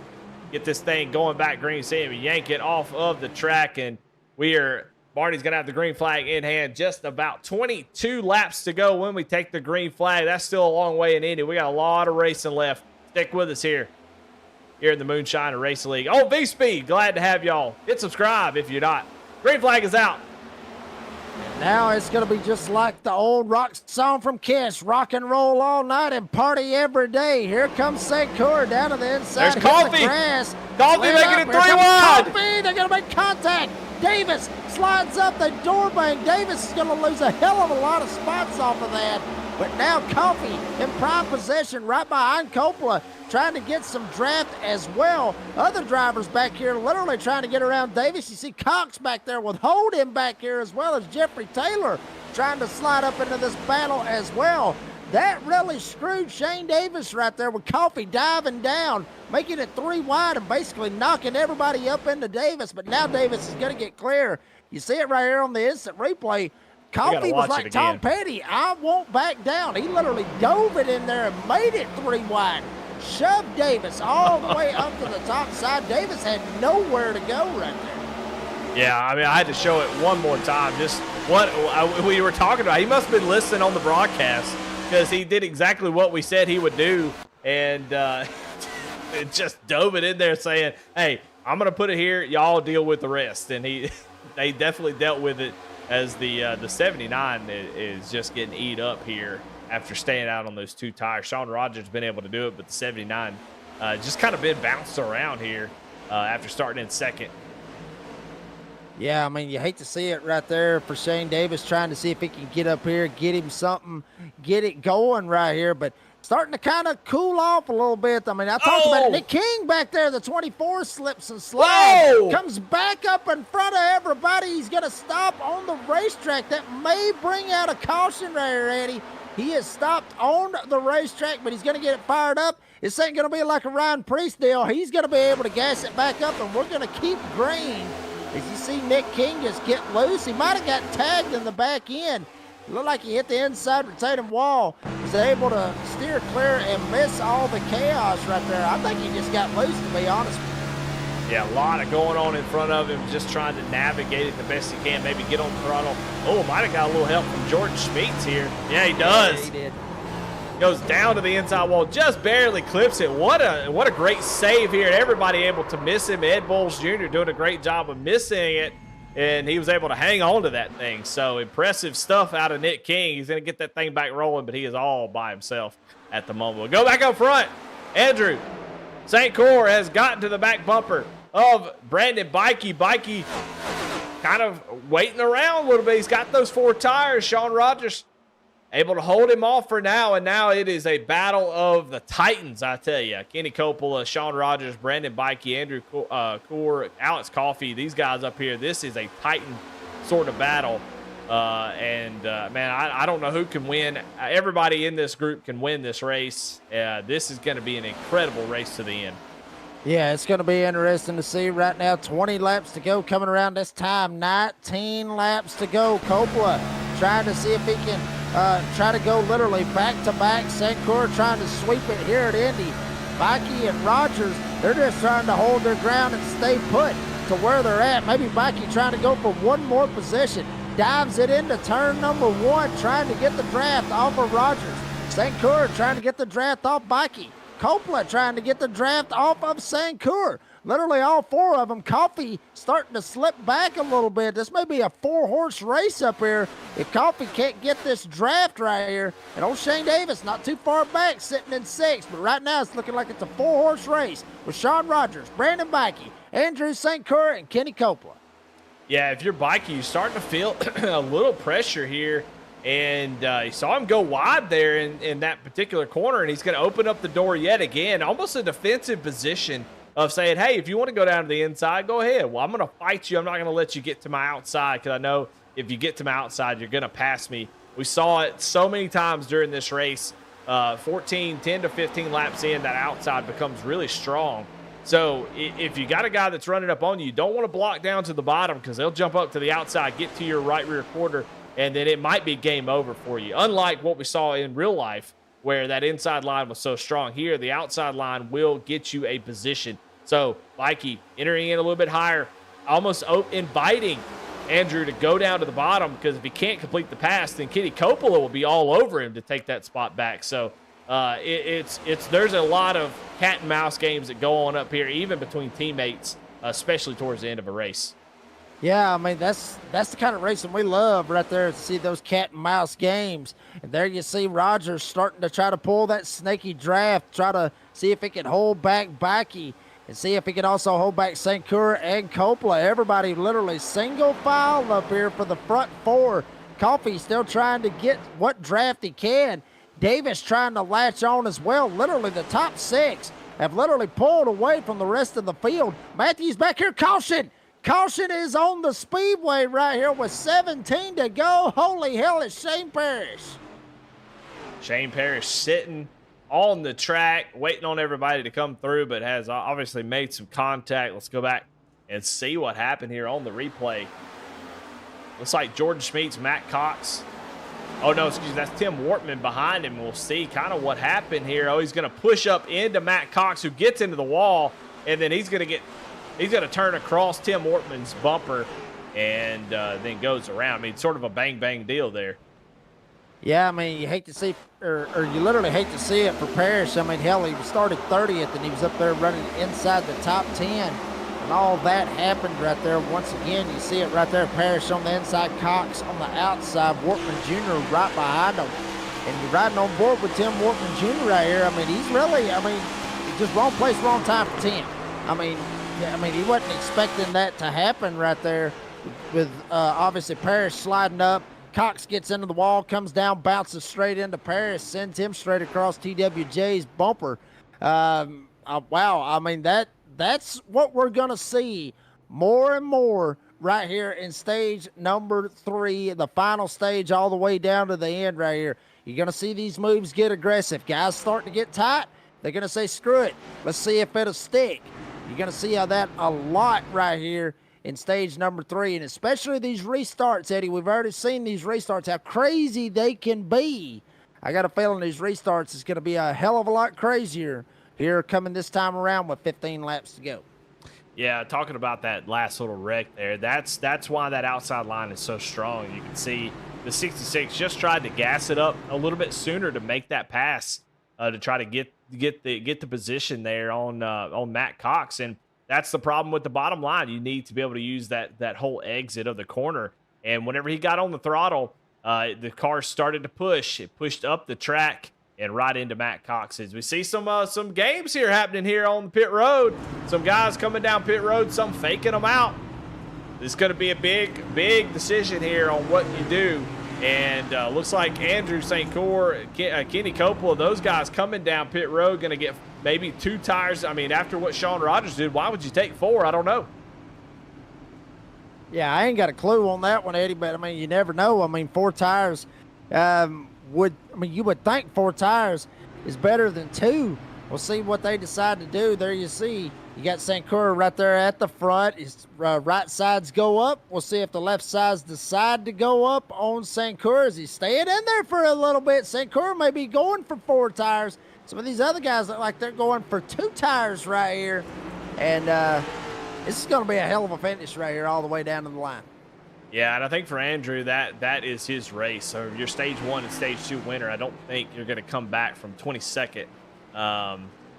get this thing going back green, see him yank it off of the track, and Barney's going to have the green flag in hand. Just about 22 laps to go when we take the green flag. That's still a long way in Indy. We got a lot of racing left. Stick with us here in the Moonshiner Racing League. Oh, V-Speed, glad to have y'all. Hit subscribe if you're not. Green flag is out. Now it's going to be just like the old rock song from Kiss, rock and roll all night and party every day. Here comes St. Coeur down to the inside. There's Coffey. Coffey making it 3 wide. Coffey, they're going to make contact. Davis slides up the door bang. Davis is going to lose a hell of a lot of spots off of that. But now Coffey in prime possession right behind Coppola, trying to get some draft as well. Other drivers back here literally trying to get around Davis. You see Cox back there with Holden back here, as well as Jeffrey Taylor trying to slide up into this battle as well. that really screwed Shane Davis right there with Coffee diving down, making it 3 wide and basically knocking everybody up into Davis. But now Davis is going to get clear. You see it right here on the instant replay. Coffee was like Tom Petty. I won't back down. He literally dove it in there and made it 3 wide. Shoved Davis all the way up to the top side. Davis had nowhere to go right there. Yeah, I mean, I had to show it one more time. Just what we were talking about. He must have been listening on the broadcast because he did exactly what we said he would do. And it just dove it in there saying, hey, I'm going to put it here. Y'all deal with the rest. And they definitely dealt with it as the 79 is just getting eat up here after staying out on those 2 tires. Sean Rogers has been able to do it, but the 79 just kind of been bounced around here after starting in second. Yeah, I mean, you hate to see it right there for Shane Davis trying to see if he can get up here, get him something, get it going right here, but starting to kind of cool off a little bit. I mean, I talked about it. Nick King back there, the 24 slips and slides, comes back up in front of everybody. He's going to stop on the racetrack. That may bring out a caution right here, Eddie. He has stopped on the racetrack, but he's going to get it fired up. This ain't going to be like a Ryan Priest deal. He's going to be able to gas it back up, and we're going to keep green. As you see Nick King just get loose, he might have got tagged in the back end. It looked like he hit the inside retaining wall. Was able to steer clear and miss all the chaos right there. I think he just got loose, to be honest with you. Yeah, a lot of going on in front of him, just trying to navigate it the best he can, maybe get on the throttle. Oh, might have got a little help from Jordan Speeds here. Yeah, he does. Yeah, he did. Goes down to the inside wall, just barely clips it. What a great save here, and everybody able to miss him. Ed Bowles Jr. doing a great job of missing it, and he was able to hang on to that thing. So impressive stuff out of Nick King. He's going to get that thing back rolling, but he is all by himself at the moment. We'll go back up front. Andrew St. Cyr has gotten to the back bumper of Brandon Bikey. Bikey kind of waiting around a little bit. He's got those 4 tires. Sean Rogers able to hold him off for now, and now it is a battle of the Titans, I tell you. Kenny Coppola, Sean Rogers, Brandon Bikey, Andrew Coor, Alex Coffey, these guys up here. This is a Titan sort of battle. Man, I don't know who can win. Everybody in this group can win this race. This is going to be an incredible race to the end. Yeah, it's going to be interesting to see right now. 20 laps to go coming around this time. 19 laps to go. Coppola trying to see if he can try to go literally back-to-back. St. Cyr trying to sweep it here at Indy. Bikey and Rogers, they're just trying to hold their ground and stay put to where they're at. Maybe Bikey trying to go for one more position. Dives it into turn number 1, trying to get the draft off of Rogers. St. Cyr trying to get the draft off Bikey. Coppola trying to get the draft off of St. Cyr. Literally all 4 of them. Coffee starting to slip back a little bit. This may be a 4-horse race up here if Coffee can't get this draft right here. And old Shane Davis not too far back, sitting in 6th. But right now it's looking like it's a 4-horse race with Sean Rogers, Brandon Bikey, Andrew St. Cyr, and Kenny Coppola. Yeah, if you're Bikey, you're starting to feel a little pressure here. And you saw him go wide there in that particular corner, and he's going to open up the door yet again. Almost a defensive position of saying, hey, if you want to go down to the inside, go ahead. Well, I'm going to fight you. I'm not going to let you get to my outside because I know if you get to my outside, you're going to pass me. We saw it so many times during this race. 10 to 15 laps in, that outside becomes really strong. So if you got a guy that's running up on you, you don't want to block down to the bottom because they'll jump up to the outside, get to your right rear quarter, and then it might be game over for you. Unlike what we saw in real life where that inside line was so strong. Here, the outside line will get you a position. So, Bikey entering in a little bit higher, almost inviting Andrew to go down to the bottom because if he can't complete the pass, then Kenny Coppola will be all over him to take that spot back. So, there's a lot of cat and mouse games that go on up here, even between teammates, especially towards the end of a race. Yeah, I mean, that's the kind of racing we love right there, to see those cat and mouse games. And there you see Rogers starting to try to pull that snaky draft, try to see if he can hold back Bikey and see if he can also hold back St. Cyr and Coppola. Everybody literally single file up here for the front 4. Coffee still trying to get what draft he can. Davis trying to latch on as well. Literally the top 6 have literally pulled away from the rest of the field. Matthews back here, caution! Caution is on the Speedway right here with 17 to go. Holy hell, it's Shane Parrish. Shane Parrish sitting on the track, waiting on everybody to come through, but has obviously made some contact. Let's go back and see what happened here on the replay. Looks like Jordan Schmeets, Matt Cox. Oh, no, excuse me. That's Tim Wortman behind him. We'll see kind of what happened here. Oh, he's going to push up into Matt Cox, who gets into the wall, and then he's going to turn across Tim Wortman's bumper and then goes around. I mean, sort of a bang-bang deal there. Yeah, I mean, you hate to see, or you literally hate to see it for Parrish. I mean, hell, he started 30th, and he was up there running inside the top 10, and all that happened right there. Once again, you see it right there, Parrish on the inside, Cox on the outside, Wortman Jr. right behind him, and you're riding on board with Tim Wortman Jr. right here. I mean, he's really, just wrong place, wrong time for Tim. I mean, he wasn't expecting that to happen right there with obviously Parrish sliding up. Cox gets into the wall, comes down, bounces straight into Parrish, sends him straight across TWJ's bumper. Wow, I mean, that's what we're going to see more and more right here in stage number 3, the final stage all the way down to the end right here. You're going to see these moves get aggressive. Guys starting to get tight, they're going to say, screw it. Let's see if it'll stick. You're going to see how that a lot right here in stage number 3, and especially these restarts, Eddie. We've already seen these restarts, how crazy they can be. I got a feeling these restarts is going to be a hell of a lot crazier here coming this time around with 15 laps to go. Yeah, talking about that last little wreck there, that's why that outside line is so strong. You can see the 66 just tried to gas it up a little bit sooner to make that pass to try to get the position there on Matt Cox, and that's the problem with the bottom line. You need to be able to use that whole exit of the corner. And whenever he got on the throttle, the car started to push. It pushed up the track and right into Matt Cox's. We see some games here happening here on the pit road. Some guys coming down pit road, some faking them out. This is going to be a big decision here on what you do. And looks like Andrew St. Cyr, Kenny Coppola, those guys coming down pit road going to get maybe 2 tires. I mean, after what Sean Rogers did, why would you take 4? I don't know. Yeah, I ain't got a clue on that one, Eddie, but, I mean, you never know. I mean, 4 tires you would think 4 tires is better than 2. We'll see what they decide to do. There you see. You got St. Cyr right there at the front. His right sides go up. We'll see if the left sides decide to go up on St. Cyr. Is he staying in there for a little bit? St. Cyr may be going for 4 tires. Some of these other guys look like they're going for 2 tires right here. And this is going to be a hell of a finish right here all the way down to the line. Yeah, and I think for Andrew, that is his race. So your stage 1 and stage 2 winner, I don't think you're going to come back from 22nd.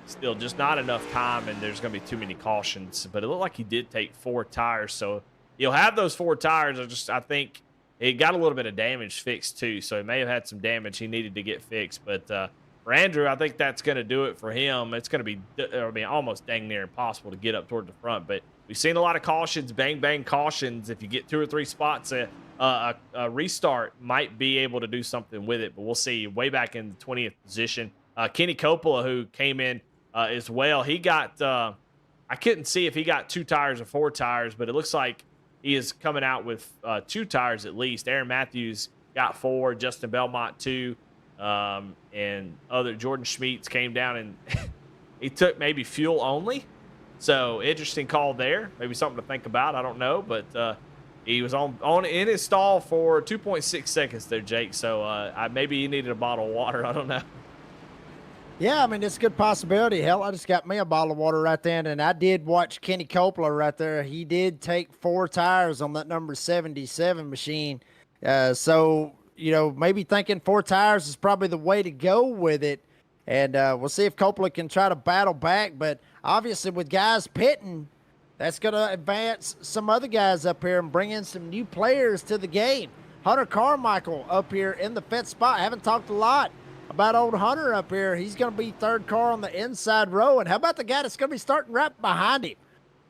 Still just not enough time, and there's going to be too many cautions. But it looked like he did take 4 tires, so he'll have those 4 tires. I think he got a little bit of damage fixed too, so he may have had some damage he needed to get fixed. But for Andrew, I think that's going to do it for him. It's going to be almost dang near impossible to get up toward the front. But we've seen a lot of cautions, bang cautions. If you get 2 or 3 spots, a restart might be able to do something with it. But we'll see. Way back in the 20th position, Kenny Coppola, who came in as well. He got, I couldn't see if he got 2 tires or 4 tires, but it looks like he is coming out with 2 tires at least. Aaron Matthews got 4, Justin Belmont 2, and other Jordan Schmeets came down and he took maybe fuel only. So interesting call there. Maybe something to think about. I don't know, but he was on in his stall for 2.6 seconds there, Jake. So maybe he needed a bottle of water. I don't know. Yeah, I mean, it's a good possibility. Hell, I just got me a bottle of water right then, and I did watch Kenny Coppola right there. He did take 4 tires on that number 77 machine. So, maybe thinking 4 tires is probably the way to go with it. And we'll see if Coppola can try to battle back. But obviously with guys pitting, that's going to advance some other guys up here and bring in some new players to the game. Hunter Carmichael up here in the 5th spot. I haven't talked a lot about old Hunter up here. He's going to be 3rd car on the inside row. And how about the guy that's going to be starting right behind him?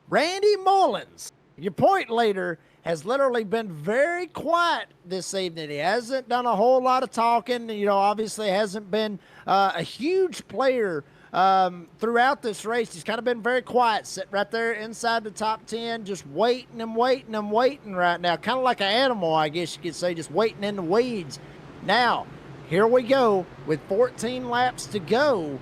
Randy Mullins, your point leader, has literally been very quiet this evening. He hasn't done a whole lot of talking. Obviously hasn't been a huge player throughout this race. He's kind of been very quiet, sitting right there inside the top 10, just waiting right now. Kind of like an animal, I guess you could say, just waiting in the weeds. Now, here we go. With 14 laps to go,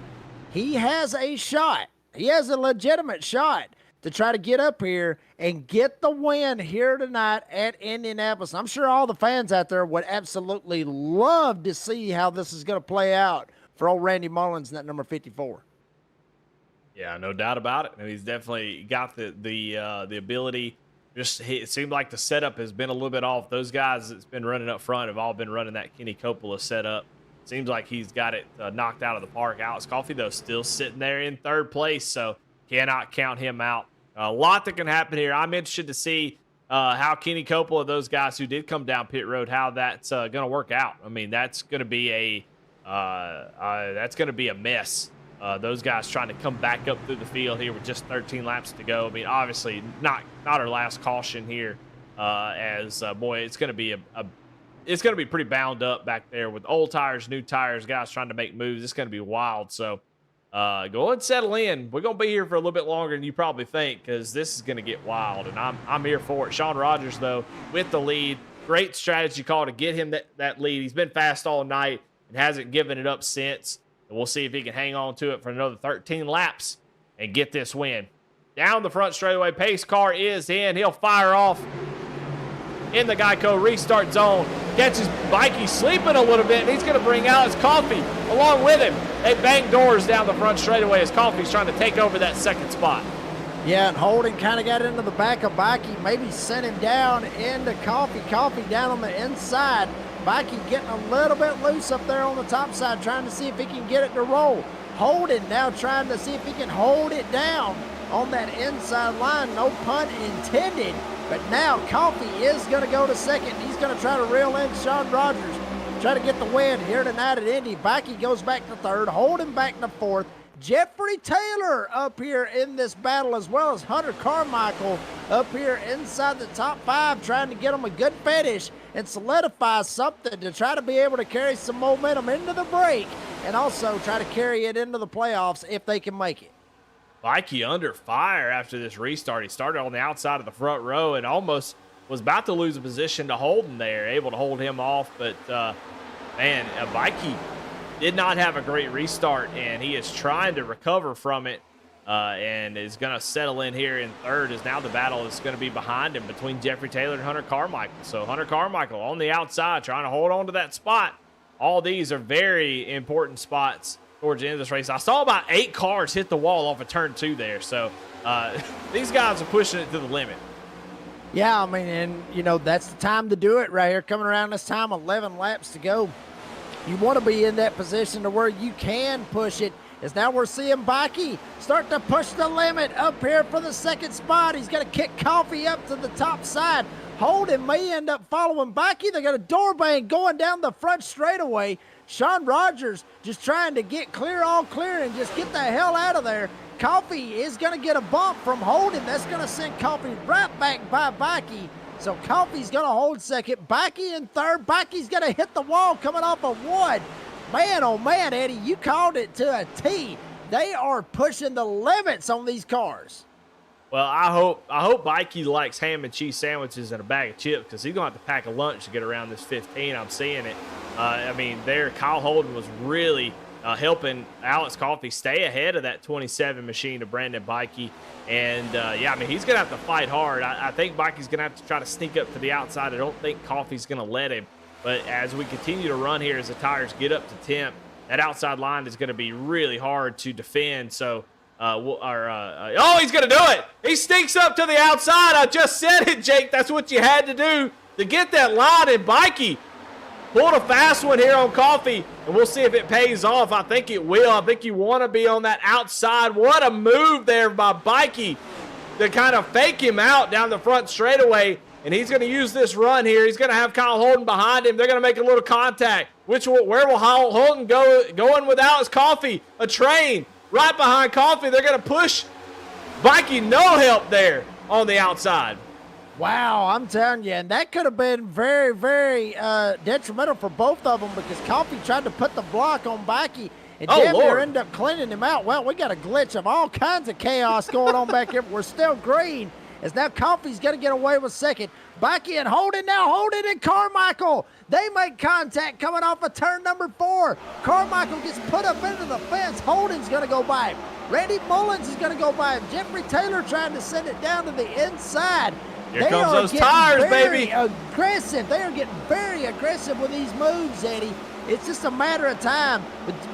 he has a shot. He has a legitimate shot to try to get up here and get the win here tonight at Indianapolis. I'm sure all the fans out there would absolutely love to see how this is going to play out for old Randy Mullins in that number 54. Yeah, no doubt about it. And he's definitely got the ability. It seemed like the setup has been a little bit off. Those guys that's been running up front have all been running that Kenny Coppola setup. Seems like he's got it knocked out of the park. Alex Coffey, though, still sitting there in third place, so cannot count him out. A lot that can happen here. I'm interested to see how Kenny Coppola, those guys who did come down pit road, how that's going to work out. I mean, that's going to be a mess. Those guys trying to come back up through the field here with just 13 laps to go. I mean, obviously not our last caution here. Boy, it's going to be it's going to be pretty bound up back there with old tires, new tires, guys trying to make moves. It's going to be wild. So go and settle in. We're going to be here for a little bit longer than you probably think, because this is going to get wild, and I'm here for it. Sean Rogers, though, with the lead. Great strategy call to get him that lead. He's been fast all night and hasn't given it up since. And we'll see if he can hang on to it for another 13 laps and get this win. Down the front straightaway, pace car is in. He'll fire off in the Geico restart zone. Catches Mikey sleeping a little bit, and he's going to bring Alex Coffey along with him. They bang doors down the front straightaway as Coffey's trying to take over that second spot. Yeah, and Holden kind of got into the back of Mikey, maybe sent him down into Coffey. Coffey down on the inside. Mikey getting a little bit loose up there on the top side, trying to see if he can get it to roll. Holden now trying to see if he can hold it down on that inside line. No pun intended. But now Coffey is going to go to second. He's going to try to reel in Sean Rogers, try to get the win here tonight at Indy. Mikey goes back to third, Holden back to fourth. Jeffrey Taylor up here in this battle, as well as Hunter Carmichael up here inside the top five, trying to get them a good finish and solidify something to try to be able to carry some momentum into the break and also try to carry it into the playoffs if they can make it. Mikey under fire after this restart. He started on the outside of the front row and almost was about to lose a position to Holden there, able to hold him off. But, Mikey did not have a great restart, and he is trying to recover from it and is going to settle in here in third, as now the battle is going to be behind him between Jeffrey Taylor and Hunter Carmichael. So Hunter Carmichael on the outside trying to hold on to that spot. All these are very important spots towards the end of this race. I saw about 8 cars hit the wall off of turn 2 there. So these guys are pushing it to the limit. Yeah, I mean, and, that's the time to do it right here. Coming around this time, 11 laps to go. You want to be in that position to where you can push it. As now we're seeing Mikey start to push the limit up here for the second spot. He's going to kick Coffey up to the top side. Holden may end up following Mikey. They got a door bang going down the front straightaway. Sean Rogers just trying to get all clear and just get the hell out of there. Coffey is going to get a bump from Holden. That's going to send Coffey right back by Mikey. So Coffey's going to hold second. Mikey in third. Mikey's going to hit the wall coming off of wood. Man, oh man, Eddie, you called it to a T. They are pushing the limits on these cars. Well, I hope Mikey likes ham and cheese sandwiches and a bag of chips, because he's going to have to pack a lunch to get around this 15. I'm seeing it. Kyle Holden was really helping Alex Coffey stay ahead of that 27 machine of Brandon Mikey. And, he's going to have to fight hard. I think Mikey's going to have to try to sneak up to the outside. I don't think Coffey's going to let him. But as we continue to run here, as the tires get up to temp, that outside line is going to be really hard to defend. So, he's going to do it. He sneaks up to the outside. I just said it, Jake. That's what you had to do to get that line. And Mikey pulled a fast one here on Coffey, and we'll see if it pays off. I think it will. I think you want to be on that outside. What a move there by Mikey to kind of fake him out down the front straightaway. And he's going to use this run here. He's going to have Kyle Holden behind him. They're going to make a little contact. Where will Holden go? Going with Alex Coffey, a train right behind Coffey. They're going to push Mikey. No help there on the outside. Wow, I'm telling you, and that could have been very, very detrimental for both of them, because Coffey tried to put the block on Mikey and damn near ended up cleaning him out. Well, we got a glitch of all kinds of chaos going on back here. We're still green, as now Coffey's going to get away with second. Bikey and Holden now. Holden and Carmichael. They make contact coming off of turn number 4. Carmichael gets put up into the fence. Holden's going to go by him. Randy Mullins is going to go by him. Jeffrey Taylor trying to send it down to the inside. Here comes those tires, baby. Aggressive. They are getting very aggressive with these moves, Eddie. It's just a matter of time.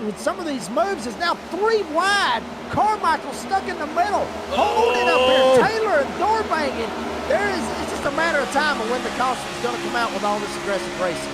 With some of these moves, it's now 3 wide. Carmichael stuck in the middle. Holding up there. Taylor and door banging. It's just a matter of time of when the caution is going to come out with all this aggressive racing.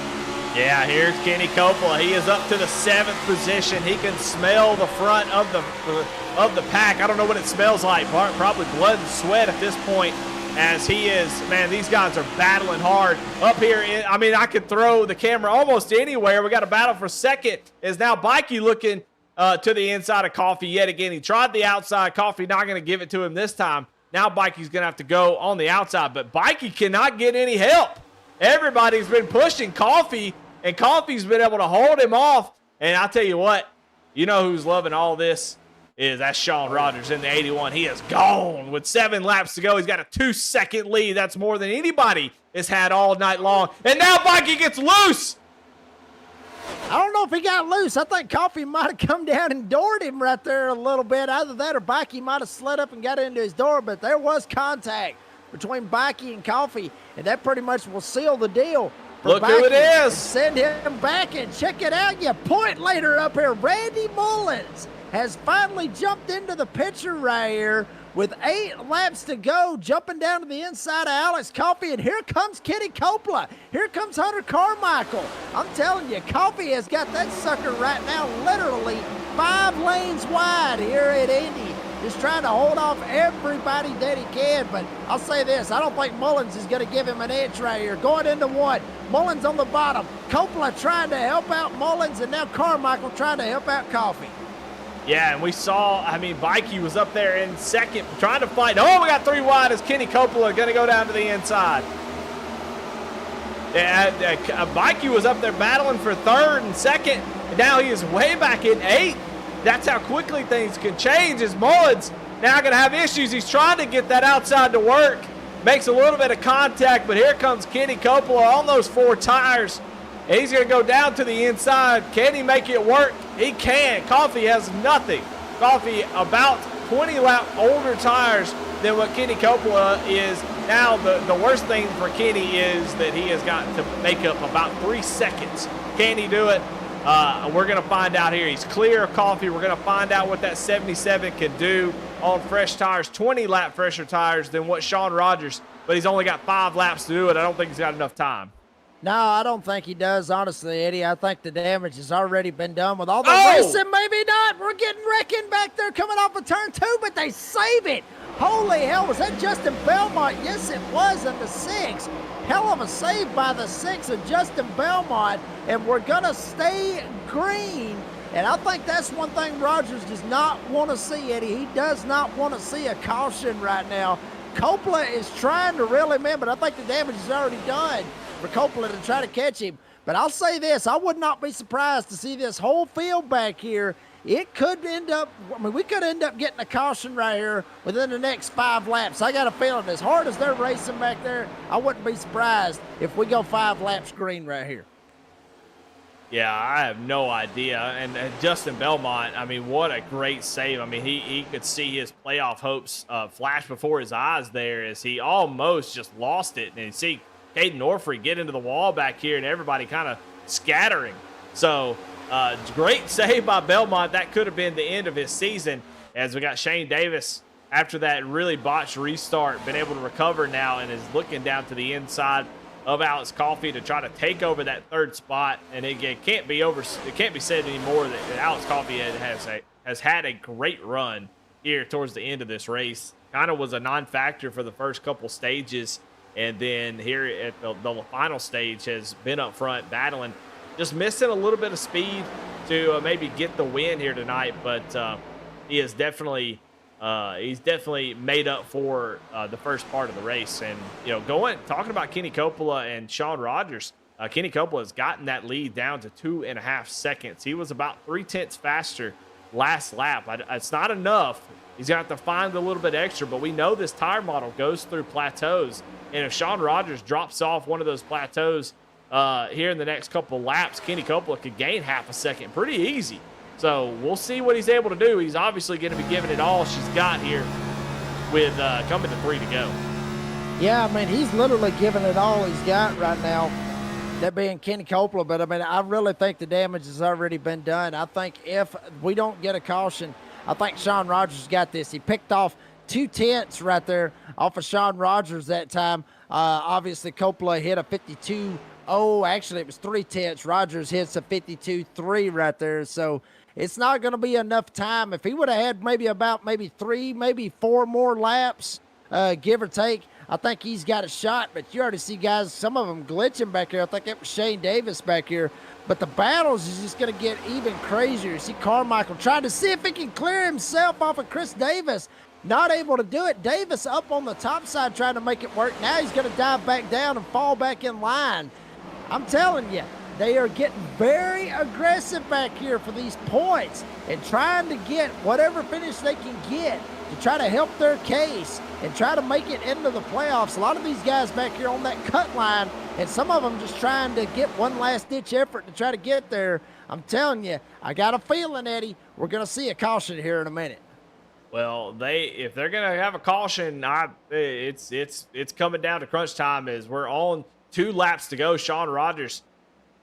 Yeah, here's Kenny Coppola. He is up to the 7th position. He can smell the front of the pack. I don't know what it smells like. Probably blood and sweat at this point. As he is, man, these guys are battling hard up here. I mean, I could throw the camera almost anywhere. We got a battle for second. Is now Bikey looking to the inside of Coffee yet again. He tried the outside. Coffee not going to give it to him this time. Now Bikey's going to have to go on the outside, but Bikey cannot get any help. Everybody's been pushing Coffee, and Coffee's been able to hold him off. And I tell you what, you know who's loving all this? That's Sean Rogers in the 81. He is gone with 7 laps to go. He's got a 2-second lead. That's more than anybody has had all night long. And now Bikey gets loose. I don't know if he got loose. I think Coffee might have come down and doored him right there a little bit. Either that or Bikey might have slid up and got into his door, but there was contact between Bikey and Coffee, and that pretty much will seal the deal. Look who it is. Send him back and check it out. You point later up here. Randy Mullins has finally jumped into the picture right here with 8 laps to go, jumping down to the inside of Alex Coffey, and here comes Kenny Coppola. Here comes Hunter Carmichael. I'm telling you, Coffey has got that sucker right now literally 5 lanes wide here at Indy, just trying to hold off everybody that he can. But I'll say this, I don't think Mullins is going to give him an inch right here. Going into 1, Mullins on the bottom, Coppola trying to help out Mullins, and now Carmichael trying to help out Coffey. Yeah, and we saw, I mean, Bikey was up there in second trying to fight. Oh, we got 3 wide as Kenny Coppola going to go down to the inside. Yeah, Bikey was up there battling for 3rd and 2nd, and now he is way back in 8th. That's how quickly things can change as Mullins now going to have issues. He's trying to get that outside to work. Makes a little bit of contact, but here comes Kenny Coppola on those 4 tires. And he's going to go down to the inside. Can he make it work? He can. Coffee has nothing. Coffee about 20 lap older tires than what Kenny Coppola is. Now the worst thing for Kenny is that he has got to make up about 3 seconds. Can he do it? We're going to find out here. He's clear of Coffee. We're going to find out what that 77 can do on fresh tires, 20 lap fresher tires than what Sean Rogers, but he's only got 5 laps to do it. I don't think he's got enough time. No, I don't think he does, honestly, Eddie. I think the damage has already been done with all the racing. Maybe not. We're getting wrecking back there coming off of turn 2, but they save it. Holy hell, was that Justin Belmont? Yes, it was in the 6. Hell of a save by the 6 of Justin Belmont, and we're going to stay green. And I think that's one thing Rogers does not want to see, Eddie. He does not want to see a caution right now. Coppola is trying to reel him in, but I think the damage is already done for Coppola to try to catch him. But I'll say this, I would not be surprised to see this whole field back here. It could end up, I mean, we could end up getting a caution right here within the next 5 laps. I got a feeling as hard as they're racing back there, I wouldn't be surprised if we go 5 laps green right here. Yeah, I have no idea. And Justin Belmont, I mean, what a great save. I mean, he could see his playoff hopes flash before his eyes there as he almost just lost it. And you see Caden Orfrey get into the wall back here and everybody kind of scattering. So great save by Belmont. That could have been the end of his season as we got Shane Davis after that really botched restart, been able to recover now and is looking down to the inside of Alex Coffey to try to take over that 3rd spot. And it can't be said anymore that Alex Coffey has had a great run here towards the end of this race. Kind of was a non-factor for the first couple stages. And then here at the final stage has been up front battling, just missing a little bit of speed to maybe get the win here tonight. But he is definitely he's definitely made up for the first part of the race. And, you know, talking about Kenny Coppola and Sean Rogers, Kenny Coppola has gotten that lead down to 2.5 seconds. He was about 3/10 faster last lap. It's not enough. He's going to have to find a little bit extra, but we know this tire model goes through plateaus. And if Sean Rogers drops off one of those plateaus here in the next couple laps, Kenny Coppola could gain half a second pretty easy. So we'll see what he's able to do. He's obviously going to be giving it all she's got here with coming to 3 to go. Yeah, I mean, he's literally giving it all he's got right now, that being Kenny Coppola. But, I mean, I really think the damage has already been done. I think if we don't get a caution, I think Sean Rogers got this. He picked off 2/10 right there off of Sean Rogers that time. Obviously, Coppola hit a 52.0. Actually, it was 3/10. Rogers hits a 52.3 right there. So it's not going to be enough time. If he would have had maybe 3, maybe 4 more laps, give or take, I think he's got a shot. But you already see guys, some of them glitching back here. I think it was Shane Davis back here. But the battles is just going to get even crazier. You see Carmichael trying to see if he can clear himself off of Chris Davis. Not able to do it. Davis up on the top side trying to make it work. Now he's going to dive back down and fall back in line. I'm telling you, they are getting very aggressive back here for these points and trying to get whatever finish they can get to try to help their case and try to make it into the playoffs. A lot of these guys back here on that cut line, and some of them just trying to get one last-ditch effort to try to get there. I'm telling you, I got a feeling, Eddie, we're going to see a caution here in a minute. Well, if they're going to have a caution, it's coming down to crunch time as we're on 2 laps to go. Sean Rogers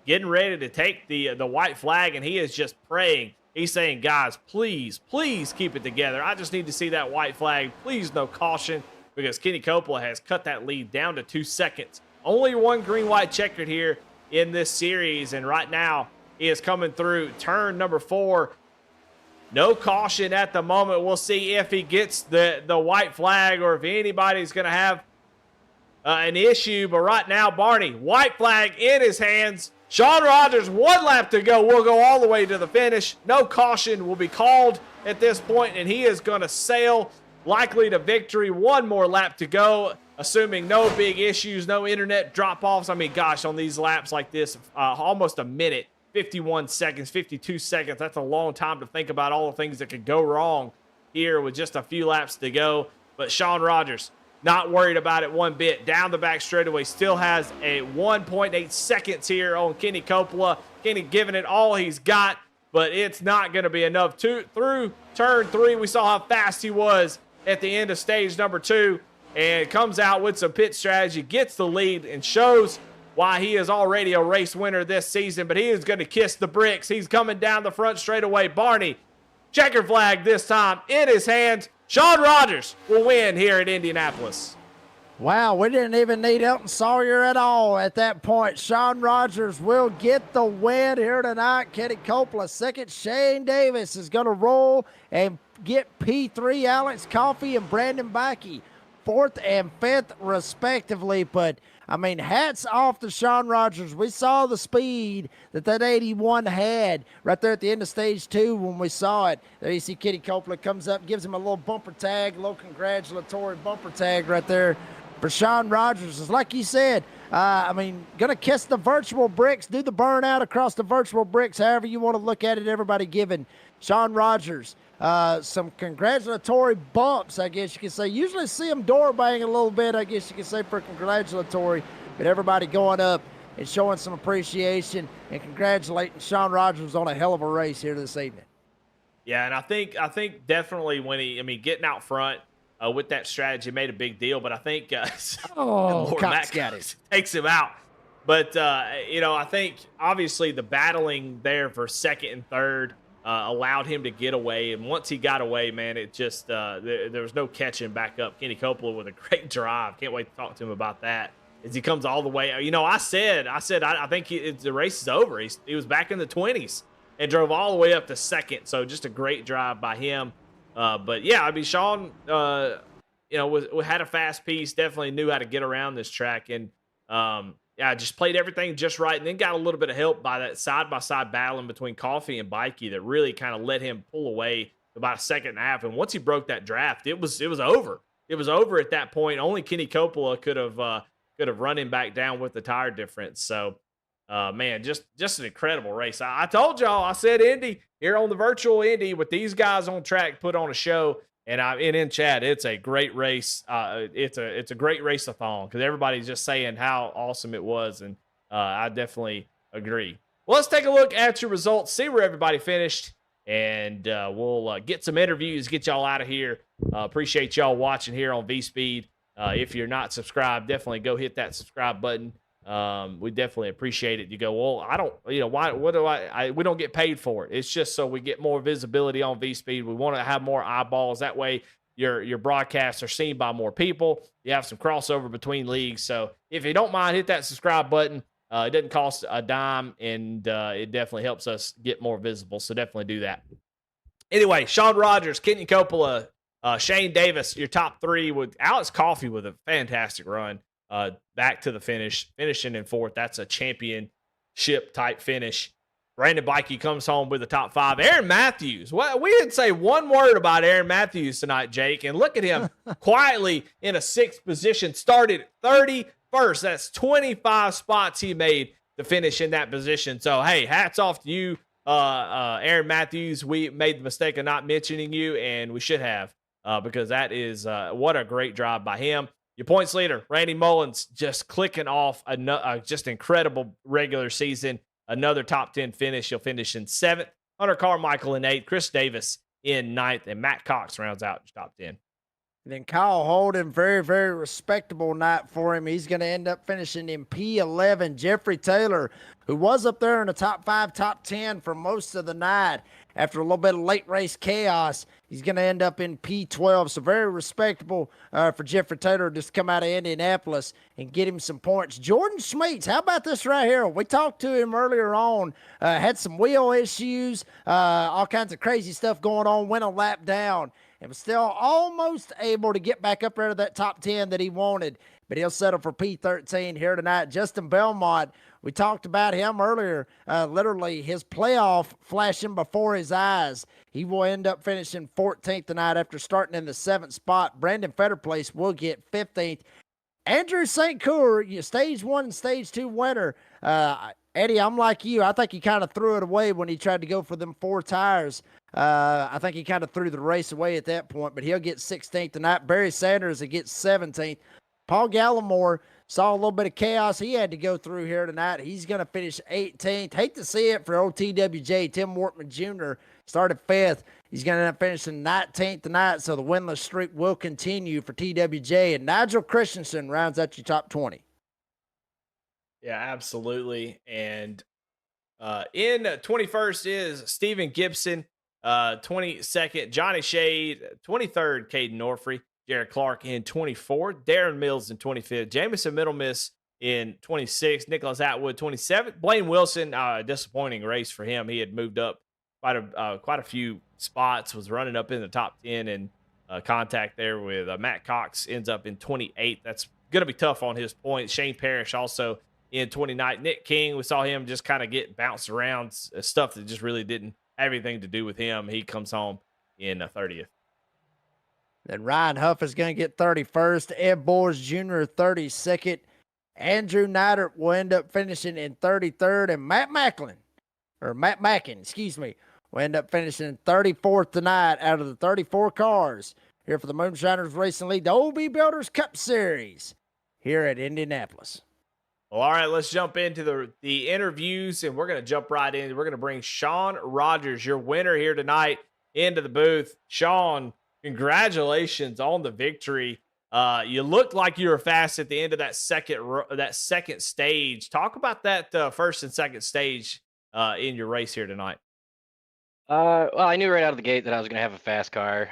getting ready to take the white flag, and he is just praying. He's saying, guys, please, please keep it together. I just need to see that white flag. Please, no caution, because Kenny Coppola has cut that lead down to 2 seconds. Only one green-white checkered here in this series, and right now he is coming through turn number 4. No caution at the moment. We'll see if he gets the white flag or if anybody's going to have an issue. But right now, Barney, white flag in his hands. Sean Rogers, 1 lap to go. We'll go all the way to the finish. No caution will be called at this point, and he is going to sail likely to victory. 1 more lap to go, assuming no big issues, no internet drop-offs. I mean, gosh, on these laps like this, almost a minute. 51 seconds, 52 seconds. That's a long time to think about all the things that could go wrong here with just a few laps to go. But Sean Rogers, not worried about it one bit. Down the back straightaway, still has a 1.8 seconds here on Kenny Coppola. Kenny giving it all he's got, but it's not going to be enough. Through turn 3, we saw how fast he was at the end of stage number 2, and comes out with some pit strategy, gets the lead, and shows why he is already a race winner this season. But he is going to kiss the bricks. He's coming down the front straightaway. Barney, checker flag this time in his hands. Sean Rogers will win here at Indianapolis. Wow, we didn't even need Elton Sawyer at all at that point. Sean Rogers will get the win here tonight. Kenny Coppola second. Shane Davis is going to roll and get P3. Alex Coffey and Brandon Backey 4th and 5th respectively. But I mean, hats off to Sean Rogers. We saw the speed that 81 had right there at the end of stage 2 when we saw it. There you see Kenny Coppola comes up, gives him a little bumper tag, a little congratulatory bumper tag right there for Sean Rogers. It's like you said, I mean, going to kiss the virtual bricks, do the burnout across the virtual bricks, however you want to look at it. Everybody giving Sean Rogers some congratulatory bumps, I guess you could say. Usually see him door bang a little bit, I guess you could say, for congratulatory. But everybody going up and showing some appreciation and congratulating Sean Rogers on a hell of a race here this evening. Yeah, and I think definitely when getting out front with that strategy made a big deal. But I think Lord Matt got it. Takes him out. But I think obviously the battling there for 2nd and 3rd allowed him to get away. And once he got away, man, it just there was no catching back up. Kenny Coppola with a great drive. Can't wait to talk to him about that as he comes all the way. I said I think the race is over. He was back in the 20s and drove all the way up to 2nd. So just a great drive by him. But yeah, I mean, Sean, had a fast piece, definitely knew how to get around this track. And just played everything just right, and then got a little bit of help by that side-by-side battling between Coffey and Bikey that really kind of let him pull away about a 2.5 seconds. And once he broke that draft, it was over. It was over at that point. Only Kenny Coppola could have run him back down with the tire difference. So Man, just an incredible race. I told y'all, I said Indy here on the virtual Indy with these guys on track, put on a show. And in chat, it's a great race. It's a great race-a-thon because everybody's just saying how awesome it was, and I definitely agree. Well, let's take a look at your results, see where everybody finished, and we'll get some interviews, get y'all out of here. Appreciate y'all watching here on V-Speed. If you're not subscribed, definitely go hit that subscribe button. We definitely appreciate it. You go, well, I don't, why, what do we don't get paid for it. It's just so we get more visibility on V-Speed. We want to have more eyeballs. That way your broadcasts are seen by more people. You have some crossover between leagues. So if you don't mind, hit that subscribe button. It doesn't cost a dime, and it definitely helps us get more visible. So definitely do that. Anyway, Sean Rogers, Kenny Coppola, Shane Davis, your top three, with Alex Coffey with a fantastic run. Back to the finish, finishing in fourth. That's a championship type finish. Brandon Bikey comes home with the top five. Aaron Matthews. Well, we didn't say one word about Aaron Matthews tonight, Jake. And look at him quietly in a sixth position. Started 31st. That's 25 spots he made to finish in that position. So, hey, hats off to you, Aaron Matthews. We made the mistake of not mentioning you, and we should have, because that is what a great drive by him. Your points leader, Randy Mullins, just clicking off just incredible regular season. Another top 10 finish. He'll finish in seventh. Hunter Carmichael in eighth. Chris Davis in ninth. And Matt Cox rounds out your top 10. And then Kyle Holden, very, very respectable night for him. He's going to end up finishing in P11. Jeffrey Taylor, who was up there in the top 5, top 10 for most of the night, after a little bit of late race chaos, he's going to end up in P12. So very respectable for Jeffrey Taylor just to come out of Indianapolis and get him some points. Jordan Schmeets, how about this right here? We talked to him earlier on, had some wheel issues, all kinds of crazy stuff going on, went a lap down, and was still almost able to get back up there to that top 10 that he wanted. But he'll settle for P13 here tonight. Justin Belmont, we talked about him earlier. Literally, his playoff flashing before his eyes. He will end up finishing 14th tonight after starting in the 7th spot. Brandon Fetterplace will get 15th. Andrew St. Coeur, stage 1 and stage 2 winner. Eddie, I'm like you. I think he kind of threw it away when he tried to go for them 4 tires. I think he kind of threw the race away at that point, but he'll get 16th tonight. Barry Sanders will get 17th. Paul Gallimore saw a little bit of chaos he had to go through here tonight. He's going to finish 18th. Hate to see it for OTWJ. Tim Wortman Jr. started 5th. He's going to end up finishing 19th tonight, so the winless streak will continue for TWJ. And Nigel Christensen rounds out your top 20. Yeah, absolutely. And in 21st is Steven Gibson, 22nd, Johnny Shade, 23rd, Caden Norfrey. Jared Clark in 24th, Darren Mills in 25th, Jamison Middlemiss in 26th, Nicholas Atwood 27th, Blaine Wilson, disappointing race for him. He had moved up quite a few spots, was running up in the top 10, and contact there with Matt Cox ends up in 28th. That's going to be tough on his points. Shane Parrish also in 29th. Nick King, we saw him just kind of get bounced around, stuff that just really didn't have anything to do with him. He comes home in 30th. Then Ryan Huff is going to get 31st. Ed Boers Jr. 32nd. Andrew Neidert will end up finishing in 33rd. And Matt Mackin, will end up finishing 34th tonight out of the 34 cars here for the Moonshiners Racing League, the OB Builders Cup Series here at Indianapolis. Well, all right, let's jump into the interviews, and we're going to jump right in. We're going to bring Sean Rogers, your winner here tonight, into the booth. Sean, congratulations on the victory. You looked like you were fast at the end of that second stage. Talk about that first and second stage in your race here tonight. Well, I knew right out of the gate that I was going to have a fast car.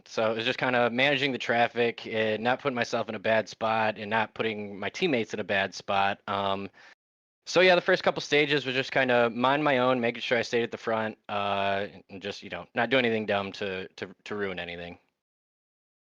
So it was just kind of managing the traffic and not putting myself in a bad spot and not putting my teammates in a bad spot. So yeah, the first couple stages was just kind of mind my own, making sure I stayed at the front, and just, not do anything dumb to ruin anything.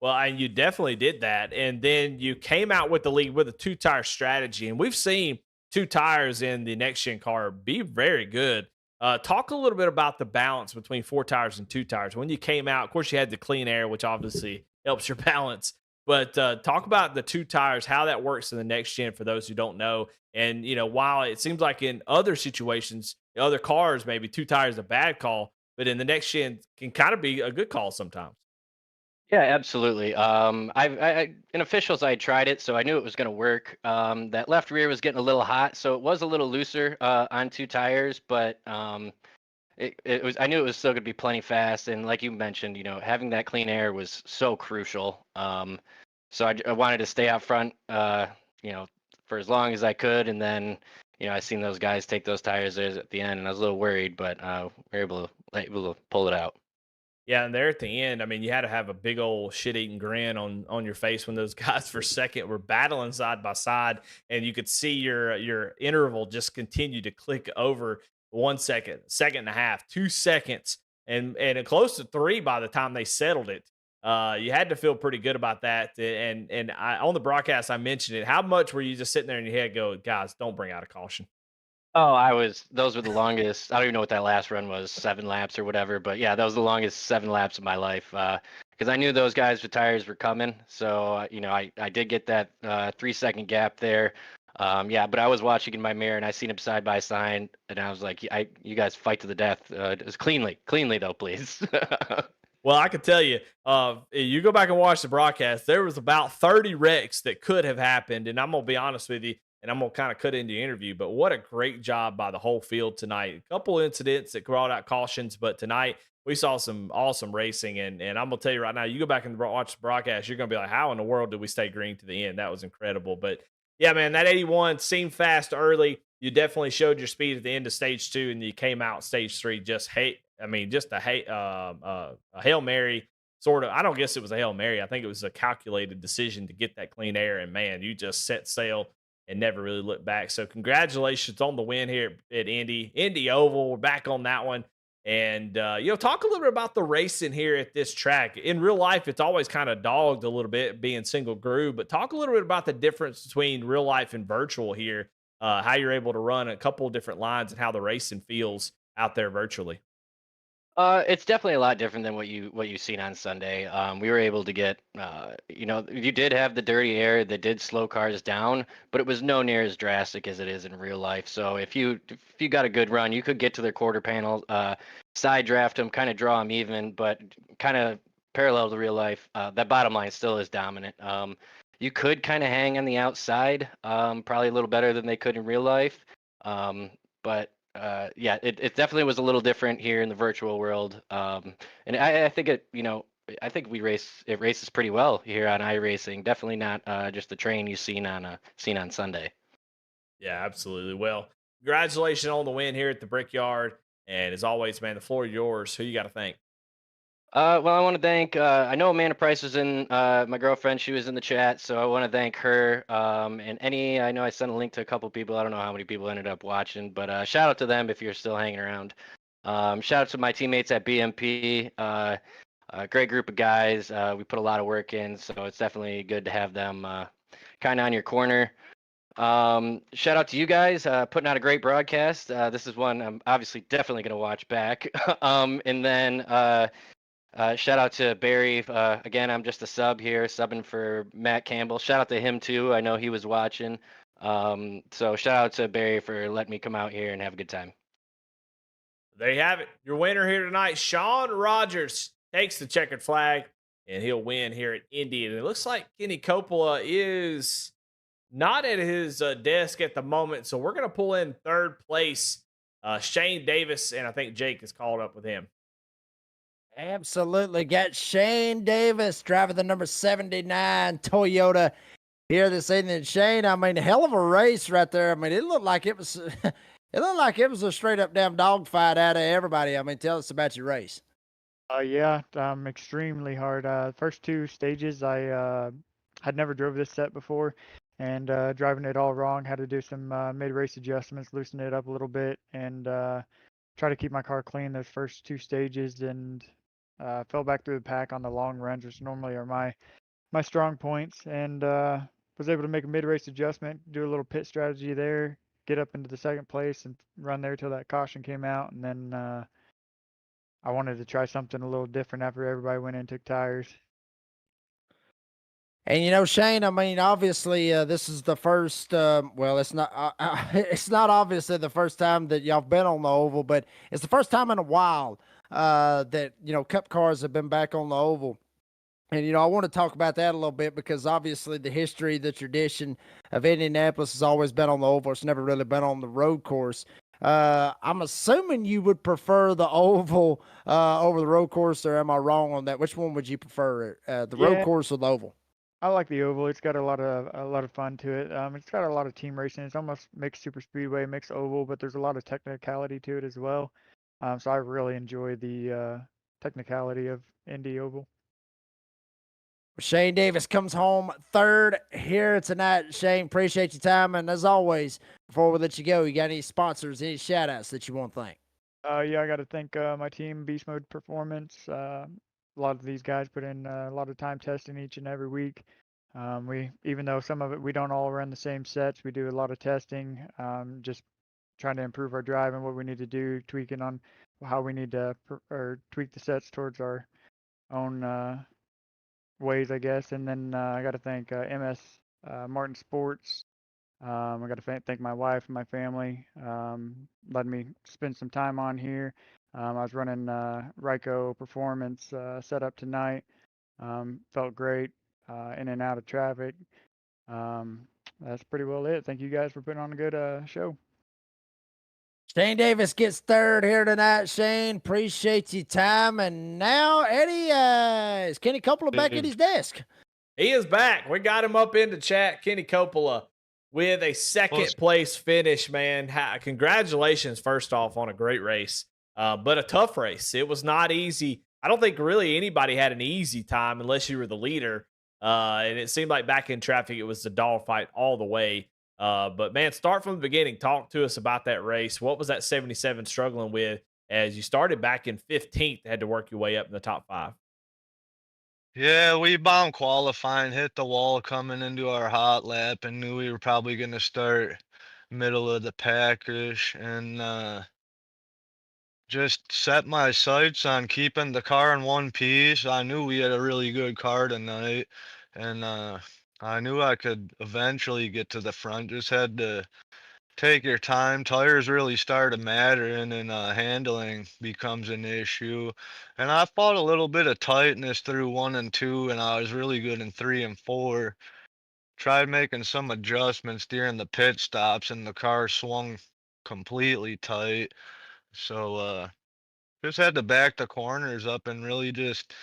Well, and you definitely did that. And then you came out with the lead with a 2-tire strategy. And we've seen 2 tires in the next gen car be very good. Talk a little bit about the balance between 4 tires and 2 tires. When you came out, of course, you had the clean air, which obviously helps your balance. But talk about the 2 tires, how that works in the next gen for those who don't know. And while it seems like in other situations, other cars, maybe 2 tires is a bad call, but in the next gen can kind of be a good call sometimes. Yeah, absolutely. In officials, I tried it, so I knew it was going to work. That left rear was getting a little hot, so it was a little looser on 2 tires, but it was. I knew it was still going to be plenty fast. And like you mentioned, having that clean air was so crucial. So I wanted to stay out front, for as long as I could, and then I seen those guys take those tires there at the end, and I was a little worried, but we were able to pull it out. Yeah, and there at the end, I mean, you had to have a big old shit-eating grin on your face when those guys for a second were battling side by side, and you could see your interval just continue to click over 1 second, second and a half, 2 seconds, and close to 3 by the time they settled it. You had to feel pretty good about that. And on the broadcast, I mentioned it. How much were you just sitting there in your head, go, guys, don't bring out a caution? Oh, those were the longest. I don't even know what that last run was, 7 laps or whatever. But yeah, that was the longest 7 laps of my life. Because I knew those guys with tires were coming. So, I did get that 3 second gap there. Yeah, but I was watching in my mirror and I seen him side by side. And I was like, you guys fight to the death. Just cleanly though, please. Well, I can tell you, you go back and watch the broadcast, there was about 30 wrecks that could have happened. And I'm going to be honest with you, and I'm going to kind of cut into the interview, but what a great job by the whole field tonight. A couple incidents that brought out cautions, but tonight we saw some awesome racing. And I'm going to tell you right now, you go back and watch the broadcast, you're going to be like, how in the world did we stay green to the end? That was incredible. But yeah, man, that 81 seemed fast early. You definitely showed your speed at the end of stage 2, and you came out stage 3 just a Hail Mary sort of. I don't guess it was a Hail Mary. I think it was a calculated decision to get that clean air. And man, you just set sail and never really looked back. So congratulations on the win here at Indy Oval. We're back on that one. And talk a little bit about the racing here at this track. In real life, it's always kind of dogged a little bit being single groove, but talk a little bit about the difference between real life and virtual here. How you're able to run a couple of different lines and how the racing feels out there virtually. It's definitely a lot different than what you've seen on Sunday. We were able to get, you did have the dirty air that did slow cars down, but it was no near as drastic as it is in real life. So if you got a good run, you could get to their quarter panel, side draft them, kind of draw them even, but kind of parallel to real life. That bottom line still is dominant. You could kind of hang on the outside, probably a little better than they could in real life, but. Yeah, it definitely was a little different here in the virtual world. And I think I think it races pretty well here on iRacing. Definitely not just the train you've seen on Sunday. Yeah, absolutely. Well, congratulations on the win here at the Brickyard. And as always, man, the floor is yours. Who you got to thank? Well, I want to thank. I know Amanda Price was in. My girlfriend, she was in the chat, so I want to thank her. And I know I sent a link to a couple people. I don't know how many people ended up watching, but shout out to them if you're still hanging around. Shout out to my teammates at BMP. Great group of guys. We put a lot of work in, so it's definitely good to have them kind of on your corner. Shout out to you guys putting out a great broadcast. This is one I'm obviously definitely going to watch back. And then. Shout out to Barry. Again, I'm just a sub here, subbing for Matt Campbell. Shout out to him too. I know he was watching. So shout out to Barry for letting me come out here and have a good time. There you have it. Your winner here tonight, Sean Rogers, takes the checkered flag, and he'll win here at Indy. And it looks like Kenny Coppola is not at his desk at the moment, so we're going to pull in third place Shane Davis, and I think Jake is called up with him. Absolutely. Got Shane Davis driving the number 79 Toyota here this evening. Shane, I mean, hell of a race right there. I mean, it looked like it was a straight up damn dogfight out of everybody. I mean, tell us about your race. Yeah, extremely hard. First 2 stages, I had never drove this set before, and driving it all wrong. Had to do some mid-race adjustments, loosen it up a little bit, and try to keep my car clean those first 2 stages, and fell back through the pack on the long runs, which normally are my strong points, and was able to make a mid-race adjustment, do a little pit strategy there, get up into the second place, and run there till that caution came out, and then I wanted to try something a little different after everybody went in and took tires. And Shane, I mean, obviously, this is the first. Well, it's not. It's not obviously the first time that y'all been on the oval, but it's the first time in a while that Cup cars have been back on the oval. And I want to talk about that a little bit because obviously the history, the tradition of Indianapolis has always been on the oval. It's never really been on the road course. I'm assuming you would prefer the oval over the road course, or am I wrong on that? Which one would you prefer, the road Yeah, course or the oval? I like the oval. It's got a lot of fun to it. It's got a lot of team racing. It's almost mixed super speedway, mixed oval, but there's a lot of technicality to it as well. So I really enjoy the technicality of Indy Oval. Shane Davis comes home third here tonight. Shane, appreciate your time. And as always, before we let you go, you got any sponsors, any shout outs that you want to thank? Yeah, I got to thank my team, Beast Mode Performance. A lot of these guys put in a lot of time testing each and every week. Even though some of it we don't all run the same sets, we do a lot of testing, just trying to improve our drive and what we need to do, tweaking on how we need to or tweak the sets towards our own ways, I guess. And then I got to thank MS Martin Sports. I got to thank my wife and my family, letting me spend some time on here. I was running Ryko Performance setup tonight. Felt great in and out of traffic. That's pretty well it. Thank you guys for putting on a good show. Shane Davis gets third here tonight. Shane, appreciate your time. And now, Eddie, is Kenny Coppola back at his desk? He is back. We got him up into chat. Kenny Coppola with a second place finish, man. Congratulations, first off, on a great race, but a tough race. It was not easy. I don't think really anybody had an easy time unless you were the leader. And it seemed like back in traffic, it was a dogfight all the way. But man, start from the beginning. Talk to us about that race. What was that 77 struggling with as you started back in 15th, had to work your way up in the top 5? Yeah, we bombed qualifying, hit the wall coming into our hot lap, and knew we were probably going to start middle of the packish, and just set my sights on keeping the car in one piece. I knew we had a really good car tonight, and I knew I could eventually get to the front. Just had to take your time. Tires really start to matter, and then handling becomes an issue. And I fought a little bit of tightness through 1 and 2, and I was really good in 3 and 4. Tried making some adjustments during the pit stops, and the car swung completely tight. So just had to back the corners up and really just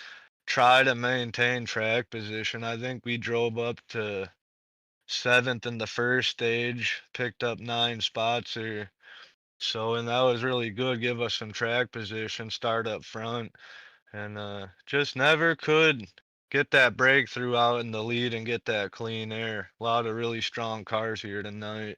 try to maintain track position. I think we drove up to 7th in the first stage, picked up 9 spots or so, and that was really good. Give us some track position, start up front, and just never could get that breakthrough out in the lead and get that clean air. A lot of really strong cars here tonight.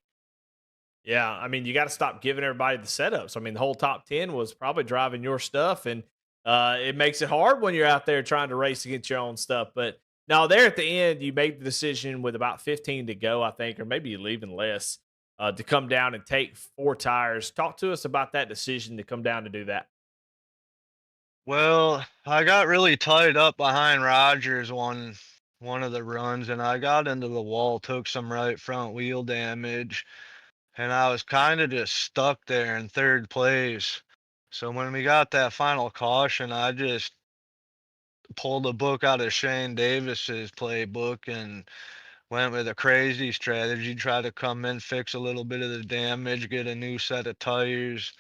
Yeah, I mean, you got to stop giving everybody the setups. I mean, the whole top 10 was probably driving your stuff, and it makes it hard when you're out there trying to race against your own stuff. But now, there at the end, you made the decision with about 15 to go, I think, or maybe even less, to come down and take 4 tires. Talk to us about that decision to come down to do that. Well, I got really tied up behind Rogers one of the runs, and I got into the wall, took some right front wheel damage, and I was kind of just stuck there in 3rd place. So when we got that final caution, I just pulled a book out of Shane Davis's playbook and went with a crazy strategy, try to come in, fix a little bit of the damage, get a new set of tires,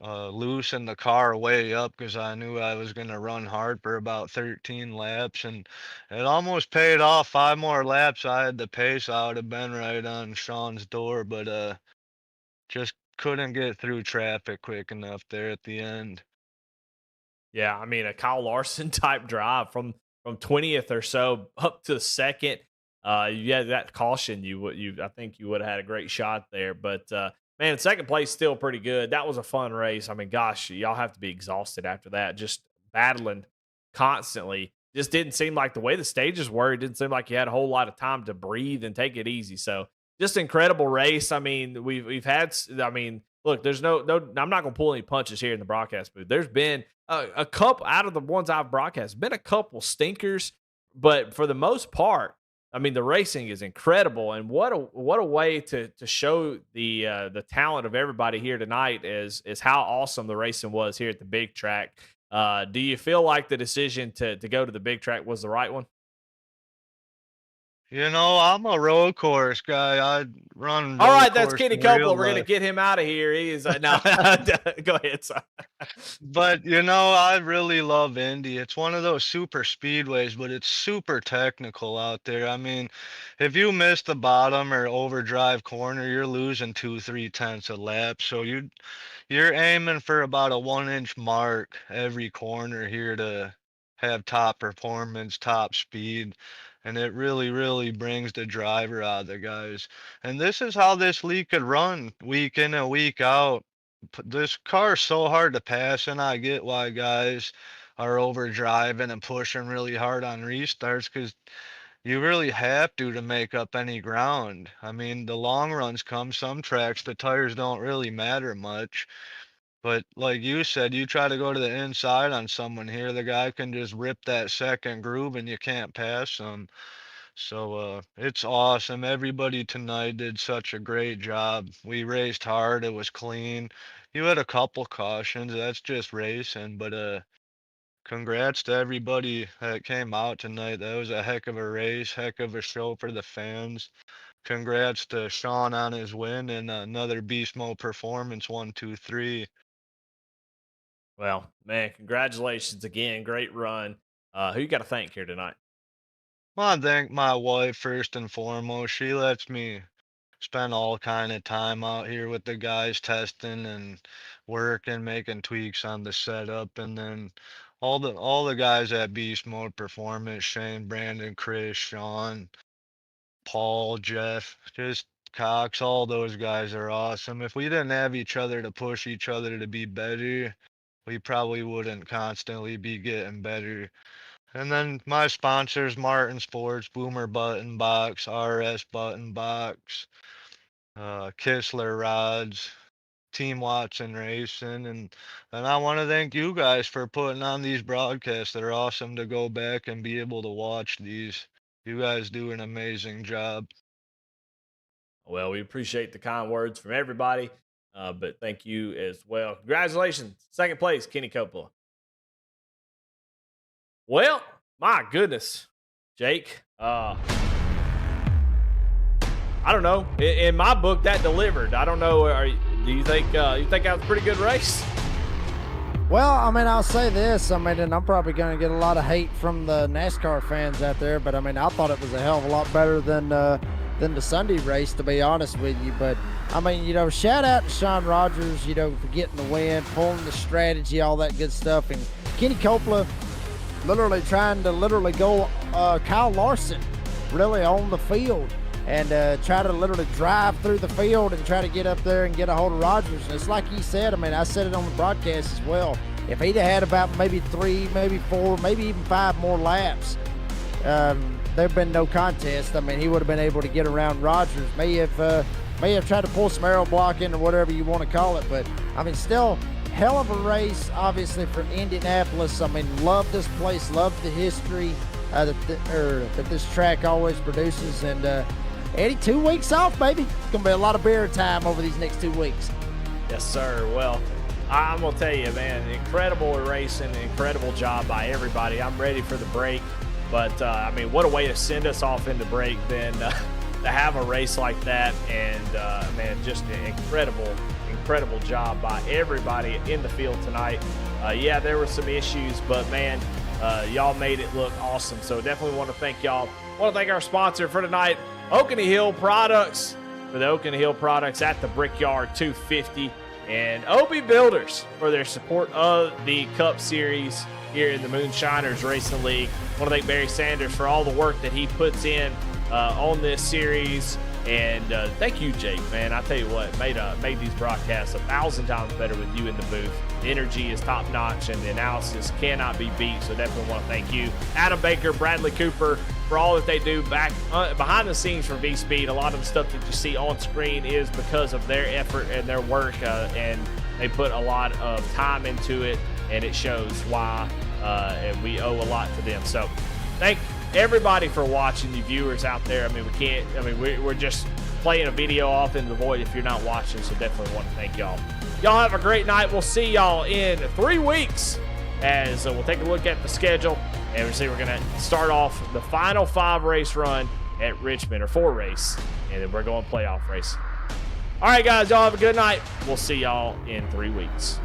loosen the car way up because I knew I was going to run hard for about 13 laps, and it almost paid off. 5 more laps, I had the pace. I would have been right on Sean's door, but just couldn't get through traffic quick enough there at the end. Yeah, I mean, a Kyle Larson type drive from 20th or so up to 2nd. You had that caution, I think you would have had a great shot there. But man, 2nd place still pretty good. That was a fun race. I mean, gosh, y'all have to be exhausted after that, just battling constantly. Just didn't seem like the way the stages were. It didn't seem like you had a whole lot of time to breathe and take it easy. So just incredible race. I mean, we've had. I mean, look, there's no. I'm not going to pull any punches here in the broadcast booth. There's been a couple out of the ones I've broadcast, been a couple stinkers, but for the most part, I mean, the racing is incredible, and what a way to show the talent of everybody here tonight is how awesome the racing was here at the big track. Do you feel like the decision to go to the big track was the right one? You know, I'm a road course guy. I run All road right, that's course Kenny in Coppola. real We're gonna life. get him out of here. He is no. Go ahead, son. But you know, I really love Indy. It's one of those super speedways, but it's super technical out there. I mean, if you miss the bottom or overdrive corner, you're losing 2-3 tenths a lap. So you're aiming for about a 1 inch mark every corner here to have top performance, top speed. And it really, really brings the driver out of the guys. And this is how this league could run week in and week out. This car is so hard to pass, and I get why guys are overdriving and pushing really hard on restarts because you really have to make up any ground. I mean, the long runs come some tracks, the tires don't really matter much. But like you said, you try to go to the inside on someone here, the guy can just rip that second groove and you can't pass them. So it's awesome. Everybody tonight did such a great job. We raced hard. It was clean. You had a couple cautions. That's just racing. But congrats to everybody that came out tonight. That was a heck of a race, heck of a show for the fans. Congrats to Sean on his win and another beast mode performance 1, 2, 3. Well, man, congratulations again. Great run. Who you got to thank here tonight? Well, I thank my wife first and foremost. She lets me spend all kind of time out here with the guys testing and working, making tweaks on the setup, and then all the guys at Beast Mode Performance, Shane, Brandon, Chris, Sean, Paul, Jeff, just Cox, all those guys are awesome. If we didn't have each other to push each other to be better, we probably wouldn't constantly be getting better. And then my sponsors, Martin Sports, Boomer Button Box, RS Button Box, Kistler Rods, Team Watson Racing, and I want to thank you guys for putting on these broadcasts. They're awesome to go back and be able to watch these. You guys do an amazing job. Well, we appreciate the kind words from everybody, but thank you as well. Congratulations. Second place, Kenny Coppola. Well, my goodness, Jake. I don't know. In my book, that delivered. I don't know. Do you think that was a pretty good race? Well, I mean, I'll say this. I mean, and I'm probably going to get a lot of hate from the NASCAR fans out there, but I mean, I thought it was a hell of a lot better than the Sunday race, to be honest with you. But I mean, you know, shout out to Sean Rogers, you know, for getting the win, pulling the strategy, all that good stuff, and Kenny Coppola literally trying to go Kyle Larson really on the field and try to literally drive through the field and try to get up there and get a hold of Rogers. And it's like he said, I mean, I said it on the broadcast as well. If he'd have had about maybe 3, maybe 4, maybe even 5 more laps, there'd been no contest. I mean, he would have been able to get around Rogers. May have tried to pull some aero blocking or whatever you want to call it, but I mean, still hell of a race, obviously, for Indianapolis. I mean, love this place, love the history that this track always produces. And Eddie, 2 weeks off, baby. It's gonna be a lot of beer time over these next 2 weeks. Yes, sir. Well, I'm gonna tell you, man, incredible racing, incredible job by everybody. I'm ready for the break, but I mean, what a way to send us off into break than to have a race like that. And man, just an incredible job by everybody in the field tonight. Yeah, there were some issues, but man, y'all made it look awesome. So definitely want to thank y'all. Want to thank our sponsor for tonight, Oconee Hill Products, for the Oconee Hill products at the Brickyard 250, and OB Builders for their support of the Cup Series here in the Moonshiners Racing League. Want to thank Barry Sanders for all the work that he puts in on this series. And thank you, Jake, man. I tell you what, made these broadcasts 1,000 times better with you in the booth. The energy is top notch, and the analysis cannot be beat. So definitely want to thank you, Adam Baker, Bradley Cooper, for all that they do back behind the scenes for V-Speed. A lot of the stuff that you see on screen is because of their effort and their work, and they put a lot of time into it, and it shows why. And we owe a lot to them. So thank everybody for watching, the viewers out there. I mean, we're just playing a video off into the void if you're not watching, so definitely want to thank y'all. Y'all have a great night. We'll see y'all in 3 weeks as we'll take a look at the schedule, and we're going to start off the final 5 race run at Richmond, or 4 race, and then we're going playoff race. All right, guys, y'all have a good night. We'll see y'all in 3 weeks.